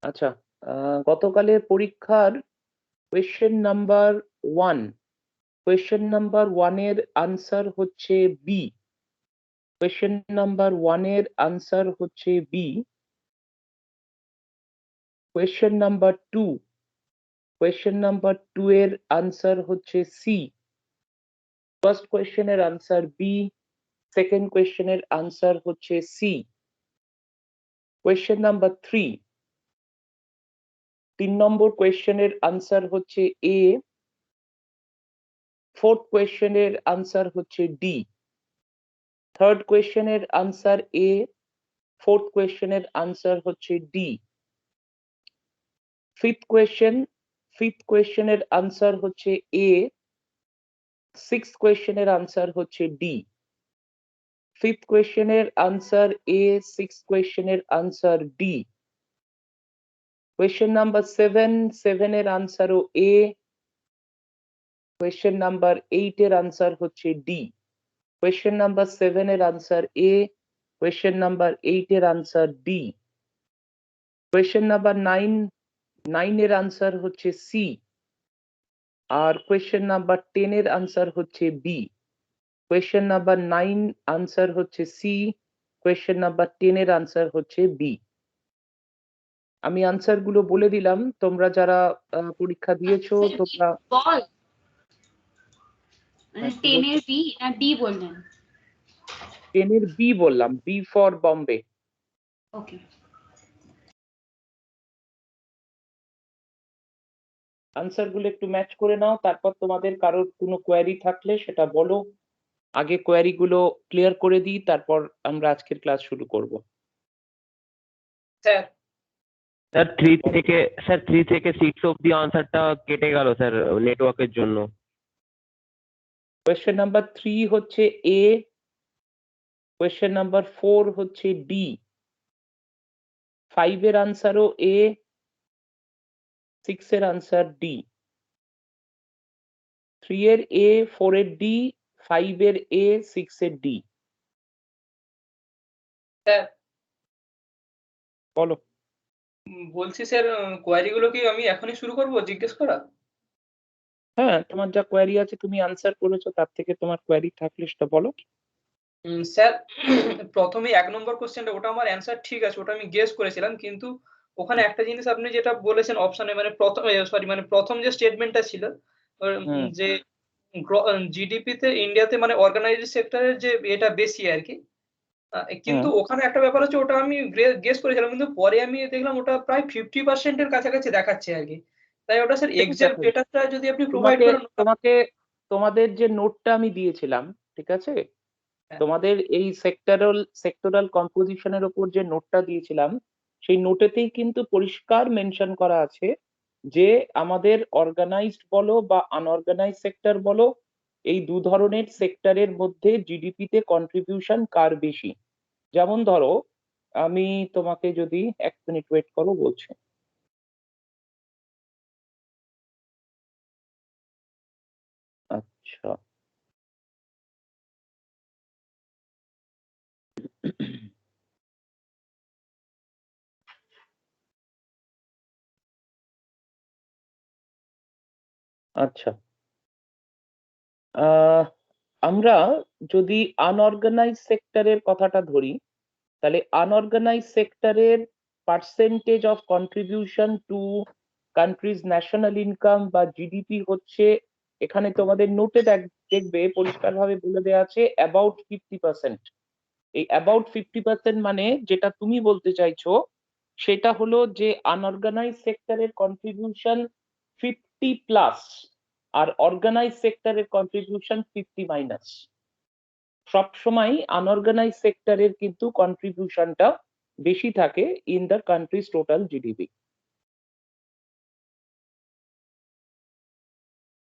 আচ্ছা, গতকালের পরীক্ষার কোয়েশ্চেন নাম্বার 1, কোয়েশ্চেন নাম্বার 1 এর আনসার হচ্ছে বি। কোয়েশ্চেন নাম্বার 1 এর আনসার হচ্ছে B. Question number 2, question number 2 এর আনসার হচ্ছে সি। ফার্স্ট কোয়েশ্চেনের আনসার বি, সেকেন্ড কোয়েশ্চেনের আনসার হচ্ছে সি। কোয়েশ্চেন নাম্বার 3, 3 নম্বর কোয়েশ্চেনের আনসার হচ্ছে এ, ফোর্থ কোয়েশ্চেনের আনসার হচ্ছে ডি। থার্ড কোয়েশ্চেনের আনসার এ, ফোর্থ কোয়েশ্চেনের আনসার হচ্ছে ডি। ফিফথ কোয়েশ্চেনের আনসার হচ্ছে এ, সিক্সথ কোয়েশ্চেনের আনসার হচ্ছে ডি। ফিফথ কোয়েশ্চেনের আনসার এ, সিক্সথ কোয়েশ্চেনের আনসার ডি। কোয়েশ্চেন নাম্বার 7, 7 এর আনসারও এ। কোয়েশ্চেন নাম্বার 8 এর আনসার হচ্ছে ডি। কোয়েশ্চেন নাম্বার 7 এর আনসার এ, কোয়েশ্চেন নাম্বার 8 এর আনসার ডি। কোয়েশ্চেন নাম্বার 9, 9 এর আনসার হচ্ছে সি। আর কোয়েশ্চেন নাম্বার 10 এর আনসার হচ্ছে বি। কোয়েশ্চেন নাম্বার 9 আনসার হচ্ছে সি, কোয়েশ্চেন নাম্বার 10 এর আনসার হচ্ছে বি। আমি আনসার গুলো বলে দিলাম, তোমরা যারা পরীক্ষা দিয়েছো তোমরা বল হ্যাঁ, 10 এর বি না ডি বললেন? 10 এর বি বললাম, B for Bombay. Okay. Answer গুলো একটু ম্যাচ করে নাও, তারপর তোমাদের কারোর কোনো কোয়ারি থাকলে সেটা বলো। আগে কোয়ারি গুলো ক্লিয়ার করে দিই, তারপর আমরা আজকের ক্লাস শুরু করব। স্যার স্যার 3 থেকে 6 অব্দি আনসারটা কেটে গেল স্যার নেটওয়ার্কের জন্য। কোয়েশ্চেন নাম্বার 3 হচ্ছে এ, কোয়েশ্চেন নাম্বার 4 হচ্ছে ডি। 5 এর আনসারও এ, 6 এর আনসার ডি। 3 এর এ, 4 এর ডি, 5 এর এ, 6 এর ডি। স্যার বলো। বলছি স্যার, কোয়ারি গুলো কি আমি এখনই শুরু করব জিজ্ঞেস করা? হ্যাঁ, তোমার যা কোয়ারি আছে, তুমি আনসার করেছো, তার থেকে তোমার কোয়ারি থাকলে সেটা বলো। স্যার প্রথমে 1 নম্বর কোশ্চেনটা ওটা আমার অ্যান্সার ঠিক আছে, ওটা আমি গেস করেছিলাম। কিন্তু ওখানে একটা জিনিস আপনি যেটা বলেছেন অপশনে, মানে প্রথম যে স্টেটমেন্টটা ছিল হুম। যে জিডিপি তে ইন্ডিয়াতে মানে অর্গানাইজড সেক্টরের যে এটা বেশি আরকি। কিন্তু ওখানে একটা ব্যাপার হচ্ছে, ওটা আমি গেস করেছিলাম, কিন্তু পরে আমি দেখলাম ওটা প্রায় 50% এর কাছাকাছি দেখাচ্ছে আরকি। তাই ওটা স্যার এক্সাক্ট দেখো, ডেটাটা যদি আপনি প্রোভাইড তোমাকে করেন। তোমাকে তোমাদের যে নোটটা আমি দিয়েছিলাম, ঠিক আছে, হ্যাঁ। তোমাদের এই সেক্টরাল কম্পোজিশনের উপর যে নোটটা দিয়েছিলাম, সেই নোটেতেই কিন্তু পরিষ্কার মেনশন করা আছে যে আমাদের অর্গানাইজড বলো বা আনঅর্গানাইজড সেক্টর বলো, এই দু ধরনের সেক্টরের মধ্যে জিডিপি তে কন্ট্রিবিউশন কার বেশি। যেমন ধরো, আমি তোমাকে যদি 1 মিনিট ওয়েট করো, বলছি। আচ্ছা, আচ্ছা, আমরা যদি আনঅর্গানাইজ সেক্টরের কথাটা ধরি, তাহলে আনঅর্গানাইজ সেক্টরের percentage of contribution to countries national income বা জিডিপি হচ্ছে, এখানে তোমাদের নোটে দেখবে পরিষ্কারভাবে বলে দেওয়া আছে অ্যাবাউট 50%। এই অ্যাবাউট 50% মানে যেটা তুমি বলতে চাইছো সেটা হলো যে আনঅর্গানাইজ সেক্টরের কন্ট্রিবিউশন 50+, আর অর্গানাইজ সেক্টরের কন্ট্রিবিউশন 50-। সবসময় আনঅর্গানাইজ সেক্টরের কিন্তু কন্ট্রিবিউশনটা বেশি থাকে in the countries total GDP.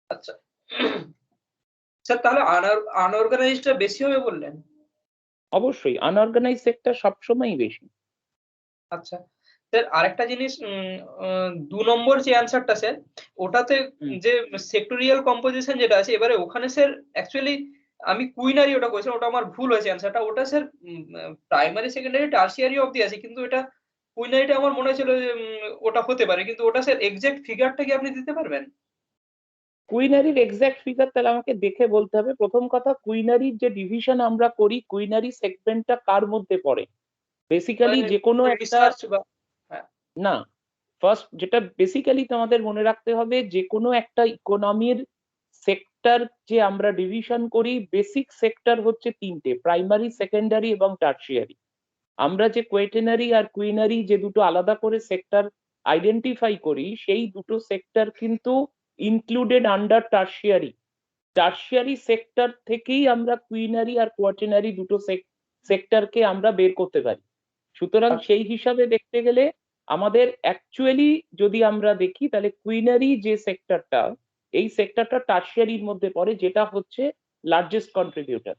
আচ্ছা স্যার, তাহলে আনঅর্গানাইজডটা বেশি হবে বললেন? অবশ্যই আনঅর্গানাইজ সেক্টর সবসময়ই বেশি। আচ্ছা স্যার, আরেকটা জিনিস 2 নম্বর যে অ্যানসারটা স্যার, ওটাতে যে সেক্টরিয়াল কম্পোজিশন যেটা আছে, এবারে ওখানে স্যার অ্যাকচুয়ালি আমি কুইনারি ওটা করেছিলাম, ওটা আমার ভুল হয়েছে অ্যানসারটা। ওটা স্যার প্রাইমারি, সেকেন্ডারি, টারসিয়ারি অবধি আছে, কিন্তু এটা কুইনারিটা আমার মনে হয়েছিল যে ওটা হতে পারে, কিন্তু ওটা স্যার এক্সাক্ট ফিগারটা কি আপনি দিতে পারবেন? কুইনারির এক্সাক্ট ফিগার তাহলে আমাকে দেখে বলতে হবে। প্রথম কথা, কুইনারির যে ডিভিশন আমরা করি, কুইনারি সেগমেন্টটা কার মধ্যে পড়ে? বেসিক্যালি মানে যে কোনো একটা, রিসার্চ বা হ্যাঁ না, ফার্স্ট যেটা বেসিক্যালি তোমাদের মনে রাখতে হবে, যে কোনো একটা ইকোনমির সেক্টর যে আমরা ডিভিশন করি, বেসিক সেক্টর হচ্ছে তিনটে: প্রাইমারি, সেকেন্ডারি এবং টার্সিয়ারি। আমরা যে কোয়েটেনারি আর কুইনারি যে দুটো আলাদা করে সেক্টর আইডেন্টিফাই করি, সেই দুটো সেক্টর কিন্তু included under tertiary. Tertiary sector থেকেই আমরা কুইনারি আর কোয়াটেনারি দুটো সেক্টরকে আমরা বের করতে পারি। সুতরাং সেই হিসাবে দেখতে গেলে আমাদের অ্যাকচুয়ালি যদি আমরা দেখি, তাহলে কুইনারি যে সেক্টরটা, এই সেক্টরটা টার্সিয়ারির মধ্যে পড়ে, যেটা হচ্ছে লার্জেস্ট কন্ট্রিবিউটর।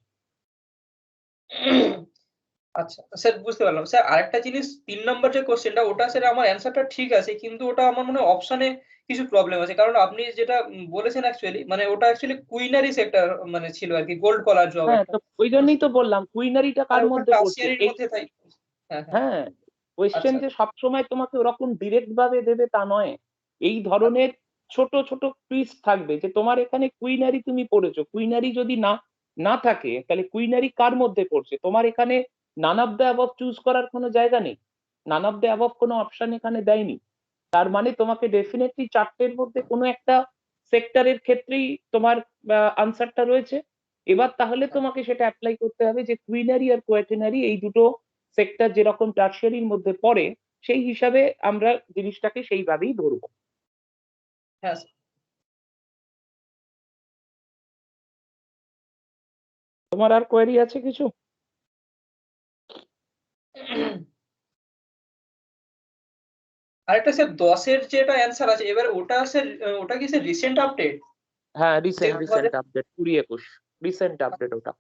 আচ্ছা স্যার, বুঝতে পারলাম। স্যার আরেকটা জিনিস, ৩ নম্বর যে কোশ্চেনটা, ওটা স্যার আমার অ্যান্সারটা ঠিক আছে, কিন্তু ওটা আমার মনে হয় অপশনে কিছু প্রবলেম আছে। কারণ আপনি যেটা বলেছেন অ্যাকচুয়ালি, মানে ওটা অ্যাকচুয়ালি কুইনারি সেক্টর মানে ছিল আরকি, গোল্ড কলার জব হ্যাঁ, একটা। তো ওই জন্যই তো বললাম কুইনারিটা মানে কার ওটা মধ্যে পড়ছে। টার্সিয়ারির এই, মধ্যে তাই। হ্যাঁ, হ্যাঁ। হ্যাঁ, কোয়েশ্চেন আচ্ছা, যে সবসময় তোমাকে ওরকম ডিরেক্ট ভাবে দেবে তা নয়। এই ধরনের ছোট ছোট টুইস্ট থাকবে, যে তোমার এখানে কুইনারি তুমি পড়েছো, কুইনারি যদি না না থাকে, তাহলে কুইনারি কার মধ্যে পড়ছে? তোমার এখানে none of the above choose করার কোনো জায়গা নেই, নান অফ দ্য অ্যাবভ কোনো অপশন এখানে দেয়নি। তার মানে তোমাকে ডেফিনেটলি চারটের মধ্যে কোনো একটা সেক্টরের ক্ষেত্রেই তোমার আনসারটা রয়েছে। এবার তাহলে তোমাকে সেটা অ্যাপ্লাই করতে হবে যে কুইনারি আর কোয়েটেনারি এই দুটো সেক্টর যেরকম টার্সিয়ারির মধ্যে পড়ে, সেই হিসাবে আমরা জিনিসটাকে সেইভাবেই ধরবো। হ্যাঁ স্যার। তোমার আর কোয়েরি আছে কিছু? আরেকটা স্যার 10 এর যেটা অ্যান্সার আছে, এবার ওটা স্যার ওটা কি স্যার রিসেন্ট আপডেট? হ্যাঁ, যে রিসেন্ট আমাদের আপডেট, 2021 রিসেন্ট আপডেট ওটা।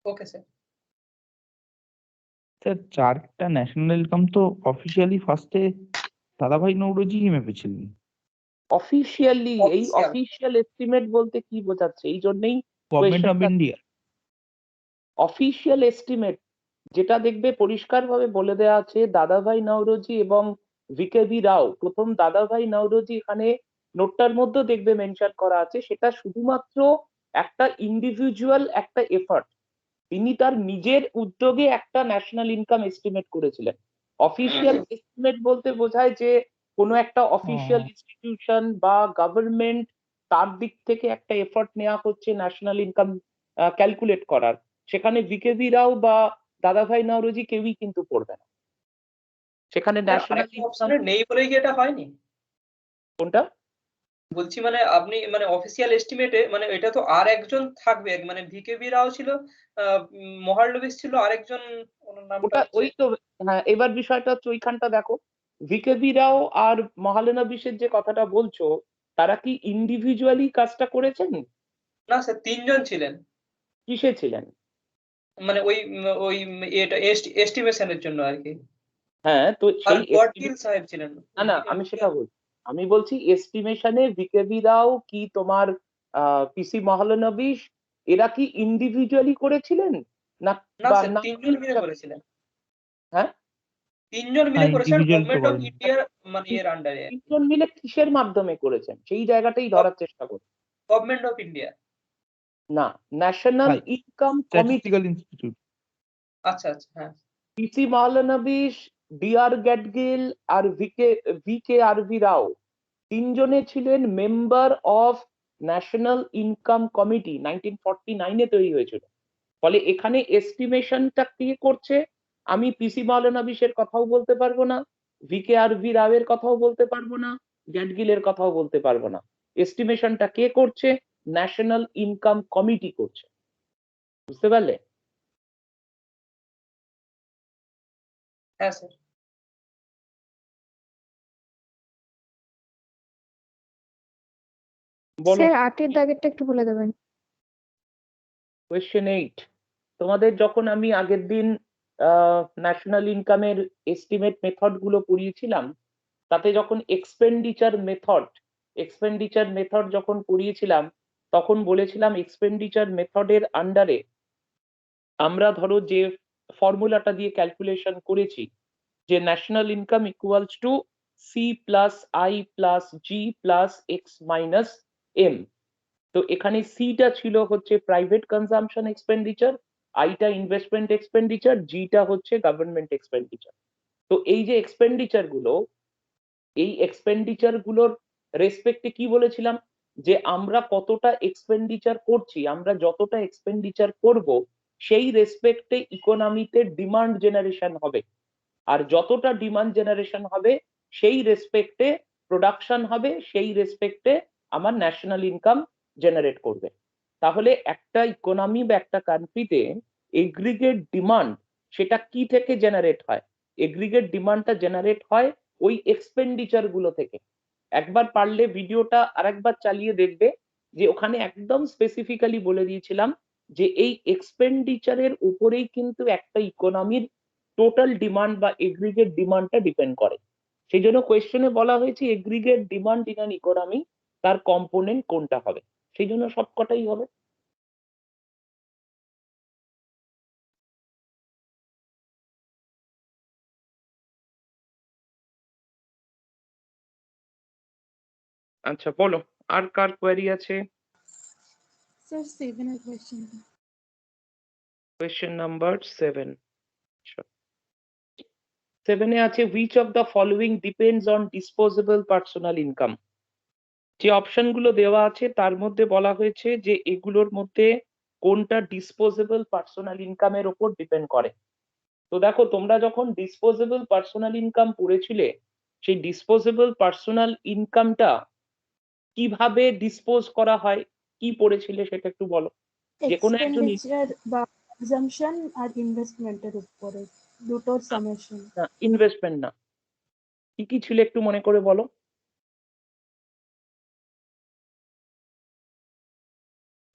Okay sir. স্যার চারটা ন্যাশনাল ইনকাম তো অফিসিয়ালি ফার্স্টে দাদাভাই নৌরোজি মেপেছিলেন। অফিসিয়ালি, এই অফিসিয়াল। অফিসিয়াল এস্টিমেট বলতে কি বোঝাচ্ছে? এই জন্যই গভর্নমেন্ট অফ কোয়েশ্চেনটা। ইন্ডিয়া। অফিসিয়াল এস্টিমেট যেটা দেখবে পরিষ্কারভাবে বলে দেওয়া আছে, দাদাভাই নওরোজি এবং ভিকেভি রাও। প্রথম দাদাভাই নওরোজি এখানে নোটটার মধ্যে দেখবে মেনশন করা আছে, সেটা শুধুমাত্র একটা ইন্ডিভিজুয়াল একটা এফার্ট। তিনি তার নিজের উদ্যোগে একটা ন্যাশনাল ইনকাম এস্টিমেট করেছিলেন। অফিসিয়াল এস্টিমেট বলতে বোঝায় যে কোনো একটা অফিসিয়াল ইনস্টিটিউশন বা গভর্নমেন্ট, তার দিক থেকে একটা এফর্ট নেওয়া হচ্ছে ন্যাশনাল ইনকাম ক্যালকুলেট করার। সেখানে ভিকেভি রাও বা দাদাভাই নওরোজি কেউই কিন্তু পড়বে না। সেখানে স্যার ন্যাশনাল আরেকটা ইনকাম। অপশনে নেই বলেই কি এটা হয়নি? কোনটা? বলছি মানে আপনি মানে অফিসিয়াল এস্টিমেটে মানে এটা তো আর একজন থাকবে, মানে ভিকেবি রাও ছিল, মহালনবিশ ছিল আরেকজন, ওনার নামটা ওটা হচ্ছে ওই তো। হ্যাঁ, এবার বিষয়টা হচ্ছে ওইখানটা দেখো, ভিকেভি রাও আর মহালনবিশের যে কথাটা বলছো, তারা কি ইন্ডিভিজুয়ালি কাজটা করেছেন? না স্যার, ৩ জন ছিলেন। কিসে ছিলেন? মানে ওই এটা এস্টিমেশনের জন্য আরকি। হ্যাঁ, তো আর সেই গডগিল সাহেব ছিলেন। না না, আমি সেটা বলছি। আমি বলছি এস্টিমেশনে ভিকেভি রাও কি তোমার পিসি মহলানবিশ, এরা কি ইন্ডিভিজুয়ালি করেছিলেন না? না বা স্যার, না, ৩ জন মিলে করেছিলেন। হ্যাঁ, ৩ জন না, মিলে করেছিলেন ইন্ডিভিজুয়াল তো গভর্নমেন্ট অফ করেন। ইন্ডিয়ার মানে এর আন্ডারে। তিনজন মিলে কিসের মাধ্যমে করেছেন সেই জায়গাটাই ধরার চেষ্টা করুন। Government of India. না, ন্যাশনাল তাই ইনকাম কমিটি। Statistical institute. আচ্ছা, আচ্ছা, হ্যাঁ। পিসি মহলানবিশ, ডিআর গ্যাডগিল আর ভিকে আরভি রাও, তিনজনে ছিলেন member of national income committee. 1949-এ তৈরি হয়েছিল। ফলে এখানে এস্টিমেশনটা কে করছে? আমি পিসি মহলানবিশের কথাও বলতে পারবো না, ভিকে আরভি রাওয়ের কথাও বলতে পারবো না, গ্যাডগিলের কথাও বলতে পারবো না। এস্টিমেশনটা কে করছে? ন্যাশনাল ইনকাম কমিটি করছে। বুঝতে পারলে? হ্যাঁ স্যার। বলো। স্যার 8 এর দাগেরটা একটু বলে দেবেন। কোয়েশ্চেন 8, তোমাদের যখন আমি আগের দিন ন্যাশনাল ইনকামের এস্টিমেট মেথড গুলো পড়িয়েছিলাম, তাতে যখন এক্সপেন্ডিচার মেথড যখন পড়িয়েছিলাম, তখন বলেছিলাম এক্সপেন্ডিচার মেথডের আন্ডারে আমরা ধরো যে ফর্মুলাটা দিয়ে ক্যালকুলেশন করেছি যে national income equals to C plus I plus G plus X minus M. তো এখানে সিটা ছিল হচ্ছে প্রাইভেট কনজাম্পশন এক্সপেন্ডিচার, আইটা ইনভেস্টমেন্ট এক্সপেন্ডিচার, জিটা হচ্ছে গভর্নমেন্ট এক্সপেন্ডিচার। তো এই যে এক্সপেন্ডিচার গুলো, এই এক্সপেন্ডিচার গুলোর রেসপেক্টে কি বলেছিলাম যে আমরা কতটা এক্সপেন্ডিচার করছি, আমরা যতটা এক্সপেন্ডিচার করব সেই রেসপেক্টে ইকোনমিতে ডিমান্ড জেনারেশন হবে, আর যতটা ডিমান্ড জেনারেশন হবে সেই রেসপেক্টে প্রোডাকশন হবে, সেই রেসপেক্টে আমার ন্যাশনাল ইনকাম জেনারেট করবে। তাহলে একটা ইকোনমি বা একটা কান্ট্রিতে এগ্রিগেট ডিমান্ড সেটা কি থেকে জেনারেট হয়? এগ্রিগেট ডিমান্ডটা জেনারেট হয় ওই এক্সপেন্ডিচার গুলো থেকে। একবার পারলে ভিডিওটা আরেকবার চালিয়ে দেখবে, যে ওখানে একদম স্পেসিফিক্যালি বলে দিয়েছিলাম যে এই এক্সপেন্ডিচারের উপরেই কিন্তু একটা ইকোনমির টোটাল ডিমান্ড বা এগ্রিগেট ডিমান্ডটা ডিপেন্ড করে। সেই জন্য কোয়েশ্চেনে বলা হয়েছে aggregate demand in an economy, তার কম্পোনেন্ট কোনটা হবে, সেই জন্য সবকটাই হবে। আচ্ছা বলো, আর কার কোয়েরি আছে? স্যার 7 এর কোশ্চেন। Question number 7। 7 আছে which of the following depends on disposable personal income। যে অপশন গুলো দেওয়া আছে তার মধ্যে বলা হয়েছে যে এগুলোর মধ্যে কোনটা ডিসপোজেবল পার্সোনাল ইনকামের উপর ডিপেন্ড করে। তো দেখো, তোমরা যখন ডিসপোজেবল পার্সোনাল ইনকাম পড়েছিলে, সেই ডিসপোজেবল পার্সোনাল ইনকামটা কিভাবে ডিসপোজ করা হয় কি পড়েছিলে সেটা একটু বলো। যে কোনো একজন এক্সপেন্ডিচার বা কনজাম্পশন আর ইনভেস্টমেন্টের উপরে দুটোর সামেশন। ইনভেস্টমেন্ট না, কি কি ছিল একটু মনে করে বলো।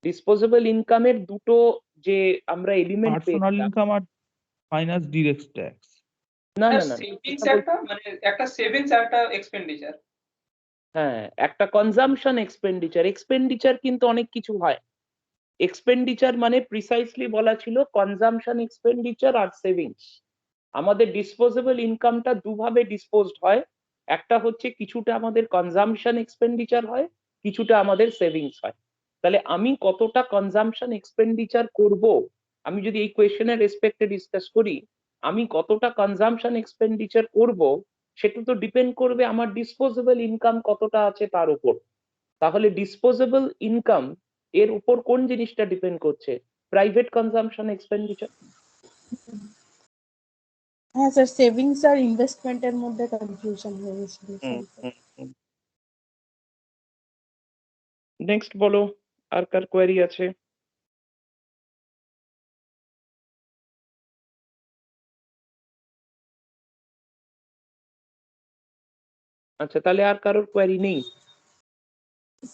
ডিসপোজেবল ইনকামের দুটো যে আমরা এলিমেন্ট পার্সোনাল ইনকাম আর মাইনাস ডিরেক্ট ট্যাক্স। না না না, সেভিংস একটা মানে একটা সেভিংস আর একটা এক্সপেন্ডিচার। হ্যাঁ, একটা কনজাম্পশন এক্সপেন্ডিচার। এক্সপেন্ডিচার কিন্তু অনেক কিছু হয়। এক্সপেন্ডিচার মানে প্রিসাইসলি বলা ছিল কনজাম্পশন এক্সপেন্ডিচার আর সেভিংস। আমাদের ডিসপোজেবল ইনকামটা দুভাবে ডিসপোজড হয়, একটা হচ্ছে কিছুটা আমাদের কনজাম্পশন এক্সপেন্ডিচার হয়, কিছুটা আমাদের সেভিংস হয়। তাহলে আমি কতটা কনজাম্পশন এক্সপেন্ডিচার করব, আমি যদি এই কোয়েশ্চেনের রেসপেক্টে ডিসকাস করি, আমি কতটা কনজাম্পশন এক্সপেন্ডিচার করব সেটা তো ডিপেন্ড করবে আমার ডিসপোজেবল ইনকাম কতটা আছে তার উপর। তাহলে ডিসপোজেবল ইনকাম এর উপর কোন জিনিসটা ডিপেন্ড করছে? Private consumption expenditure. হ্যাঁ স্যার, সেভিংস আর ইনভেস্টমেন্টের মধ্যে কনফিউশন হয়ে গেছিল। নেক্সট বলো, আর কার কোয়েরি আছে? আচ্ছা, তাহলে আর কারোর কোয়েরি নেই?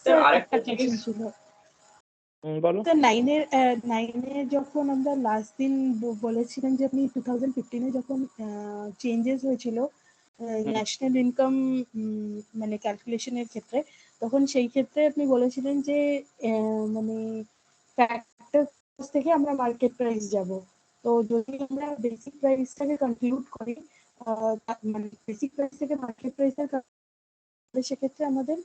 স্যার আরেকটা একটা কোশ্চেন জিনিস ছিল বলো। স্যার, নাইনে যখন আমরা লাস্ট দিন বলেছিলেন যে আপনি 2015-এ যখন চেঞ্জেস হয়েছিল ন্যাশনাল ইনকাম মানে ক্যালকুলেশনের ক্ষেত্রে, তখন সেই ক্ষেত্রে আপনি বলেছিলেন যে মানে ফ্যাক্টর থেকে আমরা মার্কেট প্রাইস যাব। তো যদি আমরা বেসিক প্রাইসটাকে কনক্লুড করি, মানে বেসিক প্রাইস থেকে মার্কেট প্রাইসের, সেক্ষেত্রে আমাদের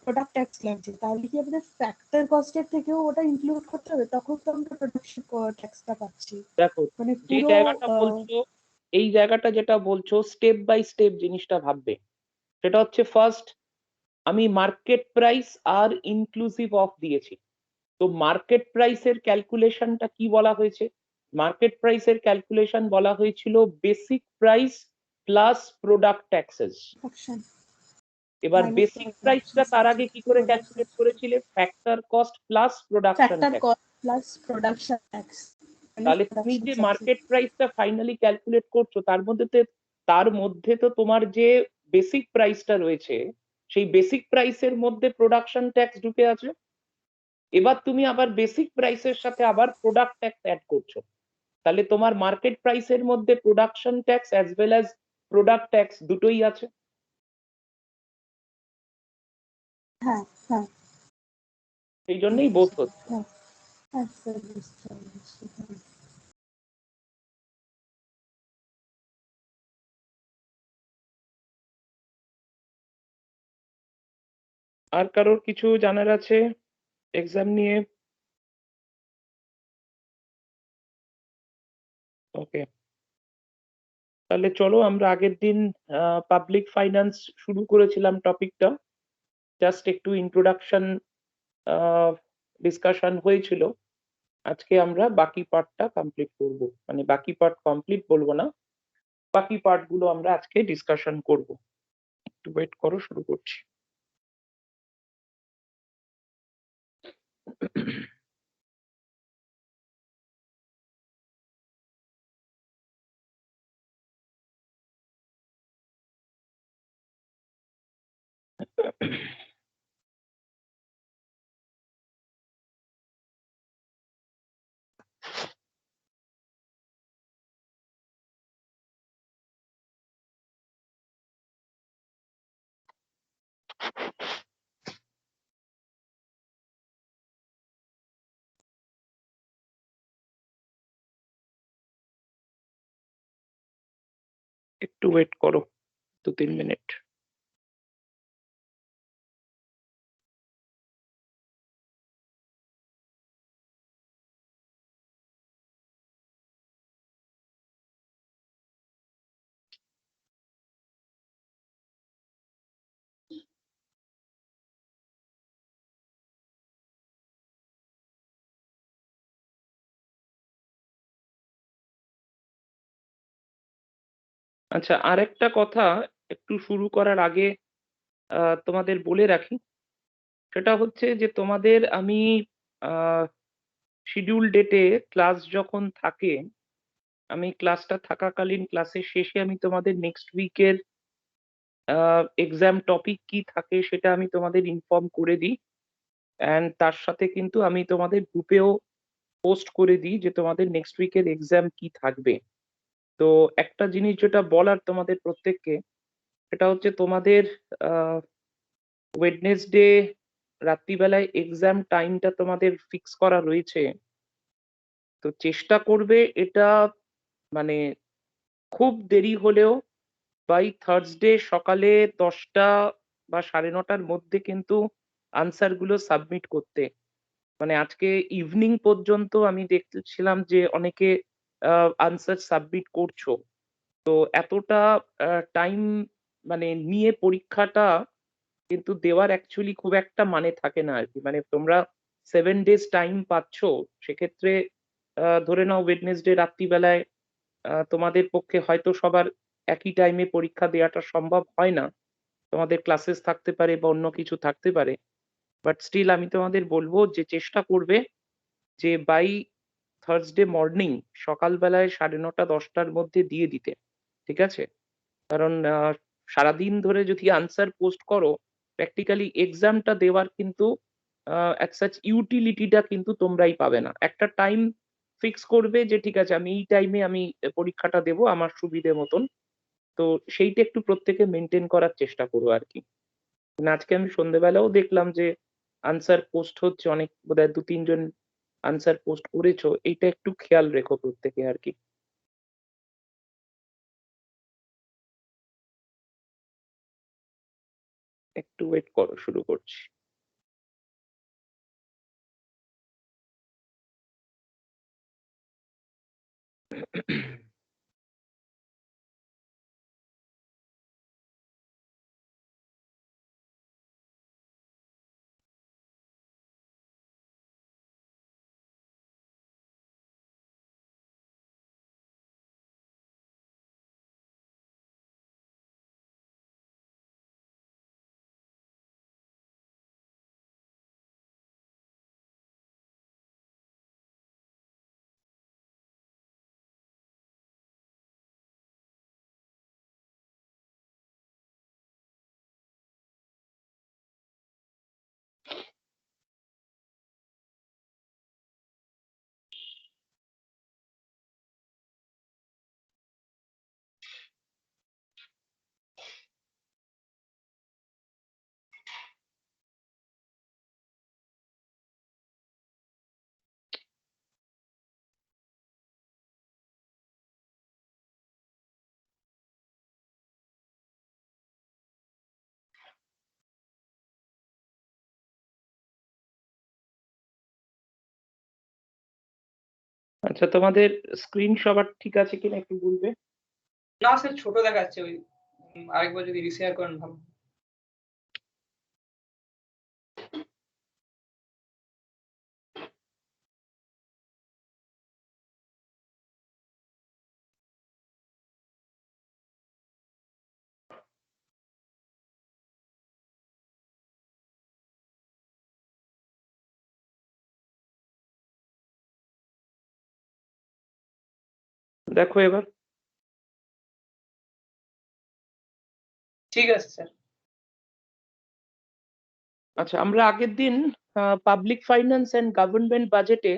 প্রোডাক্ট ট্যাক্স লাগছে। তাহলে কি আমাদের ফ্যাক্টর কস্টের থেকেও ওটা ইনক্লুড করতে হবে? তখন তো আমরা প্রোডাকশন ট্যাক্সটা পাচ্ছি। দেখো, মানে যে পুরো জায়গাটা বলছো, এই জায়গাটা যেটা বলছো স্টেপ বাই স্টেপ জিনিসটা ভাববে। সেটা হচ্ছে ফার্স্ট আমি মার্কেট প্রাইস আর ইনক্লুসিভ অফ দিয়েছি। তো মার্কেট প্রাইসের ক্যালকুলেশনটা কি বলা হয়েছে? মার্কেট প্রাইসের ক্যালকুলেশন বলা হয়েছিল basic price plus product taxes. Option এবার minus বেসিক product প্রাইসটা taxes, তার আগে কি করে product ক্যালকুলেট করেছিলে? Factor cost plus production factor tax. cost plus production tax minus তাহলে তুমি production যে taxes। মার্কেট প্রাইসটা ফাইনালি ক্যালকুলেট করছো তার মধ্যে তো তোমার যে বেসিক প্রাইসটা রয়েছে, সেই বেসিক প্রাইসের মধ্যে প্রোডাকশন ট্যাক্স ঢুকে আছে। এবার তুমি আবার বেসিক প্রাইসের সাথে আবার প্রোডাক্ট ট্যাক্স অ্যাড করছো, তাহলে তোমার মার্কেট প্রাইসের মধ্যে production tax as well as product tax দুটোই আছে। হ্যাঁ হ্যাঁ সেই জন্যই বোথ হচ্ছে। হ্যাঁ হ্যাঁ স্যার, বুঝতে পারছি। আর কারোর কিছু জানার আছে এক্সাম নিয়ে? ওকে, তাহলে চলো আমরা আগের দিন পাবলিক ফাইন্যান্স শুরু করেছিলাম টপিকটা, জাস্ট একটু ইন্ট্রোডাকশন ডিসকাশন হয়েছিল। আজকে আমরা বাকি পার্টটা কমপ্লিট করব, মানে বাকি পার্ট কমপ্লিট বলবো না, বাকি পার্ট গুলো আমরা আজকে ডিসকাশন করব। একটু ওয়েট করো, শুরু করছি। একটু ওয়েট করো, 2-3 মিনিট। আচ্ছা, আরেকটা কথা একটু শুরু করার আগে তোমাদের বলে রাখি, সেটা হচ্ছে যে তোমাদের আমি শিডিউল ডেটে ক্লাস যখন থাকে, আমি ক্লাসটা থাকাকালীন ক্লাসের শেষে আমি তোমাদের নেক্সট উইকের এক্সাম টপিক কি থাকে সেটা আমি তোমাদের ইনফর্ম করে দিই। অ্যান্ড তার সাথে কিন্তু আমি তোমাদের গ্রুপেও পোস্ট করে দিই যে তোমাদের নেক্সট উইকের এক্সাম কি থাকবে। তো একটা জিনিস যেটা বলার তোমাদের প্রত্যেককে, সেটা হচ্ছে তোমাদের ওয়েডনেসডে রাত্রিবেলায় এক্সাম টাইমটা তোমাদের ফিক্স করা রয়েছে। তো চেষ্টা করবে এটা, মানে খুব দেরি হলেও বাই থার্সডে সকালে 10টা বা 9:30টার মধ্যে কিন্তু আনসার গুলো সাবমিট করতে। মানে আজকে ইভিনিং পর্যন্ত আমি দেখছিলাম যে অনেকে আনসার সাবমিট করছো। তো এতটা টাইম মানে নিয়ে পরীক্ষাটা কিন্তু দেওয়ার অ্যাকচুয়ালি খুব একটা মানে থাকে না আর কি। মানে তোমরা 7 ডেজ টাইম পাচ্ছ, সেক্ষেত্রে ধরে নাও ওয়েডনেসডে রাত্রিবেলায় তোমাদের পক্ষে হয়তো সবার একই টাইমে পরীক্ষা দেওয়াটা সম্ভব হয় না, তোমাদের ক্লাসেস থাকতে পারে বা অন্য কিছু থাকতে পারে। বাট স্টিল আমি তোমাদের বলবো যে চেষ্টা করবে যে বাই থার্সডে মর্নিং সকালবেলায় 9:30-10টার মধ্যে দিয়ে দিতে, ঠিক আছে? কারণ সারাদিন ধরে যদি আনসার পোস্ট করো, প্র্যাকটিক্যালি এক্সামটা দেওয়ার কিন্তু অ্যাজ সাচ ইউটিলিটিটা কিন্তু তোমরাই পাবে না। একটা টাইম ফিক্স করবে যে ঠিক আছে আমি এই টাইমে আমি পরীক্ষাটা দেবো আমার সুবিধে মতন। তো সেইটা একটু প্রত্যেকে মেনটেন করার চেষ্টা করো আর কি। মানে আজকে আমি সন্ধ্যেবেলাও দেখলাম যে আনসার পোস্ট হচ্ছে, অনেক বোধহয় 2-3 জন আনসার পোস্ট করেছো, এইটা একটু খেয়াল রেখো প্রত্যেকে আর কি। একটু ওয়েট করো, শুরু করছি। আচ্ছা, তোমাদের স্ক্রিন সবার ঠিক আছে কিনা একটু বলবে? না স্যার, ছোট দেখাচ্ছে। ওই আরেকবার যদি রিশেয়ার করেন ভালো। দেখো এবার। ঠিক আছে স্যার। আচ্ছা, আমরা আগের দিন পাবলিক ফাইন্যান্স এন্ড গভর্নমেন্ট বাজেটে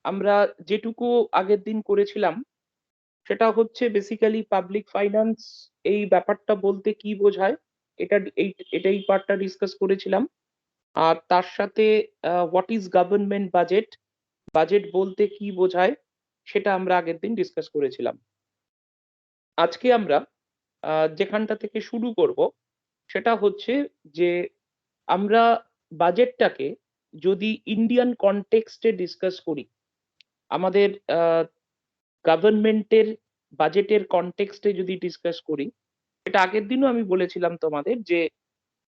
আমরা যেটুকু আগের দিন করেছিলাম সেটা হচ্ছে বেসিক্যালি পাবলিক ফাইন্যান্স এই ব্যাপারটা বলতে কি বোঝায় এই পার্টটা ডিসকাস করেছিলাম। আর তার সাথে what is government budget, budget বলতে কি বোঝায় সেটা আমরা আগের দিন ডিসকাস করেছিলাম। আজকে আমরা যেখানটা থেকে শুরু করব সেটা হচ্ছে যে আমরা বাজেটটাকে যদি ইন্ডিয়ান কনটেক্সটে ডিসকাস করি, আমাদের গভর্নমেন্টের বাজেটের কনটেক্সটে যদি ডিসকাস করি, এটা আগের দিনও আমি বলেছিলাম তোমাদের যে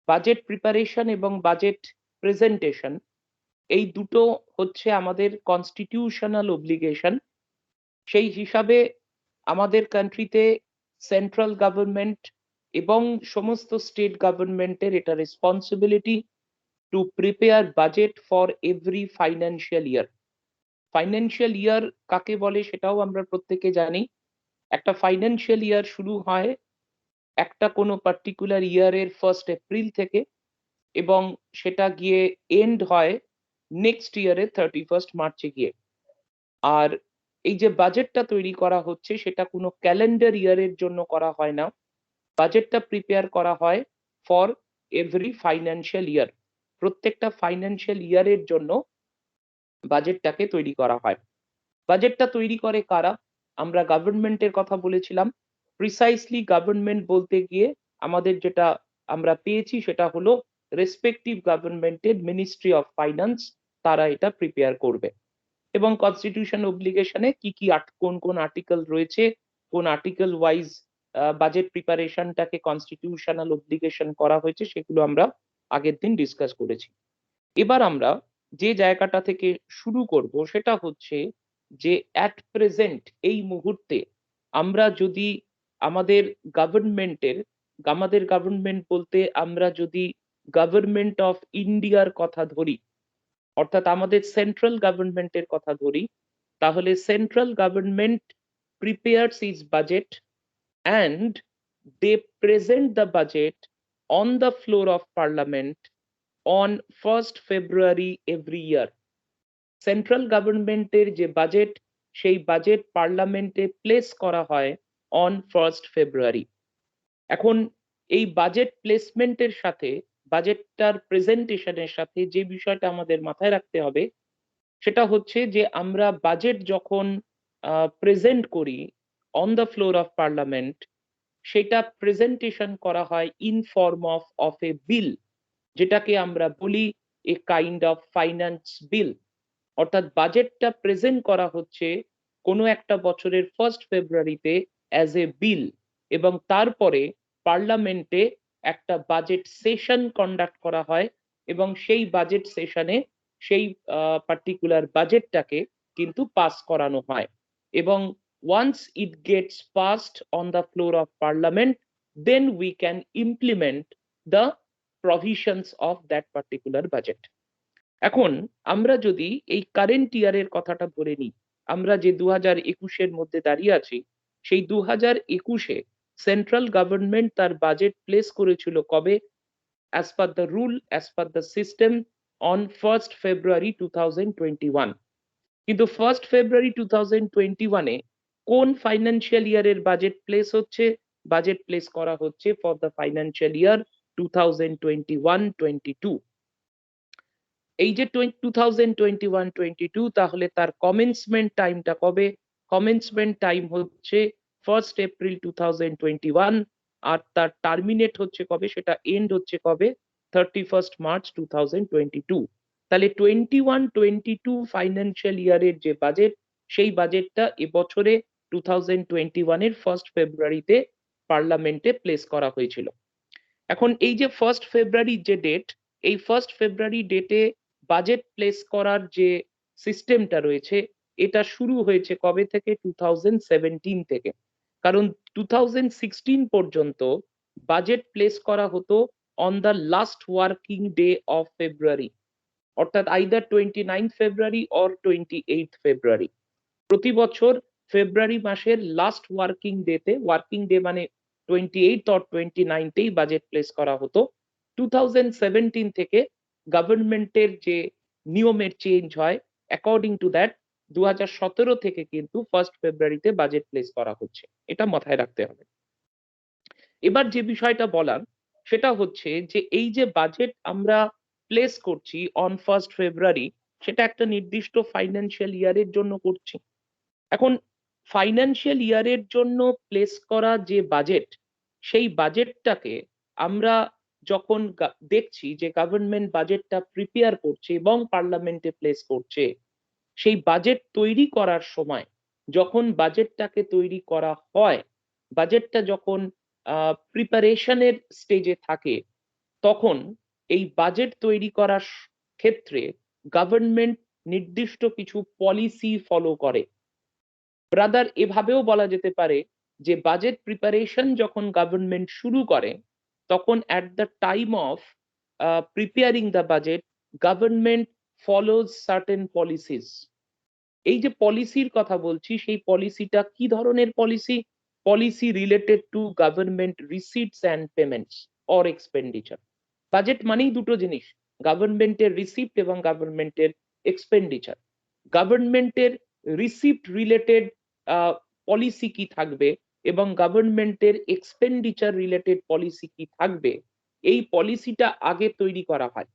বাজেট প্রিপারেশন এবং বাজেট প্রেজেন্টেশন এই দুটো হচ্ছে আমাদের কনস্টিটিউশনাল অব্লিগেশন। সেই হিসাবে আমাদের কান্ট্রিতে সেন্ট্রাল গভর্নমেন্ট এবং সমস্ত স্টেট গভর্নমেন্টের এটা responsibility to prepare budget for every financial year. Financial year কাকে বলে সেটাও আমরা প্রত্যেকে জানি। একটা ফাইন্যান্সিয়াল ইয়ার শুরু হয় একটা কোনো পার্টিকুলার ইয়ারের 1 এপ্রিল থেকে এবং সেটা গিয়ে এন্ড হয় নেক্সট ইয়ারের 31 মার্চে গিয়ে। আর এই যে বাজেটটা তৈরি করা হচ্ছে সেটা কোনো ক্যালেন্ডার ইয়ারের জন্য করা হয় না, বাজেটটা প্রিপেয়ার করা হয় ফর এভরি ফাইন্যান্সিয়াল ইয়ার। প্রত্যেকটা ফাইন্যান্সিয়াল ইয়ারের জন্য বাজেটটাকে তৈরি করা হয়। বাজেটটা তৈরি করে কারা? আমরা গভর্নমেন্টের কথা বলেছিলাম। প্রিসাইসলি গভর্নমেন্ট বলতে গিয়ে আমাদের যেটা আমরা পেয়েছি সেটা হলো রেসপেক্টিভ গভর্নমেন্টের মিনিস্ট্রি অফ ফাইন্যান্স, তারা এটা প্রিপেয়ার করবে। এবং কনস্টিটিউশন অব্লিগেশনে কি কি কোন কোন আর্টিকেল রয়েছে, কোন আর্টিকেল ওয়াইজ বাজেট প্রিপারেশনটাকে কনস্টিটিউশনাল অব্লিগেশন করা হয়েছে সেগুলো আমরা আগের দিন ডিসকাস করেছি। এবার আমরা যে জায়গাটা থেকে শুরু করব সেটা হচ্ছে যে অ্যাট প্রেজেন্ট এই মুহূর্তে আমরা যদি আমাদের গভর্নমেন্ট বলতে আমরা যদি গভর্নমেন্ট অফ ইন্ডিয়ার কথা ধরি, অর্থাৎ আমাদের সেন্ট্রাল গভর্নমেন্টের কথা ধরি, তাহলে central government prepares is budget and they present the budget on the floor of parliament on 1st February every year. Central গভর্নমেন্টের যে বাজেট সেই বাজেট পার্লামেন্টে প্লেস করা হয় অন 1st February। এখন এই বাজেট প্লেসমেন্টের সাথে বাজেটটার প্রেজেন্টেশনের সাথে যে বিষয়টা আমাদের মাথায় রাখতে হবে সেটা হচ্ছে যে আমরা বাজেট যখন প্রেজেন্ট করি on the floor of parliament, সেটা প্রেজেন্টেশন করা হয় ইন ফর্ম অফ এ বিল, যেটাকে আমরা বলি এ কাইন্ড অফ ফাইন্যান্স বিল। অর্থাৎ বাজেটটা প্রেজেন্ট করা হচ্ছে কোনো একটা বছরের 1st ফেব্রুয়ারিতে অ্যাজ এ বিল, এবং তারপরে পার্লামেন্টে একটা বাজেট সেশন কন্ডাক্ট করা হয় এবং সেই বাজেট সেশনে সেই পার্টিকুলার বাজেটটাকে কিন্তু পাস করানো হয়। এবং once it gets passed on the floor of parliament, then we can implement the provisions of that particular budget. এখন আমরা যদি এই কারেন্ট ইয়ারের কথাটা ধরে নিই, আমরা যে 2021-এর মধ্যে দাঁড়িয়ে আছি, সেই 2021-এ সেন্ট্রাল গভর্নমেন্ট তার বাজেট প্লেস করেছিল কবে? as per the rule, as per the system, on 1st February 2021। কিন্তু 1st February 2021-এ কোন ফাইন্যান্সিয়াল ইয়ারের বাজেট প্লেস হচ্ছে? বাজেট প্লেস করা হচ্ছে ফর দ্য ফাইন্যান্সিয়াল ইয়ার 2021-22। এই যে 2021-22, তাহলে তার কমেন্সমেন্ট টাইমটা কবে? কমেন্সমেন্ট টাইম হচ্ছে 1st April 2021, আর তার টার্মিনেট হচ্ছে কবে? সেটা এন্ড হচ্ছে কবে? 31st March 2022। তাহলে 21-22 ফাইন্যান্সিয়াল ইয়ারের যে বাজেট সেই বাজেটটা এবছরে 2021 এর 1 ফেব্রুয়ারিতে পার্লামেন্টে প্লেস করা হয়েছিল। এখন এই যে 1 ফেব্রুয়ারি যে ডেট, এই 1 ফেব্রুয়ারি ডেটে বাজেট প্লেস করার যে সিস্টেমটা রয়েছে, এটা শুরু হয়েছে কবে থেকে? 2017 থেকে। কারণ 2016 পর্যন্ত বাজেট প্লেস করা হতো on the last working day of February, অর্থাৎ আইদার 29 ফেব্রুয়ারি অর 28 ফেব্রুয়ারি। প্রতি বছর ফেব্রুয়ারি মাসের লাস্ট ওয়ার্কিং ডেতে, ওয়ার্কিং ডে মানে 28 অর 29তেই বাজেট প্লেস করা হতো। 2017 থেকে গভর্নমেন্টের যে নিয়মের চেঞ্জ হয়, অ্যাকর্ডিং টু দ্যাট 2017 থেকে কিন্তু 1 ফেব্রুয়ারিতে বাজেট প্লেস করা হচ্ছে। এটা মাথায় রাখতে হবে। এবার যে বিষয়টা বলার সেটা হচ্ছে যে এই যে বাজেট আমরা প্লেস করছি অন 1 ফেব্রুয়ারি, সেটা একটা নির্দিষ্ট ফাইন্যান্সিয়াল ইয়ারের জন্য করছি। এখন ফাইন্যান্সিয়াল ইয়ারের জন্য প্লেস করা যে বাজেট, সেই বাজেটটাকে আমরা যখন দেখছি যে গভর্নমেন্ট বাজেটটা প্রিপেয়ার করছে এবং পার্লামেন্টে প্লেস করছে, সেই বাজেট তৈরি করার সময় যখন বাজেটটাকে তৈরি করা হয়, বাজেটটা যখন প্রিপারেশনের স্টেজে থাকে, তখন এই বাজেট তৈরি করার ক্ষেত্রে গভর্নমেন্ট নির্দিষ্ট কিছু পলিসি ফলো করে। ব্রাদার, এভাবেও বলা যেতে পারে যে বাজেট প্রিপারেশন যখন গভর্নমেন্ট শুরু করে, তখন at the time of preparing the budget, government follows certain policies. এই যে পলিসির কথা বলছি, সেই পলিসিটা কি ধরনের policy? Policy related to government receipts and payments or expenditure. Budget মানেই দুটো জিনিস, গভর্নমেন্টের রিসিপ্ট এবং গভর্নমেন্টের এক্সপেন্ডিচার। গভর্নমেন্টের রিসিপ্ট রিলেটেড পলিসি কি থাকবে এবং গভর্নমেন্টের এক্সপেন্ডিচার রিলেটেড পলিসি কি থাকবে, এই পলিসিটা আগে তৈরি করা হয়।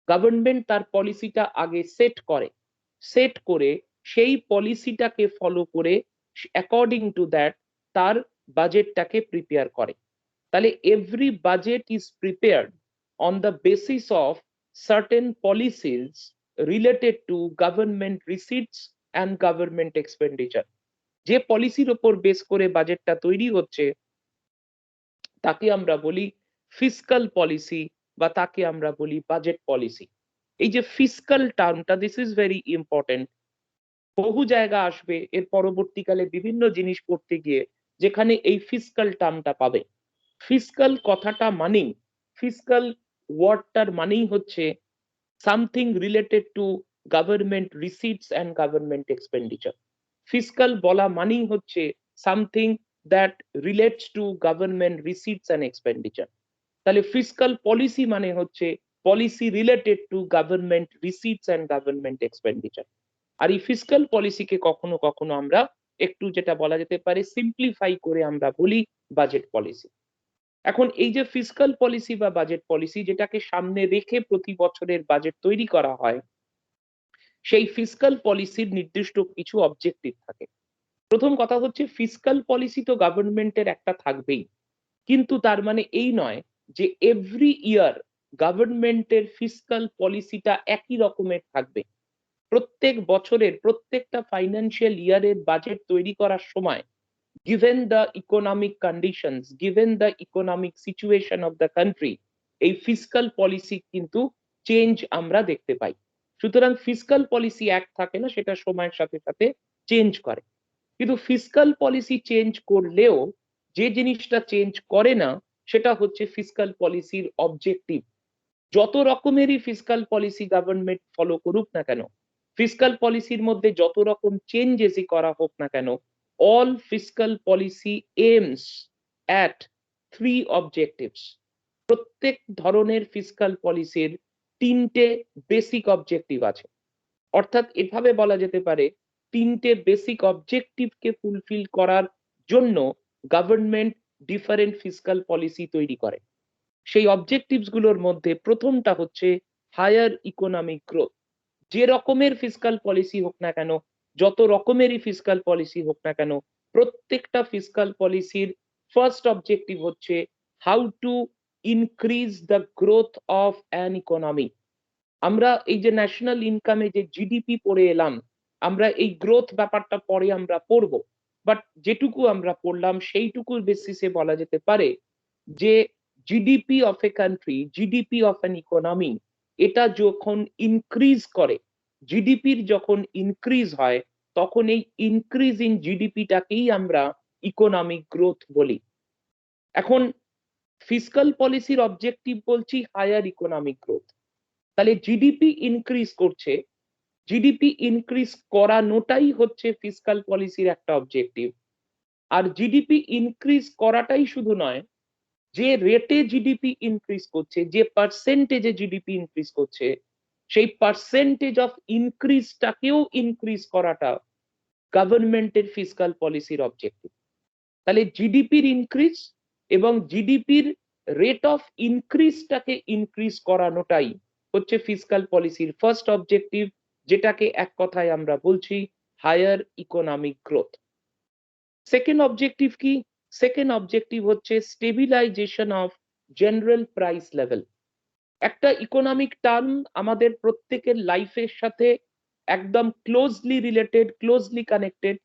গভর্নমেন্ট তার পলিসিটা আগে সেট করে, সেট করে সেই পলিসিটাকে ফলো করে অ্যাকর্ডিং টু দ্যাট তার বাজেটটাকে প্রিপেয়ার করে। তাহলে every budget is prepared on the basis of certain policies related to government receipts and government expenditure. যে পলিসির উপর বেস করে বাজেটটা তৈরি হচ্ছে, তাকে আমরা বলি ফিসকাল পলিসি বা তাকে আমরা বলি বাজেট পলিসি। এই যে ফিসকাল টার্মটা, দিস ইজ ভেরি ইম্পর্টেন্ট। বহু জায়গা আসবে এর পরবর্তীকালে বিভিন্ন জিনিস পড়তে গিয়ে যেখানে এই ফিসকাল টার্মটা পাবে। ফিসকাল কথাটা মানেই, ফিসকাল ওয়ার্ডটার মানেই হচ্ছে something related to government receipts and government expenditure. Fiscal বলা মানেই হচ্ছে something that relates to government receipts and expenditure. তাহলে ফিসকাল পলিসি মানে হচ্ছে policy related to government receipts and government expenditure. আর এই ফিসকাল পলিসিকে কখনো কখনো আমরা একটু যেটা বলা যেতে পারে সিম্পলিফাই করে আমরা বলি বাজেট পলিসি। এখন এই যে ফিসকাল পলিসি বা বাজেট পলিসি, যেটাকে সামনে রেখে প্রতি বছরের বাজেট তৈরি করা হয়, সেই ফিসকাল পলিসির নির্দিষ্ট কিছু অবজেক্টিভ থাকে। প্রথম কথা হচ্ছে ফিসকাল পলিসি তো গভর্নমেন্টের একটা থাকবেই, কিন্তু তার মানে এই নয় যে এভরি ইয়ার গভর্নমেন্টের ফিসকাল পলিসিটা একই রকমের থাকবে। প্রত্যেক বছরের প্রত্যেকটা ফাইন্যান্সিয়াল ইয়ারের বাজেট তৈরি করার সময়, given the economic conditions, given the economic situation of the country, এই ফিসকাল পলিসি কিন্তু চেঞ্জ আমরা দেখতে পাই। সুতরাং ফিসকাল পলিসি এক থাকে না, সেটা সময়ের সাথে সাথে চেঞ্জ করে। কিন্তু ফিসকাল পলিসি চেঞ্জ করলেও যে জিনিসটা চেঞ্জ করে না সেটা হচ্ছে ফিসকাল পলিসির অবজেক্টিভ। যত রকমেরই ফিসকাল পলিসি গভর্নমেন্ট ফলো করুক না কেন, ফিসকাল পলিসির মধ্যে যত রকম চেঞ্জেসই করা হোক না কেন, all fiscal policy aims at 3 objectives. প্রত্যেক ধরনের ফিসকাল পলিসির 3টে বেসিক অবজেক্টিভ আছে। অর্থাৎ এভাবে বলা যেতে পারে 3টে বেসিক অবজেক্টিভকে ফুলফিল করার জন্য গভর্নমেন্ট ডিফারেন্ট ফিসকাল পলিসি তৈরি করে। সেই অবজেক্টিভস গুলোর মধ্যে প্রথমটা হচ্ছে হায়ার ইকোনমিক গ্রোথ। যে রকমের ফিসকাল পলিসি হোক না কেন, যত রকমেরই ফিসকাল পলিসি হোক না কেন, প্রত্যেকটা ফিসকাল পলিসির ফার্স্ট অবজেক্টিভ হচ্ছে how to increase the growth of an economy. আমরা এই যে ন্যাশনাল ইনকামে যে জিডিপি পড়ে এলাম, আমরা এই গ্রোথ ব্যাপারটা পরে আমরা পড়বো, বাট যেটুকু আমরা পড়লাম সেইটুকুর বেসিসে বলা যেতে পারে যে GDP of a country, GDP of an economy, এটা যখন ইনক্রিজ করে, জিডিপির যখন ইনক্রিজ হয়, তখন এই ইনক্রিজ ইন জিডিপিটাকেই আমরা ইকোনমিক গ্রোথ বলি। এখন ফিসকাল পলিসির অবজেক্টিভ বলছি হায়ার ইকোনমিক গ্রোথ, তাহলে জিডিপি ইনক্রিজ করছে, জিডিপি ইনক্রিজ করানোটাই হচ্ছে ফিসকাল পলিসির একটা অবজেক্টিভ। আর জিডিপি ইনক্রিজ করাটাই শুধু নয়, যে রেটে জিডিপি ইনক্রিজ করছে, যে পার্সেন্টেজে জিডিপি ইনক্রিজ করছে, সেই পার্সেন্টেজ অফ ইনক্রিজটাকেও ইনক্রিজ করাটা গভর্নমেন্টের ফিসকাল পলিসির অবজেক্টিভ। তাহলে জিডিপির ইনক্রিজ এবং জিডিপির রেট অফ ইনক্রিজটাকে ইনক্রিজ করানোটাই হচ্ছে ফিসকাল পলিসির ফার্স্ট অবজেক্টিভ, যেটাকে এক কথায় আমরা বলছি higher economic growth. Second objective কি? সেকেন্ড অবজেক্টিভ হচ্ছে stabilisation of general price level. একটা ইকোনমিক টার্ম আমাদের প্রত্যেকের লাইফের সাথে একদম ক্লোজলি রিলেটেড, ক্লোজলি কানেক্টেড।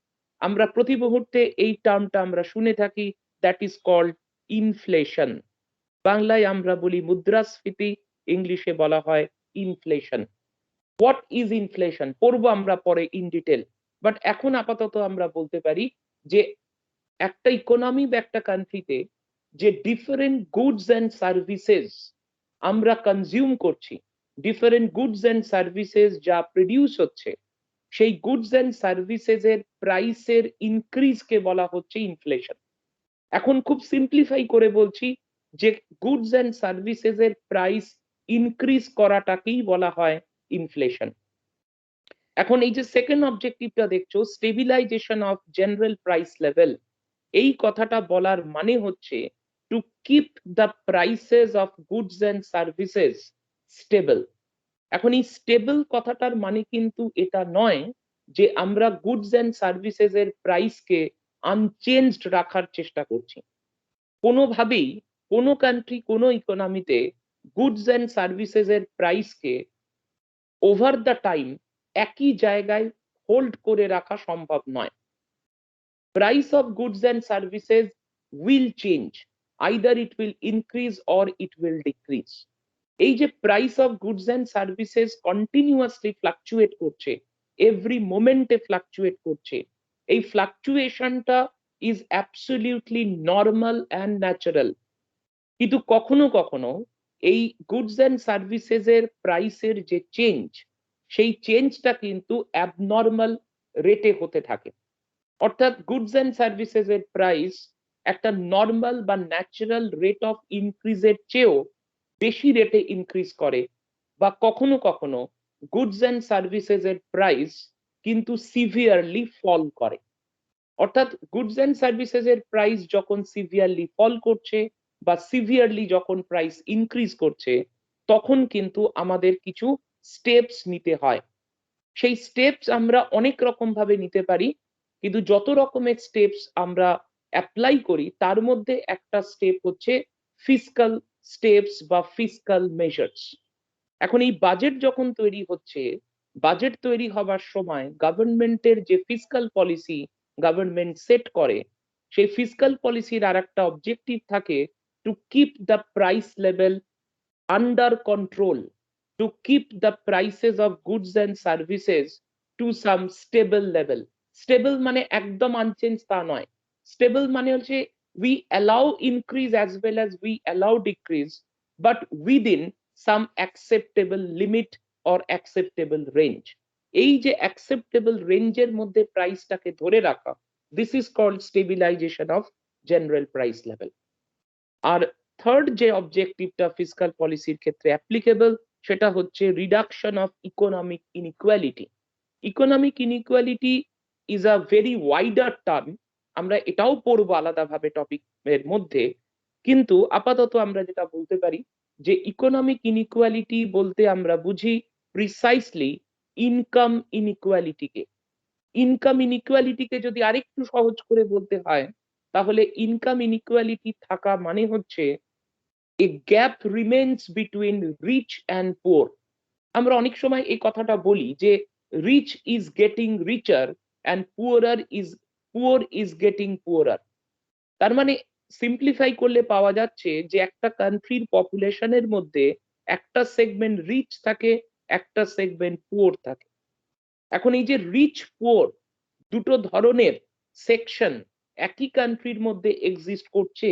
আমরা প্রতি মুহূর্তে এই টার্মটা আমরা শুনে থাকি, দ্যাট ইজ কল্ড ইনফ্লেশন। বাংলায় আমরা বলি মুদ্রাস্ফীতি, ইংলিশে বলা হয় ইনফ্লেশন। হোয়াট ইজ ইনফ্লেশন পড়বো আমরা পরে ইন ডিটেল, বাট এখন আপাতত আমরা বলতে পারি যে একটা ইকোনমি বা একটা কান্ট্রিতে যে ডিফারেন্ট গুডস অ্যান্ড সার্ভিসেস আমরা কনজিউম করছি, ডিফারেন্ট গুডস অ্যান্ড সার্ভিসেস যা প্রডিউস হচ্ছে, সেই গুডস অ্যান্ড সার্ভিসেস এর প্রাইসের ইনক্রিজকে বলা হচ্ছে ইনফ্লেশন। এখন খুব সিম্পলিফাই করে বলছি যে গুডস অ্যান্ড সার্ভিসেস এর প্রাইস ইনক্রিজ করাটাকেই বলা হয় ইনফ্লেশন। এখন এই যে সেকেন্ড অবজেক্টিভটা দেখছো, stabilisation of general price level, এই কথাটা বলার মানে হচ্ছে to keep the prices of goods and services stable. এখন এই স্টেবল কথাটার মানে কিন্তু এটা নয় যে আমরা গুডস অ্যান্ড সার্ভিসেস এর প্রাইসকে আনচেঞ্জড রাখার চেষ্টা করছি। কোনোভাবেই কোনো কান্ট্রি, কোনো ইকোনমিতে গুডস অ্যান্ড সার্ভিসেস এর প্রাইসকে ওভার দ্য টাইম একই জায়গায় হোল্ড করে রাখা সম্ভব নয়। Price of goods and services will change, either it will increase or it will decrease. এই যে price of goods and services continuously fluctuate করছে, every moment এ fluctuate করছে, এই fluctuationটা is absolutely normal and natural। কিন্তু কখনো কখনো এই গুডস অ্যান্ড সার্ভিসেস এর প্রাইসের যে চেঞ্জ, সেই চেঞ্জটা কিন্তু অ্যাবনর্মাল রেটে হতে থাকে। অর্থাৎ গুডস অ্যান্ড সার্ভিসেস এর প্রাইস একটা নর্মাল বা ন্যাচারাল রেট অফ ইনক্রিজের চেয়েও বেশি রেটে ইনক্রিজ করে, বা কখনো কখনো গুডস অ্যান্ড সার্ভিসেস এর প্রাইস কিন্তু সিভিয়ারলি ফল করে। অর্থাৎ গুডস অ্যান্ড সার্ভিসেস এর প্রাইস যখন সিভিয়ারলি ফল করছে বা সিভিয়ারলি যখন প্রাইস ইনক্রিজ করছে, তখন কিন্তু আমাদের কিছু স্টেপস নিতে হয়। সেই স্টেপস আমরা অনেক রকম ভাবে নিতে পারি, কিন্তু যত রকমের স্টেপস আমরা অ্যাপ্লাই করি তার মধ্যে একটা স্টেপ হচ্ছে ফিসকাল স্টেপস বা ফিসকাল মেজার্স। এখন এই বাজেট যখন তৈরি হচ্ছে, বাজেট তৈরি হবার সময় গভর্নমেন্টের যে ফিসকাল পলিসি গভর্নমেন্ট সেট করে, সেই ফিসকাল পলিসির আর একটা অবজেক্টিভ থাকে to keep the price level under control, to keep the prices of goods and services to some stable level. Stable মানে একদম আনচেঞ্জ তা নয়। স্টেবল মানে হচ্ছে we allow increase as well as we allow decrease, but within some acceptable limit or acceptable range. এই যে acceptable রেঞ্জের মধ্যে প্রাইসটাকে ধরে রাখা, this is called stabilization of general price level. আর থার্ড যে অবজেক্টিভটা ফিসকাল পলিসির ক্ষেত্রে অ্যাপ্লিকেবল, সেটা হচ্ছে reduction of economic inequality. Economic inequality is a very wider term, আমরা এটাও পড়বো আলাদাভাবে টপিকের মধ্যে, কিন্তু আপাতত আমরা যেটা বলতে পারি যে ইকোনমিক ইনইকুয়ালিটি বলতে আমরা বুঝি প্রিসাইসলি ইনকাম ইনইকুয়ালিটিকে। ইনকাম ইনইকুয়ালিটিকে যদি আরেকটু সহজ করে বলতে হয়, তাহলে ইনকাম ইনইকুয়ালিটি থাকা মানে হচ্ছে a gap remains between rich and poor. আমরা অনেক সময় এই কথাটা বলি যে rich is getting richer and poor is getting poorer. তার মানে সিম্পলিফাই করলে পাওয়া যাচ্ছে যে একটা কান্ট্রির পপুলেশনের মধ্যে একটা সেগমেন্ট রিচ থাকে, একটা সেগমেন্ট পুয়ার থাকে। এখন এই যে রিচ পুয়ার দুটো ধরনের সেকশন একই কান্ট্রির মধ্যে এক্সিস্ট করছে,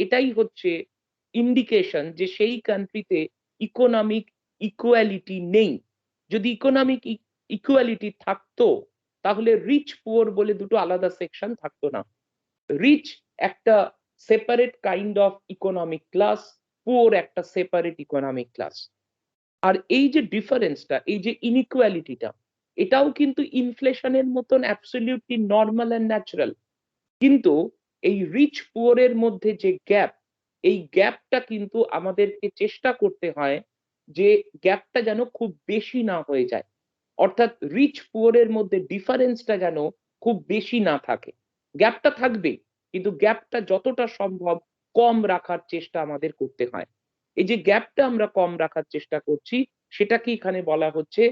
এটাই হচ্ছে ইন্ডিকেশন যে সেই কান্ট্রিতে ইকোনমিক ইকুয়ালিটি নেই। যদি ইকোনমিক ইকুয়ালিটি থাকতো তাহলে রিচ পুয়ার বলে দুটো আলাদা সেকশন থাকতো না। রিচ একটা separate kind of economic class, poor একটা সেপারেট ইকোনমিক ক্লাস। আর এই যে ডিফারেন্সটা, এই যে ইনইকুয়ালিটিটা, এটাও কিন্তু ইনফ্লেশনের মতন অ্যাবসলিউটলি নর্মাল এন্ড ন্যাচারাল। কিন্তু এই রিচ পুয়ারের মধ্যে যে গ্যাপ, এই গ্যাপটা কিন্তু আমাদেরকে চেষ্টা করতে হয় যে গ্যাপটা যেন খুব বেশি না হয়ে যায়, অর্থাৎ রিচ পুয়ারের মধ্যে ডিফারেন্সটা যেন খুব বেশি না থাকে। গ্যাপটা থাকবে কিন্তু গ্যাপটা যতটা সম্ভব কম রাখার চেষ্টা আমাদের করতে হয়। এই যে গ্যাপটা আমরা কম রাখার চেষ্টা করছি, সেটাকে এখানে বলা হচ্ছে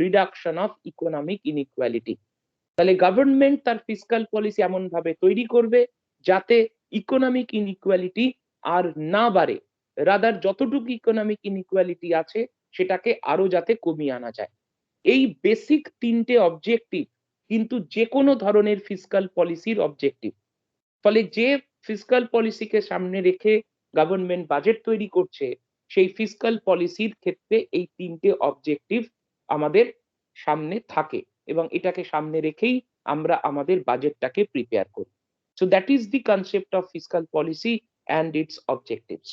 রিডাকশন অফ ইকোনমিক ইনইকুয়ালিটি। তাহলে গভর্নমেন্ট তার ফিসকাল পলিসি এমন ভাবে তৈরি করবে যাতে ইকোনমিক ইনইকুয়ালিটি আর না বাড়ে, রাদার যতটুকু ইকোনমিক ইনইকুয়ালিটি আছে সেটাকে আরো যাতে কমিয়ে আনা যায়। এই বেসিক তিনটে অবজেক্টিভ কিন্তু যে কোনো ধরনের ফিসকাল পলিসির অবজেক্টিভ। ফলে যে ফিসকাল পলিসিকে সামনে রেখে গভর্নমেন্ট বাজেট তৈরি করছে, সেই ফিসকাল পলিসির ক্ষেত্রে এই তিনটে অবজেক্টিভ আমাদের সামনে থাকে এবং এটাকে সামনে রেখেই আমরা আমাদের বাজেটটাকে প্রিপেয়ার করি। So that is the concept of fiscal policy and its objectives.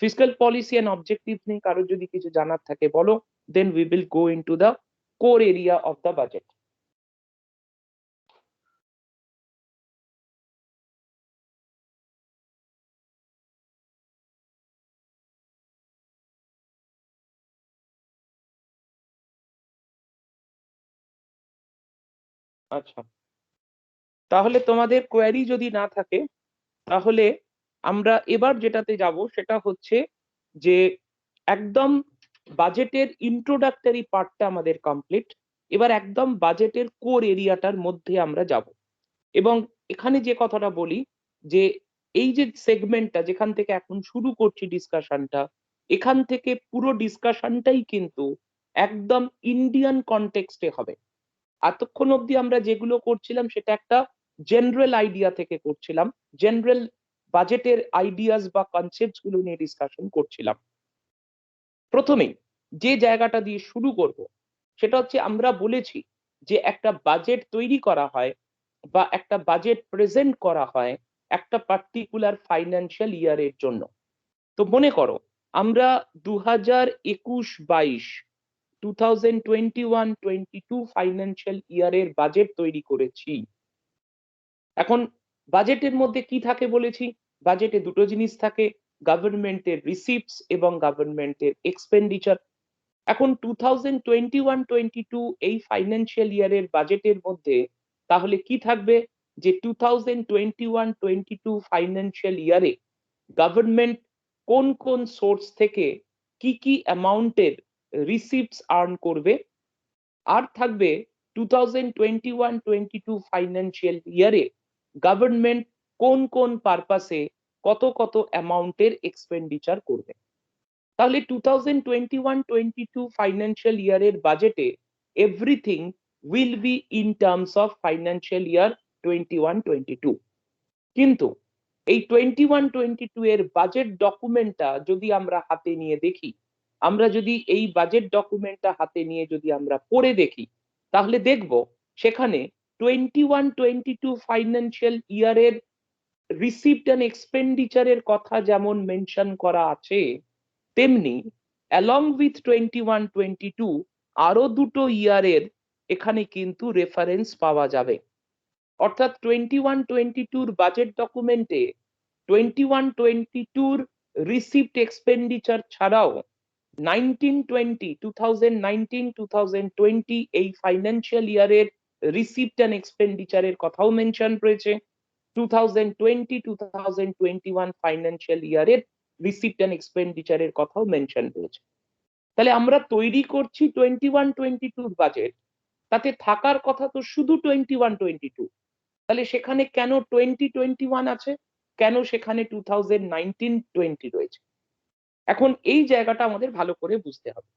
Fiscal policy and objective নিয়ে কারো যদি কিছু জানার থাকে বলো, then we will go into the core area of the budget. আচ্ছা, তাহলে তোমাদের কোয়ারি যদি না থাকে তাহলে আমরা এবার যেটাতে যাব সেটা হচ্ছে যে একদম বাজেটের ইন্ট্রোডাক্টরি পার্টটা আমাদের কমপ্লিট। এবার একদম বাজেটের কোর এরিয়াটার মধ্যে আমরা যাব এবং এখানে যে কথাটা বলি যে এই যে সেগমেন্টটা যেখান থেকে এখন শুরু করছি ডিসকাশনটা, এখান থেকে পুরো ডিসকাশনটাই কিন্তু একদম ইন্ডিয়ান কনটেক্সটে হবে। এতক্ষণ অব্দি আমরা যেগুলো করছিলাম সেটা একটা জেনারেল আইডিয়া থেকে করছিলাম, জেনারেল বাজেটের আইডিয়াস বা কনসেপ্ট গুলো নিয়ে ডিসকাশন করছিলাম। প্রথমেই যে জায়গাটা দিয়ে শুরু করব সেটা হচ্ছে আমরা বলেছি যে একটা বাজেট তৈরি করা হয় বা একটা বাজেট প্রেজেন্ট করা হয় একটা পার্টিকুলার ফাইন্যান্সিয়াল ইয়ারের জন্য। তো মনে করো আমরা 2021-22 2021-22 ফাইন্যান্সিয়াল ইয়ারের বাজেট তৈরি করেছি। এখন বাজেটের মধ্যে কি থাকে বলেছি, বাজেটে দুটো জিনিস থাকে, গভর্নমেন্টের রিসিপ্টস এবং গভর্নমেন্টের এক্সপেন্ডিচার। এখন 2021-22 এই ফাইন্যান্সিয়াল ইয়ারের বাজেটের মধ্যে তাহলে কি থাকবে যে 2021-22 ফাইন্যান্সিয়াল ইয়ারে গভর্নমেন্ট কোন কোন সোর্স থেকে কি অ্যামাউন্টের রিসিপ্টস আর্ন করবে, আর থাকবে 2021-22 ফাইন্যান্সিয়াল ইয়ারে গভর্নমেন্ট কোন কোন পারপাসে কত কত অ্যামাউন্টের এক্সপেন্ডিচার করবে। তাহলে 2021-22 ফাইন্যান্সিয়াল ইয়ারের বাজেটে everything will be in terms of financial year 21-22। কিন্তু এই 21-22 এর বাজেট ডকুমেন্টটা যদি আমরা হাতে নিয়ে দেখি, আমরা যদি এই বাজেট ডকুমেন্টটা হাতে নিয়ে যদি আমরা পড়ে দেখি, তাহলে দেখব সেখানে 21-22 ফাইন্যান্সিয়াল ইয়ারের রিসিপ্ট এন্ড এক্সপেন্ডিচারের কথা যেমন মেনশন করা আছে, তেমনি অ্যালং উইথ 21-22 আরো দুটো ইয়ারের এখানে কিন্তু রেফারেন্স পাওয়া যাবে। অর্থাৎ 21-22 বাজেট ডকুমেন্টে 21-22 রিসিপ্ট এক্সপেন্ডিচার ছাড়াও 2019-20 এই ফাইন্যান্সিয়াল ইয়ারের রিসিপ্ট এন্ড এক্সপেন্ডিচারের কথাও মেনশন রয়েছে, 2020-2021 ফাইন্যান্সিয়াল ইয়ারের রিসিপ্ট এন্ড এক্সপেন্ডিচারের কথাও মেনশন রয়েছে। তাহলে আমরা তৈরি করছি 21-22 বাজেট, তাতে থাকার কথা তো শুধু 21-22, তাহলে সেখানে কেন 2021 আছে, কেন সেখানে 2019-20 রয়েছে? এখন এই জায়গাটা আমাদের ভালো করে বুঝতে হবে।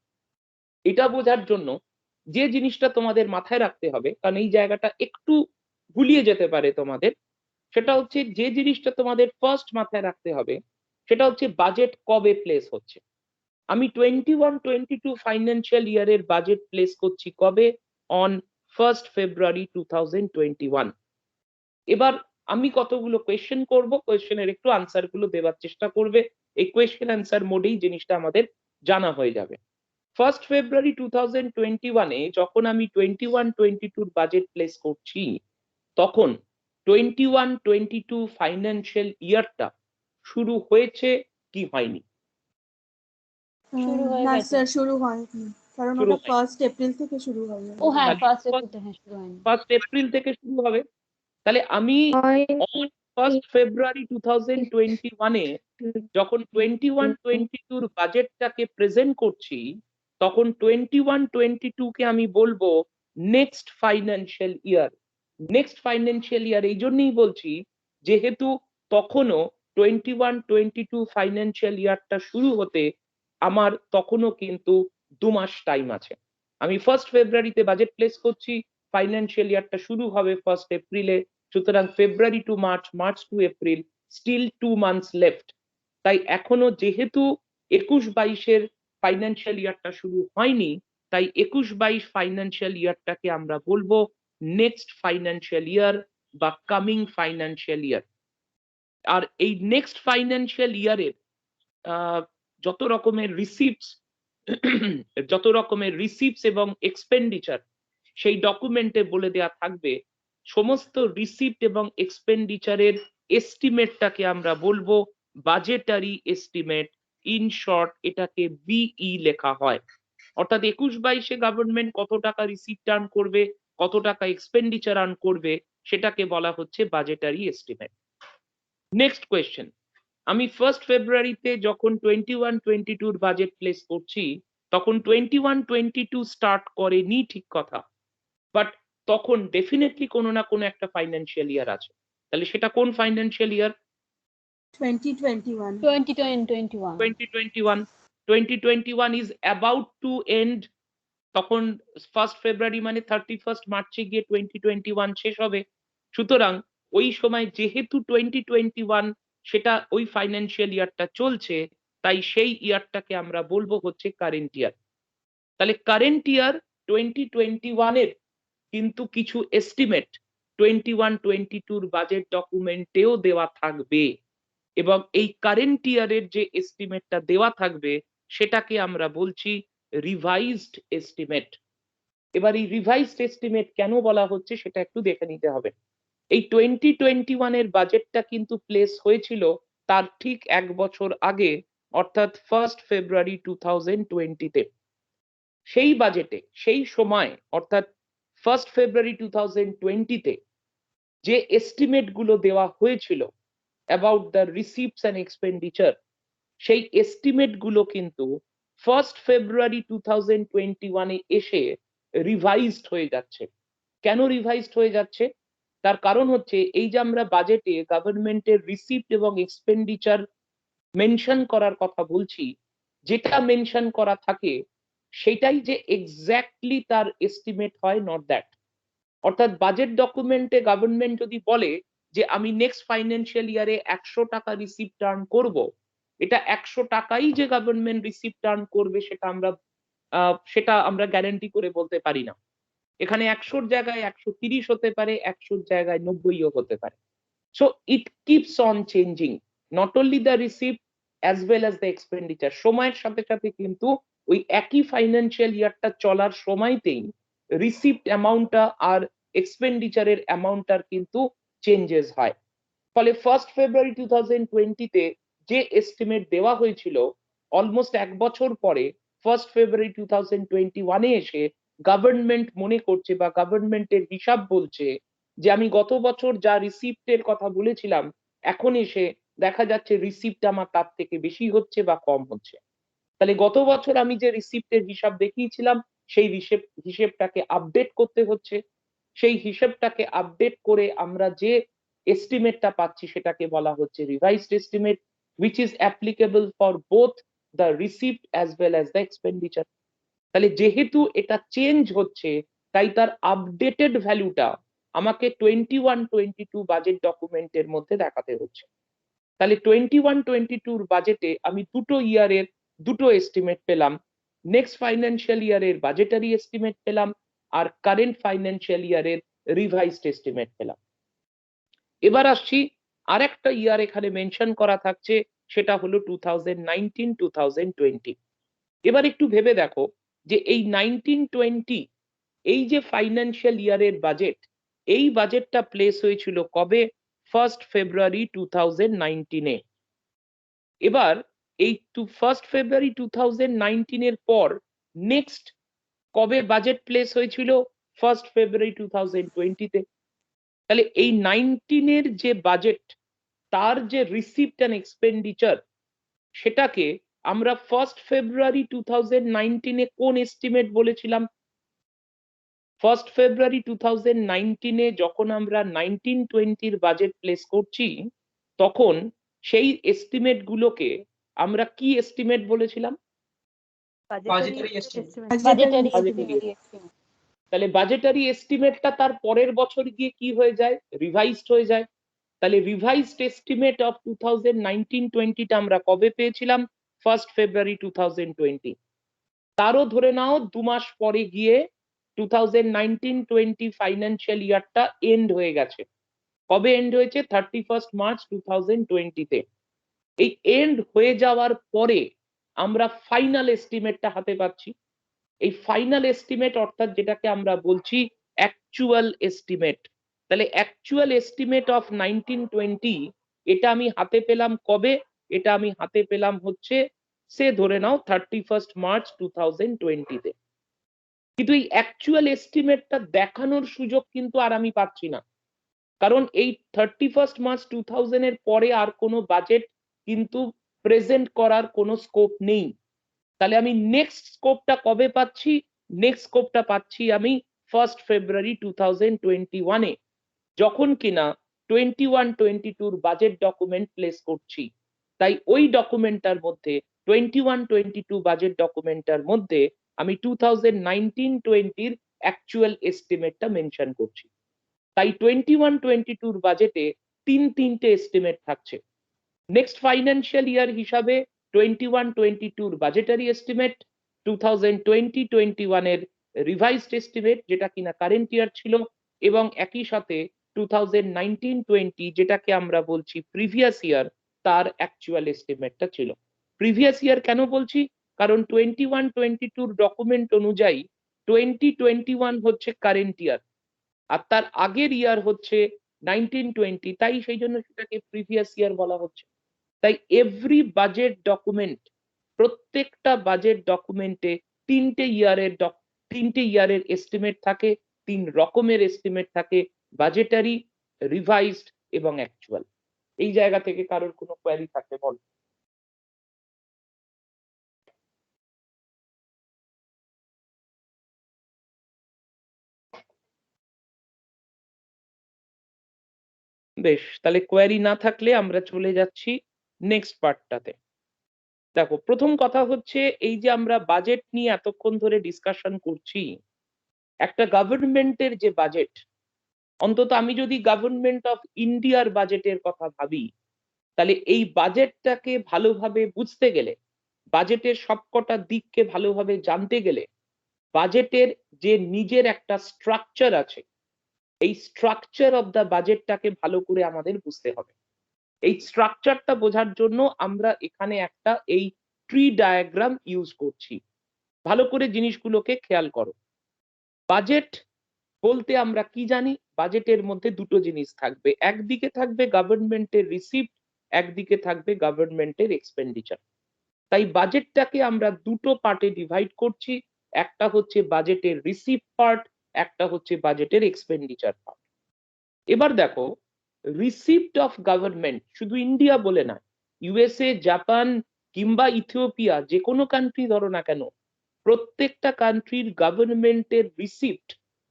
এটা বোঝার জন্য যে জিনিসটা তোমাদের মাথায় রাখতে হবে, কারণ এই জায়গাটা একটু গুলিয়ে যেতে পারে তোমাদের, সেটা হচ্ছে যে জিনিসটা তোমাদের ফার্স্ট মাথায় রাখতে হবে সেটা হচ্ছে বাজেট কবে প্লেস হচ্ছে। আমি 21-22 ফাইন্যান্সিয়াল ইয়ারের বাজেট প্লেস করছি কবে? On 1st February 2021। এবার আমি কতগুলো কোয়েশ্চেন করব, কোয়েশ্চেনের একটু আনসার গুলো দেওয়ার চেষ্টা করবে, এই কোয়েশ্চেন আনসার মোডেই জিনিসটা আমাদের জানা হয়ে যাবে। 1st February 2021-এ যখন আমি 21-22 বাজেট প্লেস করছি, তখন 21-22 ফাইন্যান্সিয়াল ইয়ারটা শুরু হয়েছে কি হয়নি? শুরু হয়ে না গেছে। স্যার, শুরু হয়নি, কারণ শুরু ওটা 1st এপ্রিল থেকে শুরু হবে। ও হ্যাঁ, তাহলে ফার্স্ট এপ্রিল থেকে শুরু হয়নি। 1st এপ্রিল থেকে শুরু হবে। তাহলে আমি on 1st February 2021-এ যখন 21-22 বাজেটটাকে প্রেজেন্ট করছি, তখন 21-22-কে আমি বলবো next financial year. Next financial year এই জন্যই বলছি, যেহেতু তখনও 21-22 ফাইন্যান্সিয়াল ইয়ারটা শুরু হতে আমার তখনও কিন্তু 2 মাস টাইম আছে। আমি 1st ফেব্রুয়ারিতে বাজেট প্লেস করছি, ফাইন্যান্সিয়াল ইয়ারটা শুরু হবে 1st এপ্রিলে, সুতরাং February to March, March to April, still 2 months left. তাই এখনো যেহেতু 21-22-এর ফাইন্যান্সিয়াল ইয়ারটা শুরু হয়নি, তাই 21-22 ফাইন্যান্সিয়াল ইয়ারটাকে আমরা বলবো নেক্সট ফাইন্যান্সিয়াল ইয়ার বা কামিং ফাইন্যান্সিয়াল ইয়ার। আর এই নেক্সট ফাইন্যান্সিয়াল ইয়ারের যত রকমের রিসিপ্টস এবং এক্সপেন্ডিচার সেই ডকুমেন্টে বলে দেয়া থাকবে, সমস্ত রিসিপ্ট এবং এক্সপেন্ডিচারের এস্টিমেটটাকে আমরা বলবো বাজেটারি এস্টিমেট। ইন শর্ট এটাকে বিই লেখা হয়। অর্থাৎ 21-22-এ গভর্নমেন্ট কত টাকা রিসিপ্ট আর্ন করবে, কত টাকা এক্সপেন্ডিচার আর্ন করবে, সেটাকে বলা হচ্ছে বাজেটারি এস্টিমেট। নেক্সট কোয়েশ্চেন, আমি 1st ফেব্রুয়ারিতে যখন 21-22 বাজেট প্লেস করছি, তখন 21-22 স্টার্ট করেনি ঠিক কথা, বাট তখন ডেফিনেটলি কোনো না কোনো একটা ফাইন্যান্সিয়াল ইয়ার আছে। তাহলে সেটা কোন financial year? 2021। 2021 2021 is about to end। তখন 1st ফেব্রুয়ারি মানে 31st মার্চে গিয়ে 2021 শেষ হবে। সুতরাং ওই সময় যেহেতু 2021 সেটা ওই ফাইন্যান্সিয়াল ইয়ারটা চলছে, তাই সেই ইয়ারটাকে আমরা বলবো হচ্ছে কারেন্ট ইয়ার। তাহলে কারেন্ট ইয়ার 2021-এর কিন্তু কিছু এস্টিমেট 21-22 বাজেট ডকুমেন্টেও দেওয়া থাকবে, এবং এই কারেন্ট ইয়ারের যে এস্টিমেটটা দেওয়া থাকবে সেটাকে আমরা বলছি রিভাইজড এস্টিমেট। এবার এই রিভাইজড এস্টিমেট কেন বলা হচ্ছে সেটা একটু দেখে নিতে হবে। এই 2021-এর বাজেটটা কিন্তু প্লেস হয়েছিল তার ঠিক 1 বছর আগে, অর্থাৎ 1st ফেব্রুয়ারি 2020-তে। সেই বাজেটে সেই সময় অর্থাৎ 1st ফেব্রুয়ারি 2020-তে যে এস্টিমেট গুলো দেওয়া হয়েছিল about the receipts and expenditure, সেই এস্টিমেট গুলো কিন্তু 1st ফেব্রুয়ারি 2021-এ এসে রিভাইজড হয়ে যাচ্ছে। কেন রিভাইজড হয়ে যাচ্ছে? তার কারণ হচ্ছে এই যে আমরা বাজেটে গভর্নমেন্টের রিসিপ্ট এবং এক্সপেন্ডিচার মেনশন করার কথা বলছি, যেটা মেনশন করা থাকে সেটাই যে এক্স্যাক্টলি তার এস্টিমেট হয়, নট দ্যাট। অর্থাৎ বাজেট ডকুমেন্টে গভর্নমেন্ট যদি বলে যে আমি নেক্সট ফাইন্যান্সিয়াল ইয়ারে 100 টাকা রিসিপ্ট আর্ন করব, এটা 100 টাকাই যে গভর্নমেন্ট রিসিপ্ট আর্ন করবে সেটা আমরা গ্যারান্টি করে বলতে পারি না। এখানে 100-র জায়গায় 130 হতে পারে, 100-র জায়গায় 90ও হতে পারে। So it keeps on changing, not only the receipt as well as the expenditure. সময়ের সাথে সাথে কিন্তু ওই একই ফাইন্যান্সিয়াল ইয়ারটা চলার সময়তেই রিসিপ্ট অ্যামাউন্টটা আর এক্সপেন্ডিচারের অ্যামাউন্টটার কিন্তু চেঞ্জেস হয়। ফলে 1st ফেব্রুয়ারি 2020-তে যে এস্টিমেট দেওয়া হয়েছিল, অলমোস্ট 1 বছর পরে 1st ফেব্রুয়ারি 2021-এ এসে গভর্নমেন্ট মনে করছে বা গভর্নমেন্টের হিসাব বলছে যে আমি গত বছর যা রিসিপ্টের কথা বলেছিলাম, এখন এসে দেখা যাচ্ছে রিসিপ্ট আমার তার থেকে বেশি হচ্ছে বা কম হচ্ছে। তাহলে গত বছর আমি যে রিসিপ্টের হিসাব দেখিয়েছিলাম সেই হিসেবটাকে আপডেট করতে হচ্ছে। সেই হিসেবটাকে আপডেট করে আমরা যে এস্টিমেটটা পাচ্ছি সেটাকে বলা হচ্ছে revised estimate, which is applicable for both the receipt as well as the expenditure। তাহলে যেহেতু এটা চেঞ্জ হচ্ছে তাই তার আপডেটেড ভ্যালুটা আমাকে 21-22 বাজেট ডকুমেন্টের মধ্যে দেখাতে হচ্ছে। তাহলে 21-22 বাজেটে আমি দুটো ইয়ারের দুটো এস্টিমেট পেলাম, নেক্সট ফাইন্যান্সিয়াল ইয়ারের বাজেটারি এস্টিমেট পেলাম আর কারেন্ট ফাইন্যান্সিয়াল ইয়ারের রিভাইসড এস্টিমেট পেলাম। এবার আসছি আরেকটা ইয়ার এখানে মেনশন করা থাকছে, সেটা হলো 2019-2020। এবার একটু ভেবে দেখো যে এই 19-20 এই যে ফাইন্যান্সিয়াল ইয়ারের বাজেট, এই বাজেটটা প্লেস হয়েছিল কবে? 1 ফেব্রুয়ারি 2019-এ। এবার এই 1 ফেব্রুয়ারি 2019 এর পর নেক্সট কবে বাজেট প্লেস হয়েছিল? 1 ফেব্রুয়ারি 2020-তে। তাহলে এই 19 এর যে বাজেট, তার যে রিসিপ্ট এন্ড এক্সপেন্ডিচার, সেটাকে আমরা 1 ফেব্রুয়ারি 2019-এ কোন এস্টিমেট বলেছিলাম? 1 ফেব্রুয়ারি 2019-এ যখন আমরা 19-20 বাজেট প্লেস করছি তখন সেই এস্টিমেট গুলোকে আমরা কি এস্টিমেট বলেছিলাম? Budgetary estimate. Budgetary Budgetary estimate। তাহলে বাজেটারি এস্টিমেটটা তার পরের বছর গিয়ে কি হয়ে যায়? রিভাইজড হয়ে যায়। তাহলে রিভাইজড এস্টিমেট অফ 2019-20টা আমরা কবে পেয়েছিলাম? 1 ফেব্রুয়ারি 2020। তারও ধরে নাও 2 মাস পরে গিয়ে 2019-20 ফাইন্যান্সিয়াল ইয়ারটা এন্ড হয়ে গেছে। কবে এন্ড হয়েছে? 31 মার্চ 2020-তে। এই এন্ড হয়ে যাওয়ার পরে আমরা ফাইনাল এস্টিমেটটা হাতে পাচ্ছি। এই ফাইনাল এস্টিমেট অর্থাৎ যেটাকে আমরা বলছি অ্যাকচুয়াল এস্টিমেট। তাহলে অ্যাকচুয়াল এস্টিমেট অফ 19-20 এটা আমি হাতে পেলাম কবে? এটা আমি হাতে পেলাম হচ্ছে সে ধরে নাও 31 মার্চ 2020-তে। কিন্তু এই অ্যাকচুয়াল এস্টিমেটটা দেখানোর সুযোগ কিন্তু আর আমি পাচ্ছি না, কারণ এই 31 মার্চ 2000 এর পরে আর কোনো বাজেট কিন্তু প্রেজেন্ট করার কোনো স্কোপ নেই। তাহলে আমি নেক্সট স্কোপটা কবে পাচ্ছি? নেক্সট স্কোপটা পাচ্ছি আমি 1 ফেব্রুয়ারি 2021-এ, যখন কিনা 21-22 বাজেট ডকুমেন্ট প্লেস করছি। তাই ওই ডকুমেন্টটার মধ্যে 21-22 বাজেট ডকুমেন্টটার মধ্যে আমি 2019-20 অ্যাকচুয়াল এস্টিমেটটা মেনশন করছি। তাই 21-22 বাজেটে তিনটে এস্টিমেট থাকছে। নেক্সট ফাইন্যান্সিয়াল ইয়ার হিসাবে 21-22 বাজেটারি এস্টিমেট, 2020-21 এর রিভাইজড এস্টিমেট যেটা কিনা কারেন্ট ইয়ার ছিল, এবং একই সাথে 2019-20 যেটাকে আমরা বলছি প্রিভিয়াস ইয়ার, তার অ্যাকচুয়াল এস্টিমেটটা ছিল। প্রিভিয়াস ইয়ার কেন বলছি? কারণ 21-22 ডকুমেন্ট অনুযায়ী 2021 হচ্ছে কারেন্ট ইয়ার আর তার আগের ইয়ার হচ্ছে 19-20, তাই সেই জন্য সেটাকে প্রিভিয়াস ইয়ার বলা হচ্ছে। তাই এভরি বাজেট ডকুমেন্ট, প্রত্যেকটা বাজেট ডকুমেন্টে তিনটে ইয়ারের এস্টিমেট থাকে, 3 রকমের এস্টিমেট থাকে, বাজেটারি, রিভাইজড এবং অ্যাকচুয়াল। এই জায়গা থেকে কারোর কোনো কোয়ারি থাকলে বল। বেশ, তাহলে কোয়ারি না থাকলে আমরা চলে যাচ্ছি নেক্সট পার্টটাতে। দেখো, প্রথম কথা হচ্ছে এই যে আমরা বাজেট নিয়ে এতক্ষণ ধরে ডিসকাশন করছি, একটা গভর্নমেন্টের যে বাজেট, অন্তত আমি যদি গভর্নমেন্ট অফ ইন্ডিয়ার বাজেটের কথা ভাবি, তাহলে এই বাজেটটাকে ভালোভাবে বুঝতে গেলে, বাজেটের সবকটা দিককে ভালোভাবে জানতে গেলে, বাজেটের যে নিজের একটা স্ট্রাকচার আছে, এই স্ট্রাকচার অফ দ্য বাজেটটাকে ভালো করে আমাদের বুঝতে হবে। এই স্ট্রাকচারটা বোঝার জন্য আমরা এখানে একটা এই ট্রি ডায়াগ্রাম ইউজ করছি। ভালো করে জিনিসগুলোকে খেয়াল করো। বাজেট বলতে আমরা কি জানি? বাজেটের মধ্যে দুটো জিনিস থাকবে, একদিকে থাকবে গভর্নমেন্টের রিসিপ্ট, একদিকে থাকবে গভর্নমেন্টের এক্সপেন্ডিচার। তাই বাজেটটাকে আমরা দুটো পার্টে ডিভাইড করছি, একটা হচ্ছে বাজেটের রিসিপ্ট পার্ট, একটা হচ্ছে বাজেটের এক্সপেন্ডিচার পার্ট। এবার দেখো, রিসিপ্ট অফ গভর্নমেন্ট শুধু ইন্ডিয়া বলে না, ইউএসএ, জাপান, কিংবা ইথিওপিয়া, যে কোনো কান্ট্রি ধরো না কেন, প্রত্যেকটা কান্ট্রির গভর্নমেন্টের রিসিপ্ট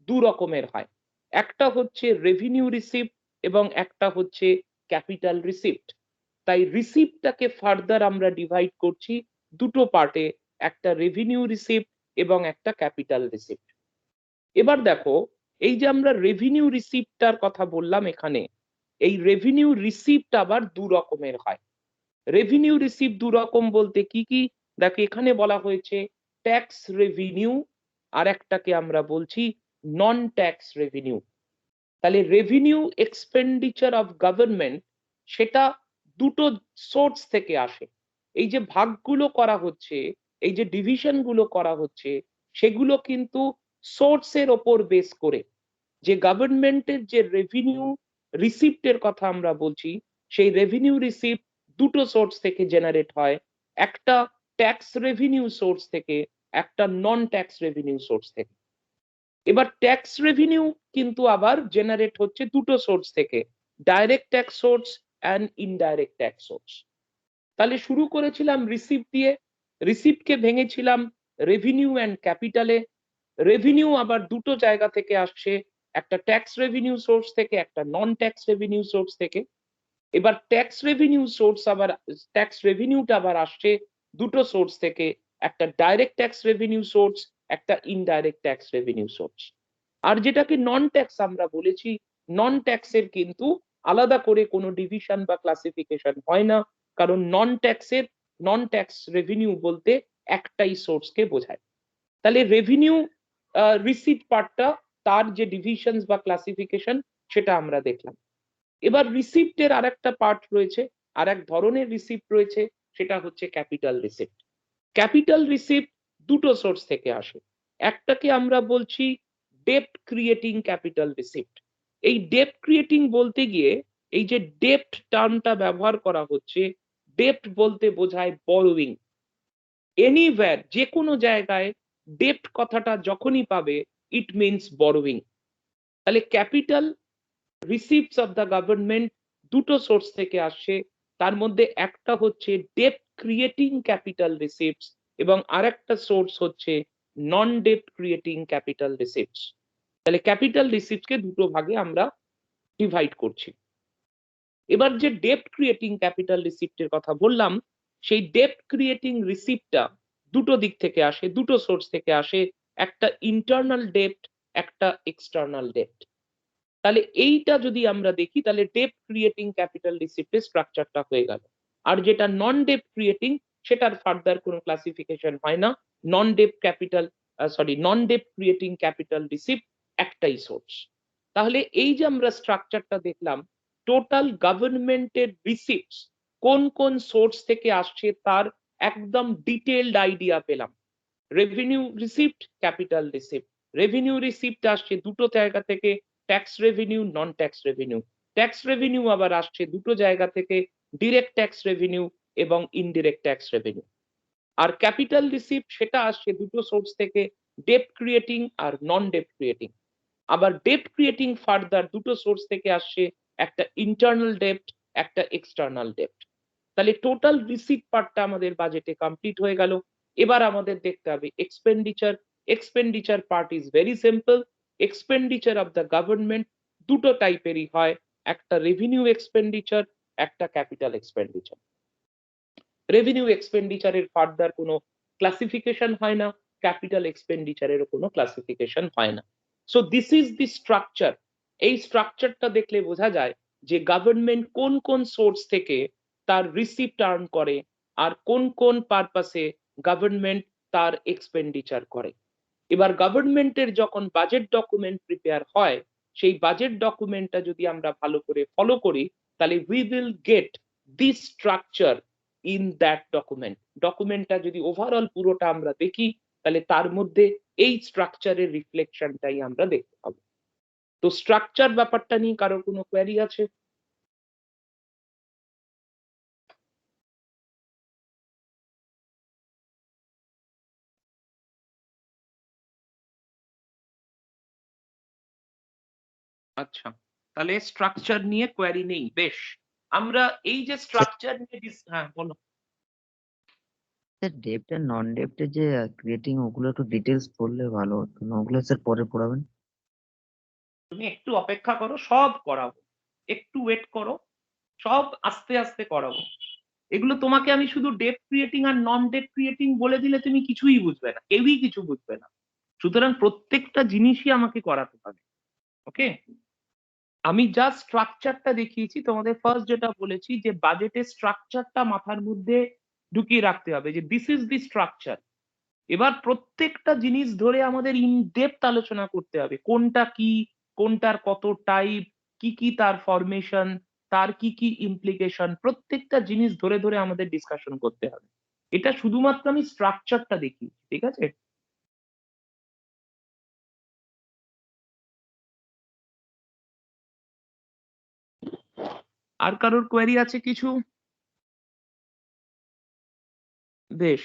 দু রকমের হয়। একটা হচ্ছে রেভিনিউ রিসিপ্ট এবং একটা হচ্ছে ক্যাপিটাল রিসিপ্ট। তাই রিসিপ্টটাকে ফার্দার আমরা ডিভাইড করছি দুটো পার্টে, একটা রেভিনিউ রিসিপ্ট এবং একটা ক্যাপিটাল রিসিপ্ট। এবার দেখো, এই যে আমরা রেভিনিউ রিসিপ্টটার কথা বললাম এখানে, এই রেভিনিউ রিসিপ্ট আবার দু রকমের হয়। রেভিনিউ রিসিপ্ট দু রকম বলতে কি কি? দেখো, এখানে বলা হয়েছে ট্যাক্স রেভিনিউ, আর একটাকে আমরা বলছি নন ট্যাক্স রেভিনিউ। তাহলে রেভিনিউ এক্সপেন্ডিচার অফ গভর্নমেন্ট সেটা দুটো সোর্স থেকে আসে। এই যে ভাগগুলো করা হচ্ছে, এই যে ডিভিশন গুলো করা হচ্ছে, সেগুলো কিন্তু সোর্সের ওপর বেস করে। যে গভর্নমেন্টের যে রেভিনিউ রিসিপ্টের কথা আমরা বলছি, সেই রেভিনিউ রিসিপ্ট দুটো সোর্স থেকে জেনারেট হয়, একটা ট্যাক্স রেভিনিউ সোর্স থেকে, একটা নন ট্যাক্স রেভিনিউ সোর্স থেকে। এবার ট্যাক্স রেভিনিউ কিন্তু আবার জেনারেট হচ্ছে দুটো সোর্স থেকে, direct tax source and indirect tax source. তাহলে শুরু করেছিলাম রিসিপ্ট দিয়ে, রিসিপ্টকে ভেঙেছিলাম রেভিনিউ অ্যান্ড ক্যাপিটালে। রেভিনিউ আবার দুটো জায়গা থেকে আসছে, একটা ট্যাক্স রেভিনিউ সোর্স থেকে, একটা নন ট্যাক্স রেভিনিউ সোর্স থেকে। এবার ট্যাক্স রেভিনিউ সোর্স আবার, ট্যাক্স রেভিনিউটা আবার আসছে দুটো সোর্স থেকে, একটা ডাইরেক্ট ট্যাক্স রেভিনিউ সোর্স, একটা ইনডাইরেক্ট ট্যাক্স রেভিনিউ সোর্স। আর যেটাকে নন ট্যাক্স আমরা বলেছি, নন ট্যাক্সের কিন্তু আলাদা করে কোনো ডিভিশন বা ক্লাসিফিকেশন হয় না, কারণ নন ট্যাক্স রেভিনিউ বলতে একটাই সোর্সকে বোঝায়। তাহলে রেভিনিউ রিসিপ্ট পার্টটা, তার যে ডিভিশন বা ক্লাসিফিকেশন, সেটা আমরা দেখলাম। এবার রিসিপ্টের আর একটা পার্ট রয়েছে, আর এক ধরনের রিসিপ্ট রয়েছে, সেটা হচ্ছে ক্যাপিটাল রিসিপ্ট। ক্যাপিটাল রিসিপ্ট দুটো সোর্স থেকে আসে। একটাকে আমরা বলছি ডেপ্ট ক্রিয়েটিং ক্যাপিটাল রিসিপ্ট। এই ডেপ্ট ক্রিয়েটিং বলতে গিয়ে এই যে ডেপ্ট টার্মটা ব্যবহার করা হচ্ছে, ডেপ্ট বলতে বোঝায় বরোইং। এনিওয়্যার, যে কোনো জায়গায় ডেপ্ট কথাটা যখনই পাবে, ইট মিনস বরোইং। তাহলে capital receipts of the government দুটো সোর্স থেকে আসছে, তার মধ্যে একটা হচ্ছে ডেপ্ট ক্রিয়েটিং ক্যাপিটাল রিসিপ্টস এবং আরেকটা সোর্স হচ্ছে নন ডেপ্ট ক্রিয়েটিং ক্যাপিটাল রিসিপ্টস। তাহলে ক্যাপিটাল রিসিপ্টসকে দুটো ভাগে আমরা ডিভাইড করছি। এবার যে ডেপ্ট ক্রিয়েটিং ক্যাপিটাল রিসিপ্টের কথা বললাম, সেই ডেপ্ট ক্রিয়েটিং রিসিপ্টটা দুটো দিক থেকে আসে, দুটো সোর্স থেকে আসে, একটা ইন্টারনাল ডেপ্ট, একটা এক্সটার্নাল ডেপ্ট। তাহলে এইটা যদি আমরা দেখি, তাহলে ডেপ্ট ক্রিয়েটিং ক্যাপিটাল রিসিপ্টের স্ট্রাকচারটা হয়ে গেল। আর যেটা নন ডেপ্ট ক্রিয়েটিং, সেটার ফার্দার কোনো ক্লাসিফিকেশন হয় না। নন ডেপ্ট ক্রিয়েটিং ক্যাপিটাল রিসিপ্ট একটাই সোর্স। তাহলে এই যে আমরা স্ট্রাকচারটা দেখলাম, টোটাল গভর্নমেন্টের রিসিপ্টস কোন কোন সোর্স থেকে আসছে তার একদম ডিটেইলড আইডিয়া পেলাম। Revenue receipt, capital receipt. Revenue receipt আসছে দুটো জায়গা থেকে, ট্যাক্স রেভিনিউ, নন ট্যাক্স রেভিনিউ। ট্যাক্স রেভিনিউ আবার আসছে দুটো জায়গা থেকে, ডিরেক্ট ট্যাক্স রেভিনিউ এবং ইনডিরেক্ট ট্যাক্স রেভিনিউ। আর ক্যাপিটাল রিসিপ্ট সেটা আসছে দুটো সোর্স থেকে, ডেপ্ট ক্রিয়েটিং আর নন ডেপ্ট ক্রিয়েটিং। আবার ডেপ্ট ক্রিয়েটিং ফার্দার দুটো সোর্স থেকে আসছে, একটা ইন্টারনাল ডেপ্ট, একটা এক্সটার্নাল ডেপ্ট। তাহলে টোটাল রিসিপ্ট পার্টটা আমাদের বাজেটে কমপ্লিট হয়ে গেল। এবার আমাদের দেখতে হবে expenditure. Expenditure part is very simple. Expenditure of the government দুটো টাইপেরই হয়, একটা রেভিনিউ এক্সপেন্ডিচার, একটা ক্যাপিটাল এক্সপেন্ডিচার। রেভিনিউ এক্সপেন্ডিচারের ফার্দার কোনো ক্লাসিফিকেশন হয় না, ক্যাপিটাল এক্সপেন্ডিচারেরও কোনো ক্লাসিফিকেশন হয় না। So this is the structure. এই স্ট্রাকচারটা দেখলে বোঝা যায় যে গভর্নমেন্ট কোন কোন সোর্স থেকে তার রিসিপ্ট আর্ন করে, আর কোন কোন পারপাসে গভর্নমেন্ট তার এক্সপেন্ডিচার করে। এবার গভর্নমেন্টের যখন বাজেট ডকুমেন্ট প্রিপেয়ার হয়, সেই বাজেট ডকুমেন্টটা যদি আমরা ভালো করে ফলো করি, তাহলে we will get this structure in that document. ডকুমেন্টটা যদি ওভারঅল পুরোটা আমরা দেখি, তাহলে তার মধ্যে এই স্ট্রাকচারের রিফ্লেকশনটাই আমরা দেখতে পাবো। তো স্ট্রাকচার ব্যাপারটা নিয়ে কারোর কোনো কোয়ারি আছে? আচ্ছা, তাহলে স্ট্রাকচার নিয়ে কোয়ারি নেই, বেশ। আমরা এই যে স্ট্রাকচার নিয়ে হ্যাঁ বলো। স্যার ডেপ্ট আর নন ডেপ্টের যে ক্রিয়েটিং ওগুলো একটু ডিটেলস পড়লে ভালো হতো না, ওগুলো স্যার পরে পড়াবেন। তুমি একটু অপেক্ষা করো, সব করাবো, একটু ওয়েট করো, সব আস্তে আস্তে করাবো। এগুলো তোমাকে আমি শুধু ডেপ ক্রিয়েটিং আর নন ডেপ ক্রিয়েটিং বলে দিলে তুমি কিছুই বুঝবে না, কেউই কিছু বুঝবে না। সুতরাং প্রত্যেকটা জিনিসই আমাকে করাতে হবে। ওকে, আমি জাস্ট স্ট্রাকচারটা দেখিয়েছি তোমাদের। ফার্স্ট যেটা বলেছি যে বাজেটের স্ট্রাকচারটা মাথার মধ্যে ঢুকিয়ে রাখতে হবে, যে দিস ইজ দি স্ট্রাকচার। এবার প্রত্যেকটা জিনিস ধরে আমাদের ইন ডেপথ আলোচনা করতে হবে, কোনটা কি, কোনটার কত টাইপ, কি কি তার ফরমেশন, তার কি কি ইমপ্লিকেশন, প্রত্যেকটা জিনিস ধরে ধরে আমাদের ডিসকাশন করতে হবে। এটা শুধুমাত্র আমি স্ট্রাকচারটা দেখি, ঠিক আছে? আর কারোর কোয়েরি আছে কিছু? বেশ,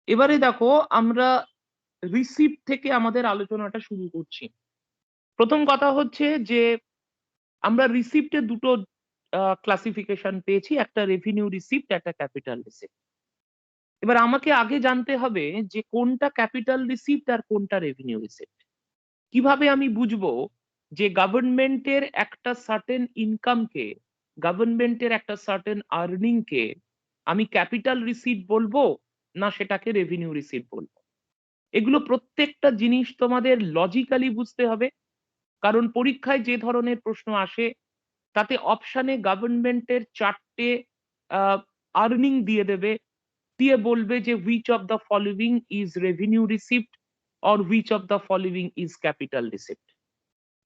এবারে দেখো আমরা রিসিপ্ট থেকে আমাদের আলোচনাটা শুরু করছি। প্রথম কথা হচ্ছে যে আমরা রিসিপ্টে দুটো ক্লাসিফিকেশন পেয়েছি, একটা রেভিনিউ রিসিপ্ট, একটা ক্যাপিটাল রিসিপ্ট। এবার আমাকে আগে জানতে হবে যে কোনটা ক্যাপিটাল রিসিপ্ট আর কোনটা রেভিনিউ রিসিপ্ট। কিভাবে আমি বুঝবো যে গভর্নমেন্টের একটা সার্টেন ইনকামকে, গভর্নমেন্টের একটা সার্টেন আর্নিং কে আমি ক্যাপিটাল রিসিপ্ট বলবো না সেটাকে রেভিনিউ রিসিপ্ট বলবো? এগুলো প্রত্যেকটা জিনিস তোমাদের লজিক্যালি বুঝতে হবে, কারণ পরীক্ষায় যে ধরনের প্রশ্ন আসে তাতে অপশানে গভর্নমেন্টের চারটে আর্নিং দিয়ে দেবে, দিয়ে বলবে যে which of the following is revenue receipt or which of the following is capital receipt.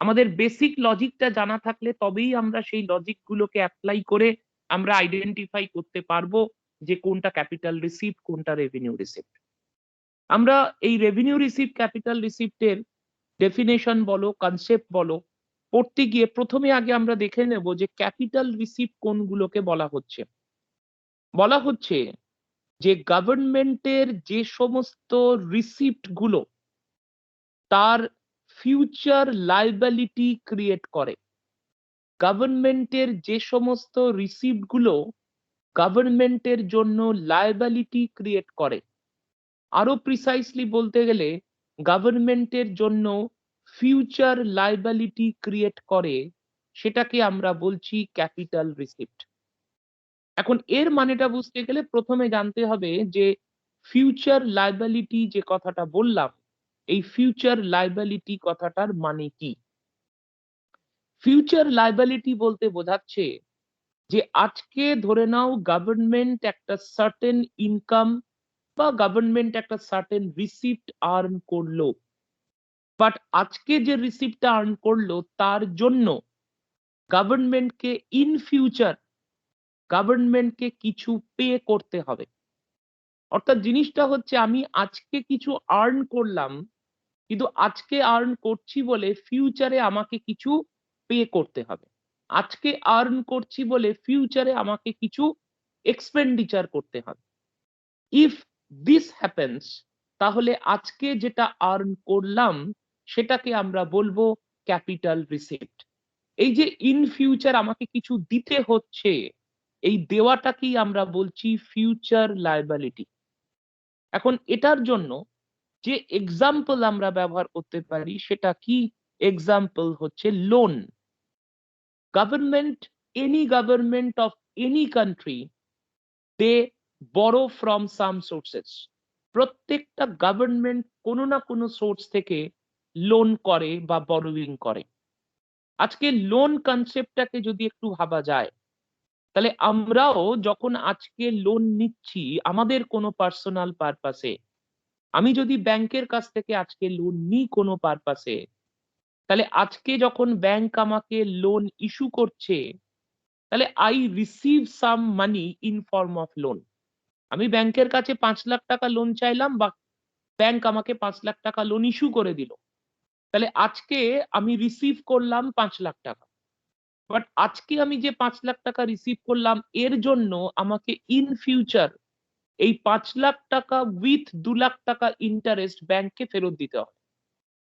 আমাদের বেসিক লজিকটা জানা থাকলে তবেই আমরা সেই লজিক গুলোকে অ্যাপ্লাই করে আমরা আইডেন্টিফাই করতে পারবো যে কোনটা ক্যাপিটাল রিসিপ্ট, কোনটা রেভিনিউ রিসিপ্ট। আমরা এই রেভিনিউ রিসিপ্ট, ক্যাপিটাল রিসিপ্টের ডেফিনেশন বলো, কনসেপ্ট বলো, পড়তে গিয়ে প্রথমে আগে আমরা দেখে নেব যে ক্যাপিটাল রিসিপ্ট কোনগুলোকে বলা হচ্ছে। বলা হচ্ছে যে গভর্নমেন্টের যে সমস্ত রিসিপ্ট গুলো তার ফিউচার লায়াবিলিটি ক্রিয়েট করে, গভর্নমেন্টের যে সমস্ত রিসিপ্ট গুলো গভর্নমেন্টের জন্য লায়াবিলিটি ক্রিয়েট করে, আরো প্রিসাইসলি বলতে গেলে গভর্নমেন্টের জন্য ফিউচার লায়াবিলিটি ক্রিয়েট করে, সেটাকে আমরা বলছি ক্যাপিটাল রিসিপ্ট। এখন এর মানেটা বুঝতে গেলে প্রথমে জানতে হবে যে ফিউচার লায়াবিলিটি যে কথাটা বললাম, এই ফিউচার লায়াবিলিটি কথাটার মানে কি। ফিউচার লায়াবিলিটি বলতে বোঝাচ্ছে যে আজকে ধরে নাও গভর্নমেন্ট একটা সার্টেন ইনকাম বা গভর্নমেন্ট একটা সার্টেন রিসিপ্ট আর্ন করলো, বাট আজকে যে রিসিপ্টটা আর্ন করলো তার জন্য গভর্নমেন্টকে ইন ফিউচার গভর্নমেন্টকে কিছু পে করতে হবে। অর্থাৎ জিনিসটা হচ্ছে আমি আজকে কিছু আর্ন করলাম, কিন্তু আজকে আর্ন করছি বলে ফিউচারে আমাকে কিছু পে করতে হবে। আজকে আর্ন করছি বলে ফিউচারে আমাকে কিছু এক্সপেন্ডিচার করতে হবে। ইফ দিস হ্যাপেন্স, তাহলে আজকে যেটা আর্ন করলাম সেটাকে আমরা বলবো ক্যাপিটাল রিসিপ্ট। এই যে ইন ফিউচার আমাকে কিছু দিতে হচ্ছে, এই দেওয়াটাকেই আমরা বলছি ফিউচার লায়াবিলিটি। এখন এটার জন্য যে এক্সাম্পল আমরা ব্যবহার করতে পারি সেটা কি? এক্সাম্পল হচ্ছে loan. Government, any government of any country, they borrow from some sources. প্রত্যেকটা গভর্নমেন্ট কোনো না কোনো সোর্স থেকে লোন করে বা বরোইং করে। আজকে লোন কনসেপ্টটাকে যদি একটু ভাবা যায়, তাহলে আমরাও যখন আজকে লোন নিচ্ছি আমাদের কোনো পার্সোনাল পারপাসে, আমি যদি ব্যাংকের কাছ থেকে আজকে লোন নিই কোনো পারপাসে, তাহলে আজকে যখন ব্যাংক আমাকে লোন ইস্যু করছে, তাহলে I receive some money in form of loan. আমি ব্যাংকের কাছে 5 লাখ টাকা লোন চাইলাম বা ব্যাংক আমাকে 5 লাখ টাকা লোন ইস্যু করে দিল, তাহলে আজকে আমি রিসিভ করলাম 5 লাখ টাকা। বাট আজকে আমি যে 5 লাখ টাকা রিসিভ করলাম এর জন্য আমাকে ইন ফিউচার এই 5 লাখ টাকা উইথ 2 লাখ টাকা ইন্টারেস্ট ব্যাংককে ফেরত দিতে হবে।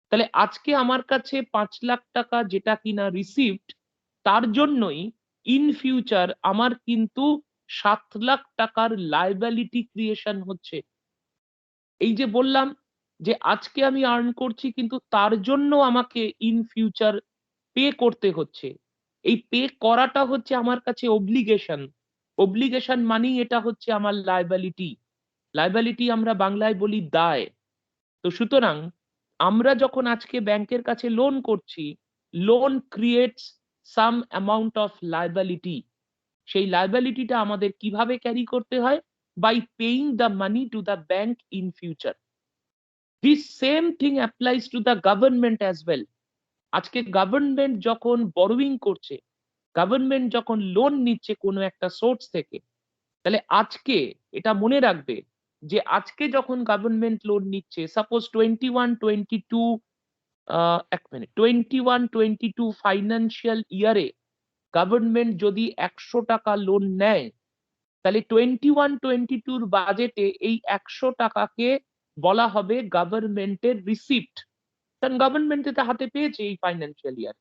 তাহলে আজকে আমার কাছে 5 লাখ টাকা যেটা কিনা রিসিভড, তার জন্যই ইন ফিউচার আমার কিন্তু 7 লাখ টাকার লায়াবিলিটি ক্রিয়েশন হচ্ছে। এই যে বললাম যে আজকে আমি আর্ন করছি কিন্তু তার জন্য আমাকে ইন ফিউচার পে করতে হচ্ছে। এই পে করাটা হচ্ছে আমার কাছে অব্লিগেশন। অব্লিগেশন মানেই এটা হচ্ছে আমার লায়াবিলিটি। লায়াবিলিটি আমরা বাংলায় বলি দায়। তো সুতরাং আমরা যখন আজকে ব্যাংকের কাছে লোন করছি, loan creates some amount of liability. সেই লায়াবিলিটিটা আমাদের কিভাবে ক্যারি করতে হয়? By paying the money to the bank in future. This same thing applies to the government as well. আজকে গভর্নমেন্ট যখন বরোইং করছে, গভর্নমেন্ট যখন লোন নিচ্ছে কোনো একটা সোর্স থেকে, তাহলে আজকে এটা মনে রাখবে যে আজকে যখন গভর্নমেন্ট লোন নিচ্ছে, সাপোজ 21-22 ফাইন্যান্সিয়াল ইয়ারে গভর্নমেন্ট যদি 100 টাকা লোন নেয়, তাহলে 21-22 বাজেটে এই 100 টাকাকে বলা হবে গভর্নমেন্টের রিসিপ্ট। কারণ গভর্নমেন্ট এটা হাতে পেয়েছে এই ফাইন্যান্সিয়াল ইয়ার।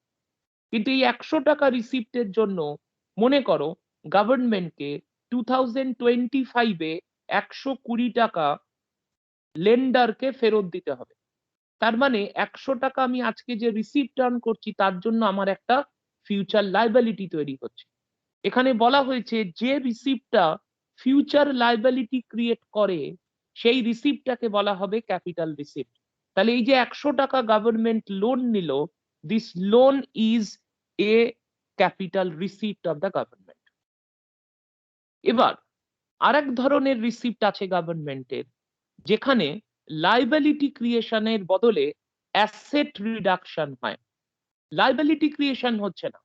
কিন্তু এই 100 টাকা রিসিপ্টের জন্য মনে করো গভর্নমেন্টকে 2025-এ 120 টাকা লেন্ডারকে ফেরত দিতে হবে। তার মানে 100 টাকা আমি আজকে যে রিসিপ্ট আর্ন করছি তার জন্য আমার একটা ফিউচার লায়াবিলিটি তৈরি হচ্ছে। এখানে বলা হয়েছে যে রিসিপ্টটা ফিউচার লায়াবিলিটি ক্রিয়েট করে সেই রিসিপ্টটাকে বলা হবে ক্যাপিটাল রিসিপ্ট। তাহলে এই যে 100 টাকা গভর্নমেন্ট লোন নিল, this loan is a capital receipt of the government. এবার আরেক ধরনের রিসিপ্ট আছে গভর্নমেন্টের, যেখানে লায়াবিলিটি ক্রিয়েশনের বদলে অ্যাসেট রিডাকশন হয়। লায়াবিলিটি ক্রিয়েশন হচ্ছে না,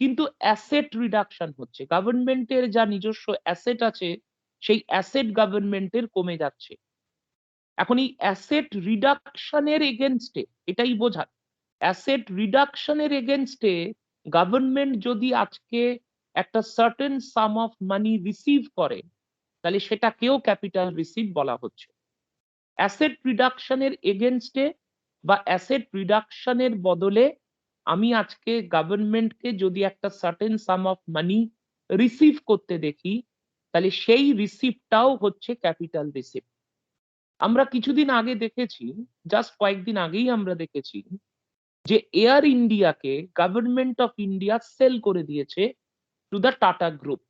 কিন্তু অ্যাসেট রিডাকশন হচ্ছে। গভর্নমেন্টের যা নিজস্ব অ্যাসেট আছে সেই অ্যাসেট গভর্নমেন্টের কমে যাচ্ছে। এখন এই অ্যাসেট রিডাকশনের এগেনস্টে, এটাই বোঝান, অ্যাসেট রিডাকশনের এগেনস্টে গভর্নমেন্ট যদি আজকে একটা certain some of money receive করে, তাহলে সেটাকেও ক্যাপিটাল রিসিপ্ট বলা হচ্ছে। অ্যাসেট রিডাকশনের এগেনস্টে বা অ্যাসেট রিডাকশনের বদলে আমি আজকে গভর্নমেন্টকে যদি একটা certain some of money receive করতে দেখি, তাহলে সেই রিসিপ্টটাও হচ্ছে ক্যাপিটাল রিসিপ্ট। আমরা কিছুদিন আগে দেখেছি, জাস্ট কয়েকদিন আগেই আমরা দেখেছি যে এয়ার ইন্ডিয়াকে গভর্নমেন্ট অফ ইন্ডিয়া সেল করে দিয়েছে to the tata group.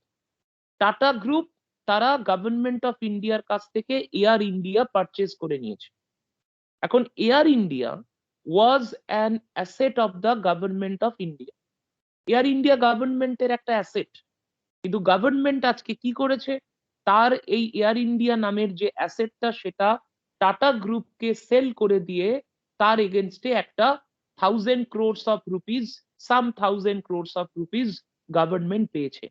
Tata group তারা গভর্নমেন্ট অফ ইন্ডিয়ার কাছ থেকে এয়ার ইন্ডিয়া পারচেজ করে নিয়েছে। এখন air India was an asset of the government of India. Air India গভর্নমেন্টের একটা অ্যাসেট, কিন্তু গভর্নমেন্ট আজকে কি করেছে, তার এই এয়ার ইন্ডিয়া নামের যে অ্যাসেটটা সেটা টাটা গ্রুপকে সেল করে দিয়ে তার এগেনস্টে একটা 1000 crores of rupees, some 1000 crores of rupees government পেয়েছে।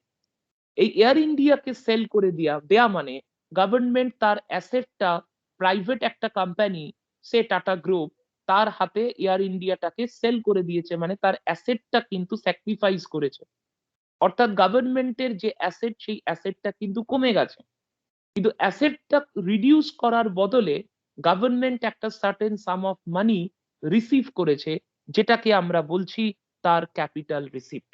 এই এয়ার ইন্ডিয়াকে সেল করে দেয়া মানে গভর্নমেন্ট তার অ্যাসেটটা প্রাইভেট একটা কোম্পানি, সে টাটা গ্রুপ, তার হাতে এয়ার ইন্ডিয়াটাকে সেল করে দিয়েছে, মানে তার অ্যাসেটটা কিন্তু স্যাক্রিফাইস করেছে। অর্থাৎ গভর্নমেন্টের যে অ্যাসেট সেই অ্যাসেটটা কিন্তু কমে গেছে, কিন্তু অ্যাসেটটা রিডিউস করার বদলে গভর্নমেন্ট একটা certain some of money receive করেছে, যেটাকে আমরা বলছি তার ক্যাপিটাল রিসিপ্ট।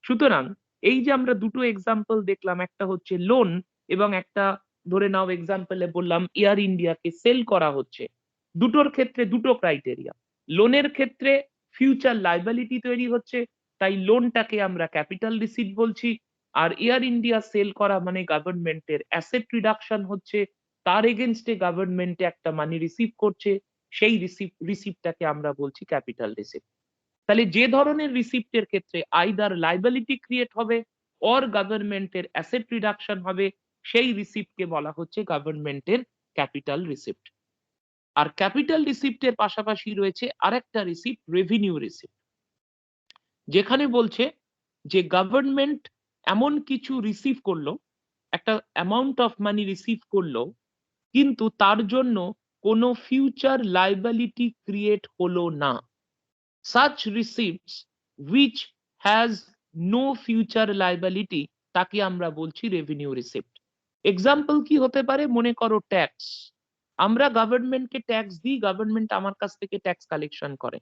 সুতরাং এই যে আমরা দুটো এক্সাম্পল দেখলাম, একটা হচ্ছে লোন এবং একটা ধরে নাও এক্সাম্পলে বললাম এয়ার ইন্ডিয়াকে সেল করা হচ্ছে। দুটোর ক্ষেত্রে দুটো ক্রাইটেরিয়া। লোনের ক্ষেত্রে ফিউচার লায়াবিলিটি তৈরি হচ্ছে, তাই লোনটাকে আমরা ক্যাপিটাল রিসিপ্ট বলছি। আর এয়ার ইন্ডিয়া সেল করা মানে গভর্নমেন্টের অ্যাসেট রিডাকশন হচ্ছে, তার এগেনস্টে গভর্নমেন্ট একটা মানি রিসিভ করছে, সেই রিসিপ্টটাকে আমরা বলছি ক্যাপিটাল রিসিপ্ট। তাহলে যে ধরনের রিসিপ্টের ক্ষেত্রে আইদার লায়াবিলিটি ক্রিয়েট হবে অর গভর্নমেন্টের অ্যাসেট রিডাকশন হবে, সেই রিসিপ্টকে বলা হচ্ছে গভর্নমেন্টের ক্যাপিটাল রিসিপ্ট। আর ক্যাপিটাল রিসিপ্টের পাশাপাশি রয়েছে আরেকটা রিসিপ্ট, রেভিনিউ রিসিপ্ট, যেখানে বলছে যে গভর্নমেন্ট এমন কিছু রিসিভ করলো, একটা অ্যামাউন্ট অফ মানি রিসিভ করলো, কিন্তু তার জন্য কোনো ফিউচার লায়াবিলিটি ক্রিয়েট হলো না। Such receipts which has no future liability তাকে আমরা বলছি রেভিনিউ রিসিপ্ট। এক্সাম্পল কি হতে পারে? মনে করো ট্যাক্স। আমরা গভর্নমেন্টকে ট্যাক্স দিই, গভর্নমেন্ট আমার কাছ থেকে ট্যাক্স কালেকশন করে।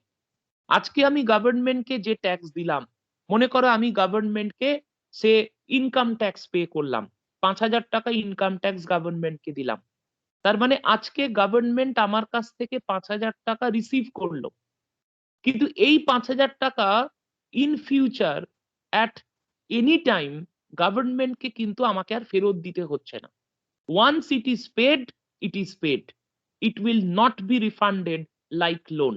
আজকে আমি গভর্নমেন্টকে যে ট্যাক্স দিলাম, মনে করো আমি গভর্নমেন্টকে সে ইনকাম ট্যাক্স পে করলাম, 5,000 টাকা ইনকাম ট্যাক্স গভর্নমেন্টকে দিলাম। তার মানে আজকে গভর্নমেন্ট আমার কাছ থেকে 5,000 টাকা রিসিভ করলো, কিন্তু এই 5,000 টাকা in future at any time গভর্নমেন্টকে কিন্তু আমাকে আর ফেরত দিতে হচ্ছে না। Once it is paid, it is paid, it will not be refunded like loan.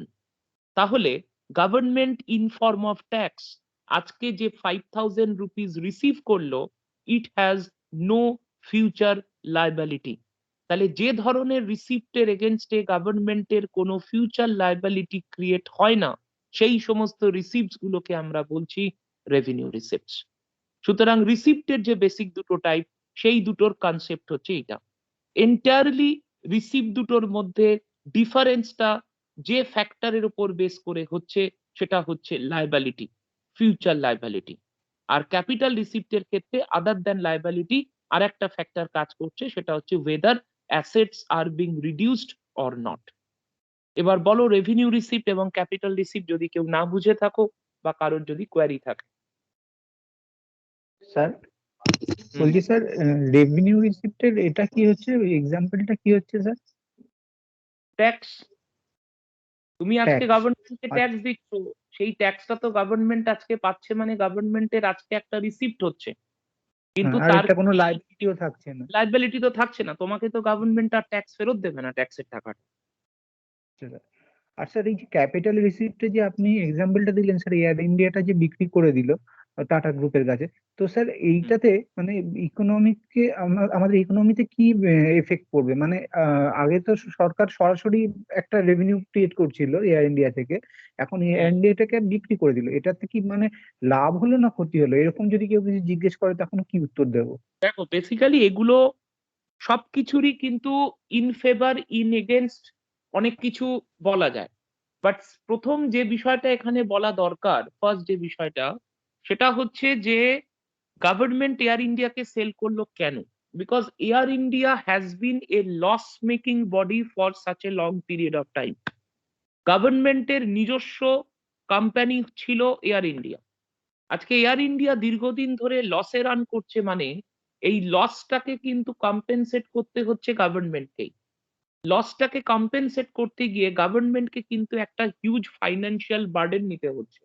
তাহলে government in form of tax আজকে যে 5,000 রুপিস রিসিভ করলো, it has no future liability. তাহলে যে ধরনের রিসিপ্টের এগেনস্টে গভর্নমেন্টের কোনো ফিউচার লায়াবিলিটি ক্রিয়েট হয় না, সেই সমস্ত রিসিপ্টস গুলোকে আমরা বলছি রেভিনিউ রিসিপ্টস। সুতরাং রিসিপ্টের যে বেসিক দুটো টাইপ, সেই দুটোর কনসেপ্ট হচ্ছে এটা। এন্টায়ারলি রিসিপ্ট দুটোর মধ্যে ডিফারেন্সটা যে ফ্যাক্টরের উপর বেস করে হচ্ছে, সেটা হচ্ছে লায়াবিলিটি, ফিউচার লায়াবিলিটি। আর ক্যাপিটাল রিসিপ্টের ক্ষেত্রে আদার দ্যান লায়াবিলিটি আর একটা ফ্যাক্টর কাজ করছে, সেটা হচ্ছে weather assets are being reduced or not. এবার বলো রেভিনিউ রিসিপ্ট এবং ক্যাপিটাল রিসিপ্ট যদি কেউ না বুঝে থাকো বা কারোর যদি কোয়ারি থাকে। স্যার বলছি স্যার, রেভিনিউ রিসিপ্টের এটা কি হচ্ছে, এক্সাম্পলটা কি হচ্ছে স্যার? ট্যাক্স। তুমি আজকে Tax, গভর্নমেন্টকে ট্যাক্স দিচ্ছ, সেই ট্যাক্সটা তো গভর্নমেন্ট আজকে পাচ্ছে, মানে গভর্নমেন্টের আজকে একটা রিসিপ্ট হচ্ছে, কিন্তু আর তার এটা কোনো লাইবিলিটিও থাকছে না। লায়াবিলিটি তো থাকছে না, তোমাকে তো গভর্নমেন্ট আর ট্যাক্স ফেরত দেবে না ট্যাক্সের টাকাটা। আর স্যার এই যে ক্যাপিটাল রিসিপ্টে যে আপনি এক্সাম্পলটা দিলেন স্যার, এয়ার ইন্ডিয়াটা যে বিক্রি করে দিল টাটা গ্রুপের কাছে, তো স্যার এইটাতে মানে ইকোনমিককে আমাদের ইকোনমিতে কি এফেক্ট পড়বে? মানে আগে তো সরকার সরাসরি একটা রেভিনিউ ক্রিয়েট করছিল এয়ার ইন্ডিয়া থেকে, এখন এয়ার ইন্ডিয়াটাকে বিক্রি করে দিল, এটাতে কি মানে লাভ হলো না ক্ষতি হলো? এরকম যদি কেউ কিছু জিজ্ঞেস করে তখন কি উত্তর দেবো? দেখো বেসিক্যালি এগুলো সবকিছুরই কিন্তু ইন ফেভার ইন এগেনস্ট অনেক কিছু বলা যায়, বাট প্রথম যে বিষয়টা এখানে বলা দরকার, ফার্স্ট যে বিষয়টা, সেটা হচ্ছে যে গভর্নমেন্ট এয়ার ইন্ডিয়াকে সেল করলো কেন? Because Air India has been a loss making body for such a long period of time. গভর্নমেন্টের নিজস্ব কোম্পানি ছিল এয়ার ইন্ডিয়া, আজকে এয়ার ইন্ডিয়া দীর্ঘদিন ধরে লসে রান করছে, মানে এই লসটাকে কিন্তু কম্পেনসেট করতে হচ্ছে গভর্নমেন্টকেই। লসটাকে কম্পেনসেট করতে গিয়ে গভর্নমেন্টকে কিন্তু একটা হিউজ ফাইন্যান্সিয়াল বার্ডেন নিতে হচ্ছে।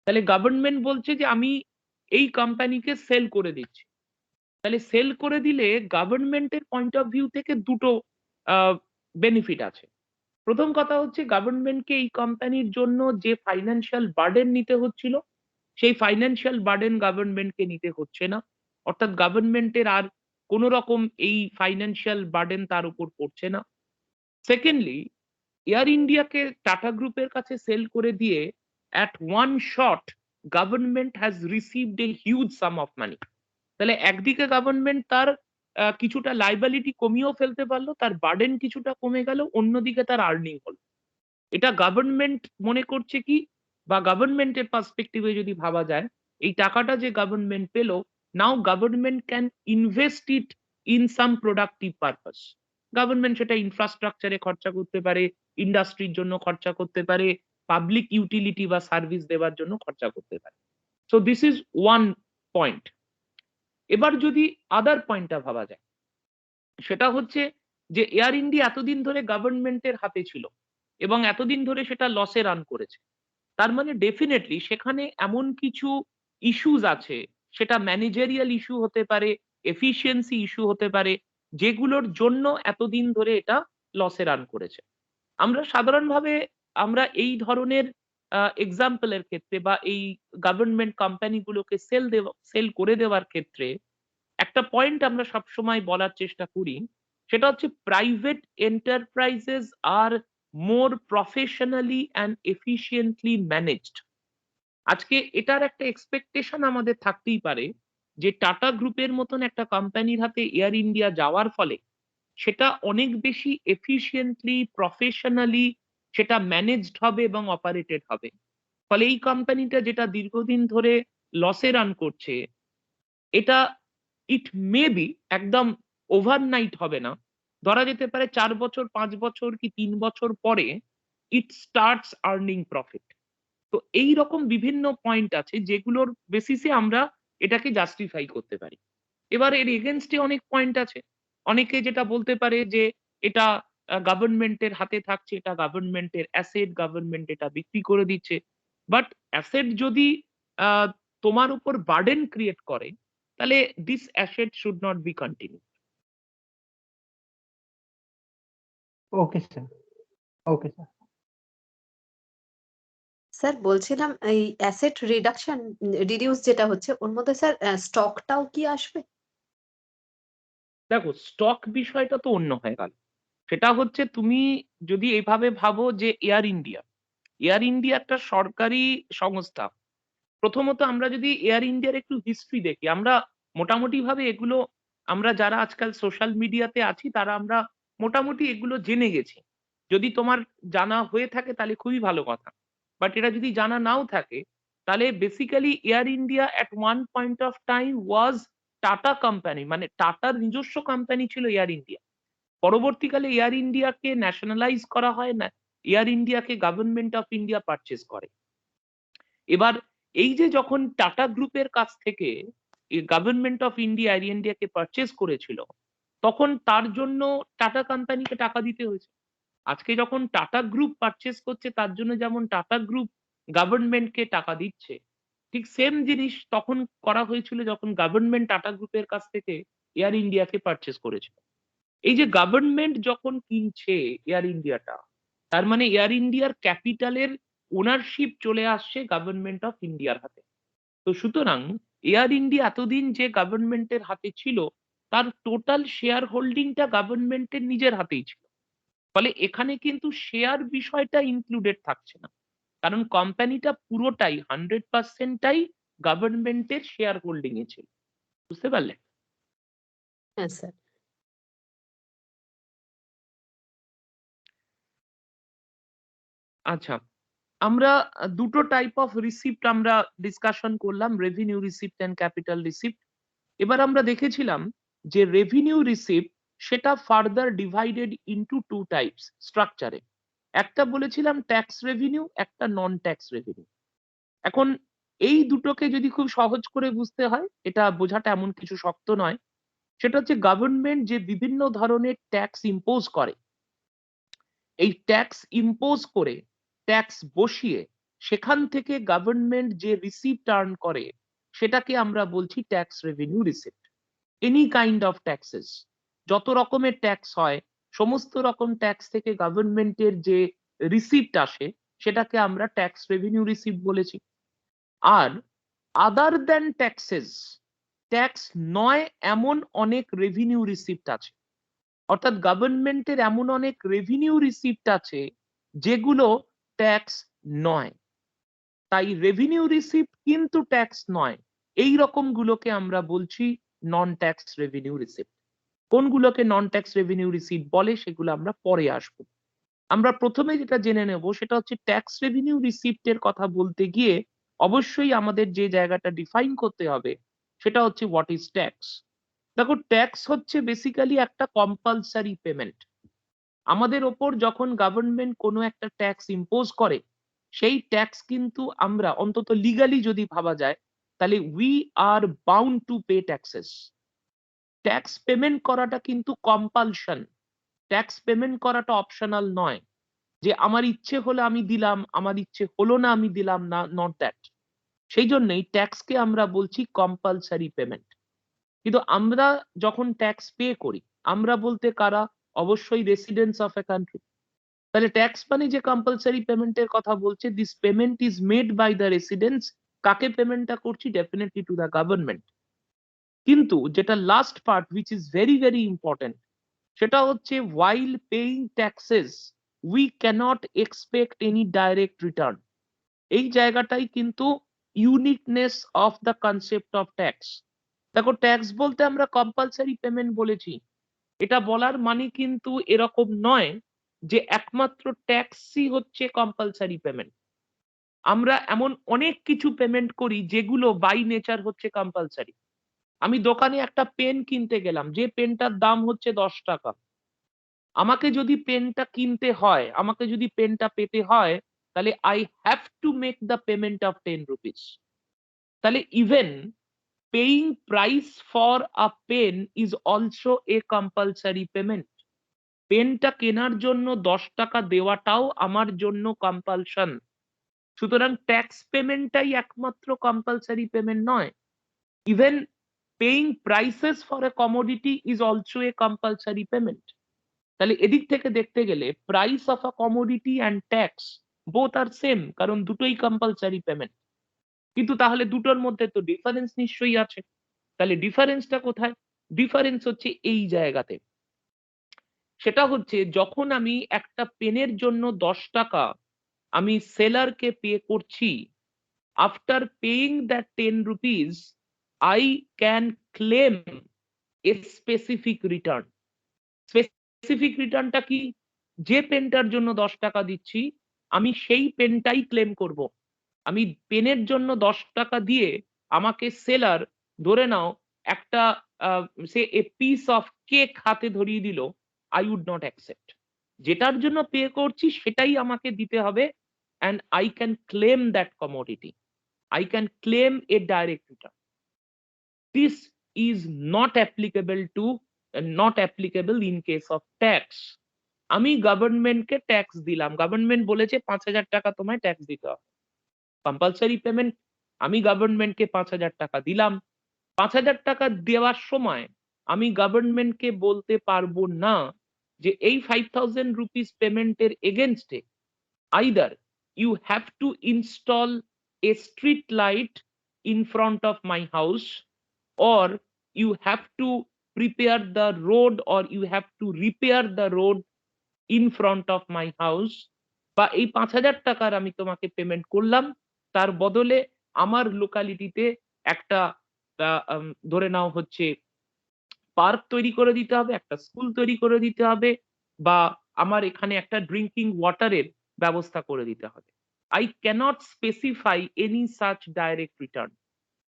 তাহলে গভর্নমেন্ট বলছে যে আমি এই কোম্পানিকে সেল করে দিচ্ছি। তাহলে সেল করে দিলে গভর্নমেন্টের পয়েন্ট অফ ভিউ থেকে দুটো বেনিফিট আছে। প্রথম কথা হচ্ছে গভর্নমেন্টকে এই কোম্পানির জন্য যে ফাইন্যান্সিয়াল বার্ডেন নিতে হচ্ছিল, সেই ফাইন্যান্সিয়াল বার্ডেন গভর্নমেন্টকে নিতে হচ্ছে না, অর্থাৎ গভর্নমেন্টের আর কোনো রকম এই ফাইন্যান্সিয়াল বার্ডেন তার উপর পড়ছে না। সেকেন্ডলি, এয়ার ইন্ডিয়াকে টাটা গ্রুপের কাছে সেল করে দিয়ে at one shot government has received a huge some of money. তাহলে একদিকে গভর্নমেন্ট তার কিছুটা লাইবিলিটি কমিয়েও ফেলতে পারলো, তার বার্ডেন কিছুটা কমে গেল, অন্যদিকে তার আর্নিং হলো। এটা গভর্নমেন্ট মনে করছে কি, বা গভর্নমেন্টের পার্সপেক্টিভে যদি ভাবা যায়, এই টাকাটা যে গভর্নমেন্ট পেল, now government can invest it in some productive purpose. Government সেটা ইনফ্রাস্ট্রাকচারে খরচা করতে পারে, ইন্ডাস্ট্রির জন্য খরচা করতে পারে, পাবলিক ইউটিলিটি বা সার্ভিস দেওয়ার জন্য খরচা করতে পারে। So this is one point. এবার যদি আদার পয়েন্টটা ভাবা যায়, সেটা হচ্ছে যে এয়ার ইন্ডিয়া এতদিন ধরে গভর্নমেন্টের হাতে ছিল এবং এতদিন ধরে সেটা লসে রান করেছে। তার মানে ডেফিনেটলি সেখানে এমন কিছু ইস্যুজ আছে, সেটা ম্যানেজারিয়াল ইস্যু হতে পারে, এফিসিয়েন্সি ইস্যু হতে পারে, যেগুলোর জন্য এতদিন ধরে এটা লসে রান করেছে। আমরা সাধারণভাবে আমরা এই ধরনের এক্সাম্পলের ক্ষেত্রে বা এই গভর্নমেন্ট কোম্পানিগুলোকে সেল করে দেওয়ার ক্ষেত্রে একটা পয়েন্ট আমরা সবসময় বলার চেষ্টা করি, সেটা হচ্ছে private enterprises are more professionally and efficiently managed. আজকে এটার একটা এক্সপেকটেশন আমাদের থাকতেই পারে যে টাটা গ্রুপের মতন একটা কোম্পানির হাতে এয়ার ইন্ডিয়া যাওয়ার ফলে সেটা অনেক বেশি এফিসিয়েন্টলি প্রফেশনালি সেটা ম্যানেজড হবে এবং অপারেটেড হবে। ফলে এই কোম্পানিটা যেটা দীর্ঘদিন ধরে লসে রান করছে, এটা ইট মে বি একদম ওভারনাইট হবে না, ধরা যেতে পারে 4 বছর 5 বছর কি 3 বছর পরে ইট স্টার্টস আর্নিং প্রফিট। তো এই রকম বিভিন্ন পয়েন্ট আছে যেগুলোর বেসিসে আমরা এটাকে জাস্টিফাই করতে পারি। এবার এর এগেনস্টে অনেক পয়েন্ট আছে। অনেকে যেটা বলতে পারে যে এটা গভর্নমেন্টের হাতে থাকছে, এটা গভর্নমেন্টের অ্যাসেট, গভর্নমেন্ট এটা বিক্রি করে দিচ্ছে। বাট অ্যাসেট যদি আহ, তোমার উপর বার্ডেন ক্রিয়েট করে, তাহলে this asset should not be continue. Okay sir, okay sir. Sir বলছিলাম এই অ্যাসেট রিডিউস যেটা হচ্ছে ওর মধ্যে স্যার স্টকটাও কি আসবে? দেখো, স্টক বিষয়টা তো অন্য হয়ে গেল। সেটা হচ্ছে তুমি যদি এইভাবে ভাবো যে এয়ার ইন্ডিয়া একটা সরকারি সংস্থা। প্রথমত আমরা যদি এয়ার ইন্ডিয়ার একটু হিস্ট্রি দেখি, আমরা মোটামুটি ভাবে এগুলো, আমরা যারা আজকাল সোশ্যাল মিডিয়াতে আছি তারা আমরা মোটামুটি এগুলো জেনে গেছি। যদি তোমার জানা হয়ে থাকে তাহলে খুবই ভালো কথা, বাট এটা যদি জানা নাও থাকে, তাহলে basically air India at one point of time was tata company, মানে টাটার নিজস্ব কোম্পানি ছিল এয়ার ইন্ডিয়া। পরবর্তীকালে এয়ার ইন্ডিয়াকে ন্যাশনালাইজ করা হয় না, এয়ার ইন্ডিয়াকে গভর্নমেন্ট অফ ইন্ডিয়া পারচেজ করে। এবার এই যে যখন টাটা গ্রুপের কাছ থেকে গভর্নমেন্ট অফ ইন্ডিয়া এয়ার ইন্ডিয়াকে পারচেজ করেছিল, তখন তার জন্য টাটা কোম্পানিকে টাকা দিতে হয়েছে। আজকে যখন টাটা গ্রুপ পারচেজ করছে, তার জন্য যেমন টাটা গ্রুপ গভর্নমেন্টকে টাকা দিচ্ছে, ঠিক সেম জিনিস তখন করা হয়েছিল যখন গভর্নমেন্ট টাটা গ্রুপের কাছ থেকে এয়ার ইন্ডিয়াকে পারচেজ করেছিল। এই যে গভর্নমেন্ট যখন কিনছে এয়ার ইন্ডিয়াটা, তার মানে এয়ার ইন্ডিয়ার ক্যাপিটালের ওনারশিপ চলে আসছে গভর্নমেন্ট অফ ইন্ডিয়ার হাতে। তো সুতরাং এয়ার ইন্ডিয়া এতদিন যে গভর্নমেন্টের হাতে ছিল, তার টোটাল শেয়ার হোল্ডিংটা গভর্নমেন্টের নিজের হাতেই ছিল। ফলে এখানে কিন্তু শেয়ার বিষয়টা ইনক্লুডেড থাকছে না, কারণ কোম্পানিটা পুরোটাই 100%টাই গভর্নমেন্টের শেয়ার হোল্ডিং এ ছিল। বুঝতে পারলে? হ্যাঁ স্যার। আচ্ছা, আমরা দুটো টাইপ অফ রিসিপ্ট আমরা ডিসকাশন করলাম, revenue receipt and capital receipt. এবার আমরা দেখেছিলাম যে রেভিনিউ রিসিপ্ট সেটা further divided into two types স্ট্রাকচারে। একটা বলেছিলাম ট্যাক্স রেভিনিউ, একটা নন ট্যাক্স রেভিনিউ। এখন এই দুটোকে যদি খুব সহজ করে বুঝতে হয়, এটা বোঝাটা এমন কিছু শক্ত নয়। সেটা হচ্ছে গভর্নমেন্ট যে বিভিন্ন ধরনের ট্যাক্স ইম্পোজ করে, এই ট্যাক্স ইম্পোজ করে ট্যাক্স বসিয়ে সেখান থেকে গভর্নমেন্ট যে রিসিপ্ট আর্ন করে, সেটাকে আমরা বলছি tax revenue receipt. Any kind of taxes, যত রকমের ট্যাক্স হয়, সমস্ত রকম ট্যাক্স থেকে গভর্নমেন্টের যে রিসিপ্ট আসে, সেটাকে আমরা ট্যাক্স রেভিনিউ রিসিপ্ট বলেছি। আর আদার দ্যান ট্যাক্সেস, ট্যাক্স নয় এমন অনেক রেভিনিউ রিসিপ্ট আছে। অর্থাৎ গভর্নমেন্টের এমন অনেক রেভিনিউ রিসিপ্ট আছে যেগুলো ট্যাক্স নয়। তাই রেভিনিউ রিসিপ্ট কিন্তু ট্যাক্স নয়, এই রকম গুলোকে আমরা বলছি নন ট্যাক্স রেভিনিউ রিসিপ্ট। কোনগুলোকে নন ট্যাক্স রেভিনিউ রিসিপ্ট বলে সেগুলো আমরা পরে আসবো। আমরা প্রথমে যেটা জেনে নেব সেটা হচ্ছে ট্যাক্স রেভিনিউ রিসিপ্টের কথা বলতে গিয়ে অবশ্যই আমাদের যে জায়গাটা ডিফাইন করতে হবে সেটা হচ্ছে হোয়াট ইজ ট্যাক্স। দেখো, ট্যাক্স হচ্ছে বেসিক্যালি একটা কম্পালসারি পেমেন্ট। আমাদের ওপর যখন গভর্নমেন্ট কোনো একটা ট্যাক্স ইম্পোজ করে, সেই ট্যাক্স কিন্তু আমরা অন্তত লিগালি যদি ভাবা যায়, তাহলে we are bound to pay taxes. Tax payment করাটা কিন্তু কম্পালশন, ট্যাক্স পেমেন্ট করাটা অপশনাল নয়, যে আমার ইচ্ছে হলে আমি দিলাম, আমার ইচ্ছে হলো না আমি দিলাম না, নট দ্যাট। সেই জন্যই ট্যাক্সকে আমরা বলছি কম্পালসারি পেমেন্ট। কিন্তু আমরা যখন ট্যাক্স পে করি, আমরা বলতে কারা? অবশ্যই রেসিডেন্টস অফ এ কান্ট্রি। তাহলে ট্যাক্স মানে যে কম্পালসারি পেমেন্টের কথা বলছে, this payment is made by the residents. কাকে পেমেন্টটা করছি? Definitely to the government. কিন্তু যেটা last part which is very very important, সেটা হচ্ছে while paying taxes we cannot expect any direct return। এই জায়গাটাই কিন্তু uniqueness of the concept of tax. দেখো, ট্যাক্স বলতে আমরা কম্পালসারি পেমেন্ট বলেছি, এটা বলার মানে কিন্তু এরকম নয় যে একমাত্র ট্যাক্সই হচ্ছে কম্পালসারি পেমেন্ট। আমরা এমন অনেক কিছু পেমেন্ট করি যেগুলো বাই নেচার হচ্ছে কম্পালসারি। আমি দোকানে একটা পেন কিনতে গেলাম, যে পেনটার দাম হচ্ছে 10 টাকা। আমাকে যদি পেনটা কিনতে হয়, আমাকে যদি পেনটা পেতে হয়, তাহলে I have to make the payment of 10 rupees. তাহলে even paying price for a pen is also a compulsory payment. পেনটা কেনার জন্য 10 টাকা দেওয়াটাও আমার জন্য কম্পালশন। সুতরাং ট্যাক্স পেমেন্টটাই একমাত্র কম্পালসারি পেমেন্ট নয়। Even paying prices for a commodity is also a compulsory payment. তাহলে এদিক থেকে দেখতে গেলে price of a commodity and tax both are same, কারণ দুটোই কম্পালসারি পেমেন্ট। কিন্তু তাহলে দুটোর মধ্যে তো ডিফারেন্স নিশ্চয়ই আছে। তাহলে ডিফারেন্সটা কোথায়? ডিফারেন্স হচ্ছে এই জায়গাতে। সেটা হচ্ছে যখন আমি একটা পেনের জন্য 10 টাকা আমি সেলারকে পে করছি, after paying that 10 rupees I can claim a specific return. Specific রিটার্নটা কি? যে পেনটার জন্য 10 টাকা দিচ্ছি আমি সেই পেনটাই ক্লেম করব। আমি পেনের জন্য 10 টাকা দিয়ে আমাকে সেলার ধরে নাও একটা সে এ পিস অফ কেক হাতে ধরিয়ে দিল, আই উড নট অ্যাকসেপ্ট। যেটার জন্য পে করছি সেটাই আমাকে দিতে হবে, and I can claim that commodity. I can claim a direct return. This is not applicable in case of tax. আমি গভর্নমেন্টকে ট্যাক্স দিলাম, গভর্নমেন্ট বলেছে 5,000 টাকা তোমায় ট্যাক্স দিতে হবে, কম্পালসারি পেমেন্ট। আমি গভর্নমেন্টকে 5,000 টাকা দিলাম। 5,000 টাকা দেওয়ার সময় আমি গভর্নমেন্টকে বলতে পারবো না যে এই 5,000 রুপিস পেমেন্টের এগেনস্টে either you have to install a street light in front of my house, or you have to prepare the road, or you have to repair the road in front of my house, বা এই 5,000 টাকার আমি তোমাকে payment করলাম, তার বদলে আমার লোকালিটিতে একটা ধরে নাও হচ্ছে পার্ক তৈরি করে দিতে হবে, একটা স্কুল তৈরি করে দিতে হবে, বা আমার এখানে একটা ড্রিঙ্কিং ওয়াটারের ব্যবস্থা করে দিতে হবে। I cannot specify any such direct return.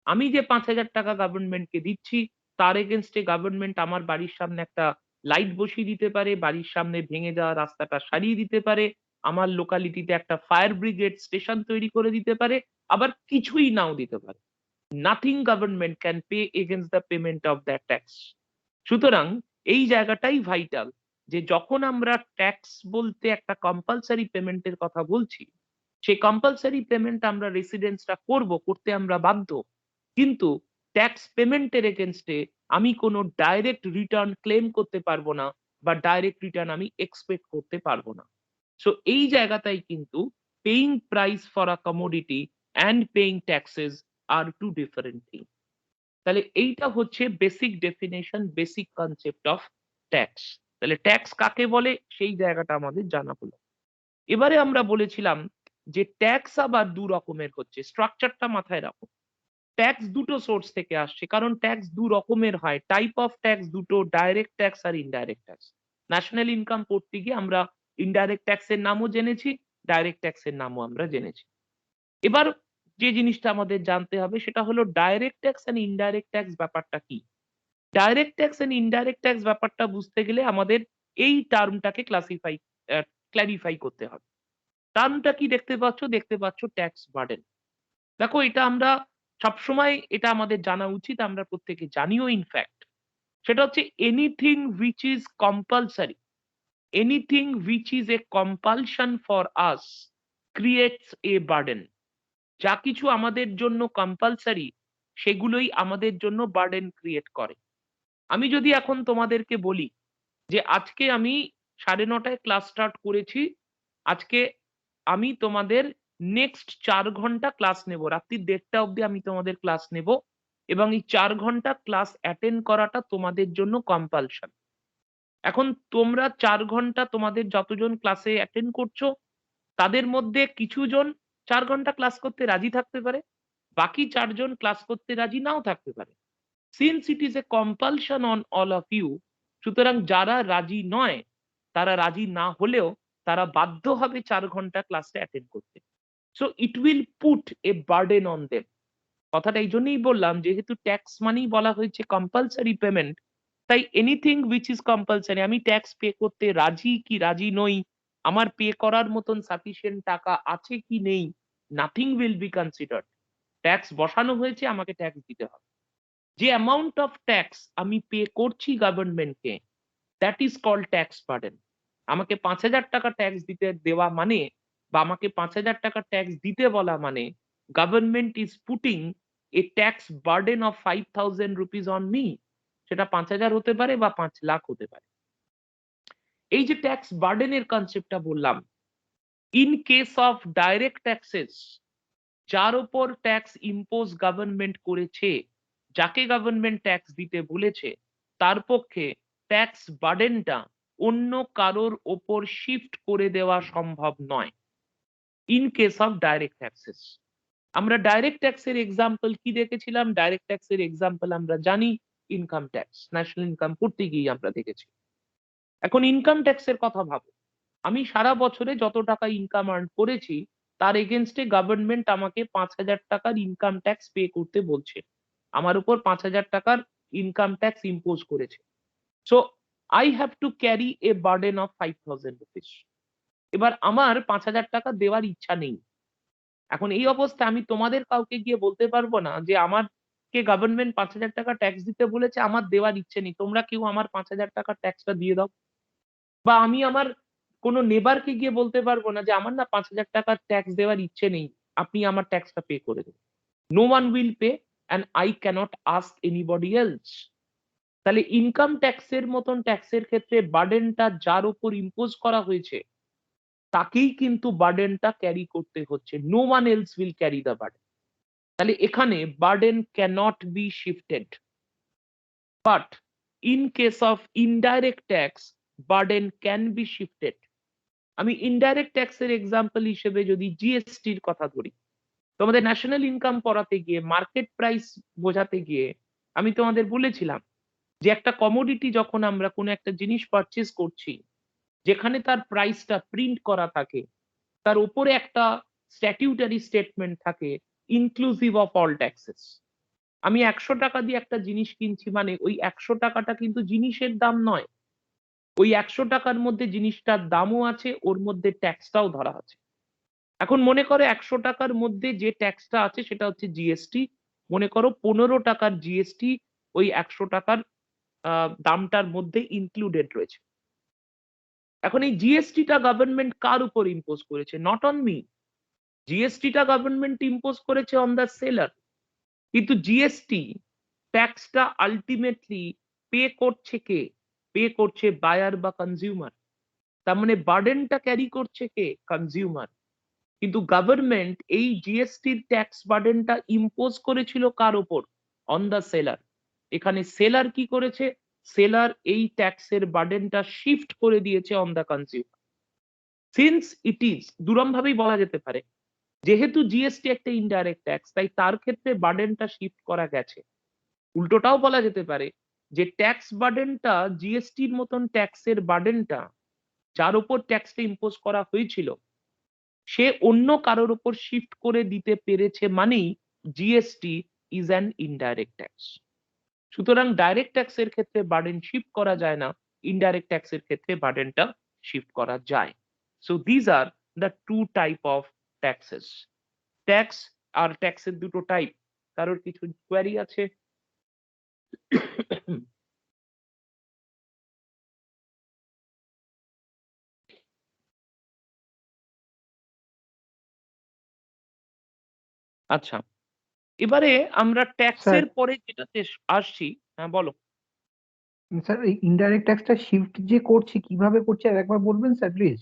আমি যে 5,000 টাকা গভর্নমেন্টকে দিচ্ছি তার এগেনস্টে গভর্নমেন্ট আমার বাড়ির সামনে একটা লাইট বসিয়ে দিতে পারে, বাড়ির সামনে ভেঙে যাওয়া রাস্তাটা সারিয়ে দিতে পারে, আমার লোকালিটিতে একটা ফায়ার ব্রিগেড স্টেশন তৈরি করে দিতে পারে, আবার কিছুই নাও দিতে পারে। Nothing government can pay against the payment of that tax. সুতরাং এই জায়গাটাই ভাইটাল যে যখন আমরা ট্যাক্স বলতে একটা কম্পালসারি পেমেন্টের কথা বলছি, সেই কম্পালসারি পেমেন্ট আমরা রেসিডেন্সরা করতে আমরা বাধ্য, কিন্তু ট্যাক্স পেমেন্টের এগেনস্টে আমি কোনো ডাইরেক্ট রিটার্ন ক্লেম করতে পারবো না, বা ডাইরেক্ট রিটার্ন আমি এক্সপেক্ট করতে পারবো না। সো এই জায়গাটাই কিন্তু paying price for a commodity and paying taxes are two different thing. তাহলে এইটা হচ্ছে basic definition, basic concept of tax. তাহলে ট্যাক্স কাকে বলে সেই জায়গাটা আমাদের জানা হলো। এবারে আমরা বলেছিলাম যে ট্যাক্স আবার দু রকমের হচ্ছে, স্ট্রাকচারটা মাথায় রাখো। ট্যাক্স দুটো সোর্স থেকে আসছে, কারণ ট্যাক্স দু রকমের হয়, টাইপ অফ ট্যাক্স দুটো, ডাইরেক্ট ট্যাক্স আর ইনডাইরেক্ট ট্যাক্স। ন্যাশনাল ইনকাম পড়তে গিয়ে আমরা ইনডাইরেক্ট ট্যাক্সের নামও জেনেছি, ডাইরেক্ট ট্যাক্সের নামও আমরা জেনেছি। এবার যে জিনিসটা আমাদের জানতে হবে সেটা হলো direct tax and indirect tax ব্যাপারটা কি। Direct tax and indirect tax ব্যাপারটা বুঝতে গেলে আমাদের এই টার্মটাকে ক্ল্যারিফাই করতে হবে। টার্মটা কি দেখতে পাচ্ছ ট্যাক্স বার্ডেন। দেখো এটা আমরা সবসময় এটা আমাদের জানা উচিত, আমরা প্রত্যেকে জানিও ইনফ্যাক্ট। সেটা হচ্ছে anything which is compulsory, anything which is a compulsion for us creates A burden. যা কিছু আমাদের জন্য কম্পালসারি সেগুলোই আমাদের জন্য বার্ডেন ক্রিয়েট করে। আমি যদি এখন তোমাদেরকে বলি যে আজকে আমি 9:30 ক্লাস স্টার্ট করেছি, আজকে আমি তোমাদের নেক্সট 4 ঘন্টা ক্লাস নেব, রাত্রি 1:30 অবধি আমি তোমাদের ক্লাস নেব, এবং এই 4 ঘন্টা ক্লাস অ্যাটেন্ড করাটা তোমাদের জন্য কম্পালশন। এখন তোমরা 4 ঘন্টা তোমাদের যতজন ক্লাসে অ্যাটেন্ড করছো তাদের মধ্যে কিছু জন 4 ঘন্টা ক্লাস করতে রাজি থাকতে পারে, বাকি 4 জন ক্লাস করতে রাজি নাও থাকতে পারে। Since it is a compulsion on all of you, সুতরাং যারা রাজি নয় তারা রাজি না হলেও তারা বাধ্য হবে 4 ঘন্টা ক্লাসে অ্যাটেন্ড করতে। So it will put a burden on them. কথাটা এই জন্যই বললাম, যেহেতু ট্যাক্স মানেই বলা হয়েছে কম্পালসারি পেমেন্ট, তাই এনিথিং হুইচ ইজ কম্পালসারি, আমি ট্যাক্স পে করতে রাজি কি রাজি নই, আমার পে করার মতন সাফিসিয়েন্ট টাকা আছে কি নেই, nothing will be considered. Tax বসানো হয়েছে, আমাকে ট্যাক্স দিতে হবে। যে অ্যামাউন্ট অফ ট্যাক্স আমি পে করছি গভর্নমেন্টকে, that is called tax burden. আমাকে 5,000 টাকা ট্যাক্স দিতে দেওয়া মানে, বা আমাকে 5,000 টাকা ট্যাক্স দিতে বলা মানে, government is putting A tax burden of 5,000 rupees on me. সেটা 5,000 হতে পারে বা 5 লাখ হতে পারে। এই যে ট্যাক্স বার্ডেনের কনসেপ্টটা বললাম, in case of direct taxes, যার উপর ট্যাক্স ইম্পোজ গভর্নমেন্ট করেছে, যাকে গভর্নমেন্ট ট্যাক্স দিতে বলেছে, তার পক্ষে ট্যাক্স বার্ডেনটা অন্য কারোর ওপর শিফট করে দেওয়া সম্ভব নয় in case of direct taxes. আমরা ডাইরেক্ট ট্যাক্সের এক্সাম্পল কি দেখেছিলাম? ডাইরেক্ট ট্যাক্সের এক্সাম্পল আমরা জানি ইনকাম ট্যাক্স, ন্যাশনাল ইনকাম করতে গিয়ে আমরা দেখেছি। এখন ইনকাম ট্যাক্সের কথা ভাবো, আমি সারা বছরে যত টাকা ইনকাম আর্ন করেছি তার এগেনস্টে গভর্নমেন্ট আমাকে 5,000 টাকার ইনকাম ট্যাক্স পে করতে বলছে, আমার উপর 5,000 টাকার ইনকাম ট্যাক্স ইম্পোজ করেছে। So I have to carry a burden of 5,000 rupees. এবার আমার 5,000 টাকা দেওয়ার ইচ্ছা নেই। এখন এই অবস্থায় আমি তোমাদের কাউকে গিয়ে বলতে পারবো না যে আমাকে গভর্নমেন্ট 5,000 টাকা ট্যাক্স দিতে বলেছে, আমার দেওয়ার ইচ্ছে নেই, তোমরা কেউ আমার 5,000 টাকার ট্যাক্সটা দিয়ে দাও। বা আমি আমার কোনো নেবারকে গিয়ে বলতে পারবো না যে আমার না 5,000 টাকার ট্যাক্স দেওয়ার ইচ্ছে নেই, আপনি আমার ট্যাক্সটা পে করে দেন। No one will pay and I can't ask anybody else. তাহলে ইনকাম ট্যাক্সের মতন ট্যাক্সের ক্ষেত্রে বার্ডেনটা যার উপর ইম্পোজ করা হয়েছে তাকেই কিন্তু বার্ডেনটা ক্যারি করতে হচ্ছে। No one else will carry the burden. তাহলে এখানে burden cannot be shifted, but in case of indirect tax burden can be shifted. আমি ইনডাইরেক্ট ট্যাক্সের এক্সাম্পল হিসেবে যদি জিএসটির কথা ধরি, তোমাদের ন্যাশনাল ইনকাম পড়াতে গিয়ে, মার্কেট প্রাইস বোঝাতে গিয়ে আমি তোমাদের বলেছিলাম যে একটা কমোডিটি যখন আমরা কোনো একটা জিনিস পারচেজ করছি, যেখানে তার প্রাইসটা প্রিন্ট করা থাকে, তার উপরে একটা স্ট্যাটিউটারি স্টেটমেন্ট থাকে ইনক্লুসিভ অফ অল ট্যাক্সেস। আমি 100 টাকা দিয়ে একটা জিনিস কিনছি মানে ওই 100 টাকাটা কিন্তু জিনিসের দাম নয়, ওই 100 টাকার মধ্যে জিনিসটার দামও আছে, ওর মধ্যে ট্যাক্সটাও ধরা আছে। এখন মনে করো 100 টাকার মধ্যে যে ট্যাক্সটা আছে সেটা হচ্ছে জিএসটি। মনে করো 15 টাকার জিএসটি ওই 100 টাকার দামটার মধ্যে ইনক্লুডেড রয়েছে। এখন এই জিএসটিটা গভর্নমেন্ট কার উপর ইম্পোজ করেছে? Not on me. জিএসটিটা গভর্নমেন্ট ইম্পোজ করেছে অন দ্য সেলার, কিন্তু জিএসটি ট্যাক্সটা আলটিমেটলি পে করছে কে? পে করছে বায়ার বা কনজিউমার। তার মানে বার্ডেনটা ক্যারি করছে কে? কনজিউমার। কিন্তু গভর্নমেন্ট এই জিএসটির ট্যাক্স বার্ডেনটা ইম্পোজ করেছিল কার উপর? On the seller. এখানে সেলার কি করেছে? সেলার এই ট্যাক্সের বার্ডেনটা শিফট করে দিয়েছে on the consumer. Since it is, দুরম ভাবেই বলা যেতে পারে, যেহেতু জিএসটি একটা ইনডাইরেক্ট ট্যাক্স, তাই তার ক্ষেত্রে বার্ডেনটা শিফট করা গেছে। উল্টোটাও বলা যেতে পারে যে ট্যাক্স বার্ডেনটা, জিএসটির মতন ট্যাক্সের বার্ডেনটা যার উপর ট্যাক্সটা ইম্পোজ করা হয়েছিল সে অন্য কারোর উপর শিফট করে দিতে পেরেছে, মানেই GST is an indirect tax. সুতরাং ডাইরেক্ট ট্যাক্সের ক্ষেত্রে বার্ডেন শিফট করা যায় না, ইনডাইরেক্ট ট্যাক্সের ক্ষেত্রে বার্ডেনটা শিফট করা যায়। So these are the two type of taxes. Tax আর ট্যাক্সের দুটো টাইপ। কারোর কিছু কোয়ারি আছে? আচ্ছা, এবারে আমরা ট্যাক্সের পরে যেটাতে আসছি। হ্যাঁ বলো। স্যার এই ইনডাইরেক্ট ট্যাক্সটা শিফট যে করছি কিভাবে করছি আর একবার বলবেন স্যার প্লিজ।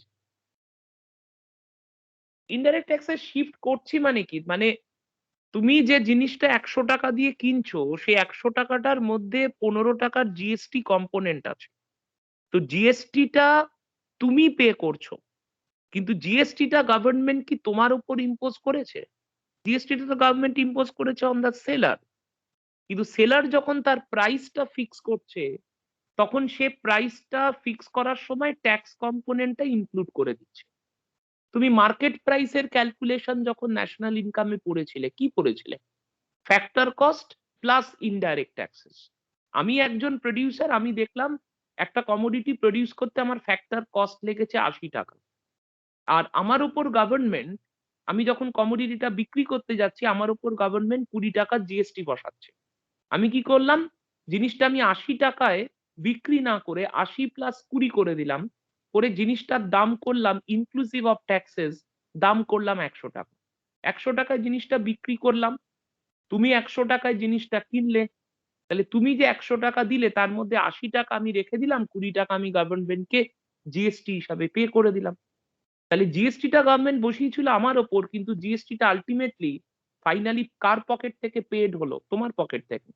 ইনডাইরেক্ট ট্যাক্সে শিফট করছি মানে কি? মানে তুমি যে জিনিসটা 100 টাকা দিয়ে কিনছো, সেই 100 টাকাটার মধ্যে 15 টাকার জিএসটি কম্পোনেন্ট আছে। তো জিএসটিটা তুমি পে করছো, কিন্তু জিএসটিটা গভর্নমেন্ট কি তোমার উপর ইম্পোজ করেছে? জিএসটিটা তো গভর্নমেন্ট ইম্পোজ করেছে অন দ্য সেলার। কিন্তু সেলার যখন তার প্রাইসটা ফিক্স করছে, তখন সে প্রাইসটা ফিক্স করার সময় ট্যাক্স কম্পোনেন্টটা ইনক্লুড করে দিচ্ছে। তুমি মার্কেট প্রাইসের ক্যালকুলেশন যখন ন্যাশনাল ইনকামে পড়েছিলে, কি পড়েছিলে? Factor cost plus indirect taxes. আমি একজন প্রডিউসার, আমি দেখলাম একটা কমোডিটি প্রডিউস করতে আমার ফ্যাক্টর কস্ট লেগেছে 80 টাকা, আর আমার উপর গভর্নমেন্ট, আমি যখন কমোডিটিটা বিক্রি করতে যাচ্ছি আমার উপর গভর্নমেন্ট 20 টাকা জিএসটি বসাচ্ছে। আমি কি করলাম, জিনিসটা আমি 80 টাকায় বিক্রি না করে 80 প্লাস 20 করে দিলাম, করে জিনিসটার দাম করলাম ইনক্লুসিভ অফ ট্যাক্সেস, দাম করলাম 100 টাকা। 100 টাকায় জিনিসটা বিক্রি করলাম, তুমি 100 টাকায় জিনিসটা কিনলে, তাহলে তুমি যে 100 টাকা দিলে তার মধ্যে 80 টাকা আমি রেখে দিলাম, 20 টাকা আমি গভর্নমেন্টকে জিএসটি হিসাবে পে করে দিলাম। তাহলে জিএসটিটা গভর্নমেন্ট বসিয়েছিল আমার ওপর, কিন্তু জিএসটিটা আলটিমেটলি ফাইনালি কার পকেট থেকে পেড হলো? তোমার পকেট থেকে।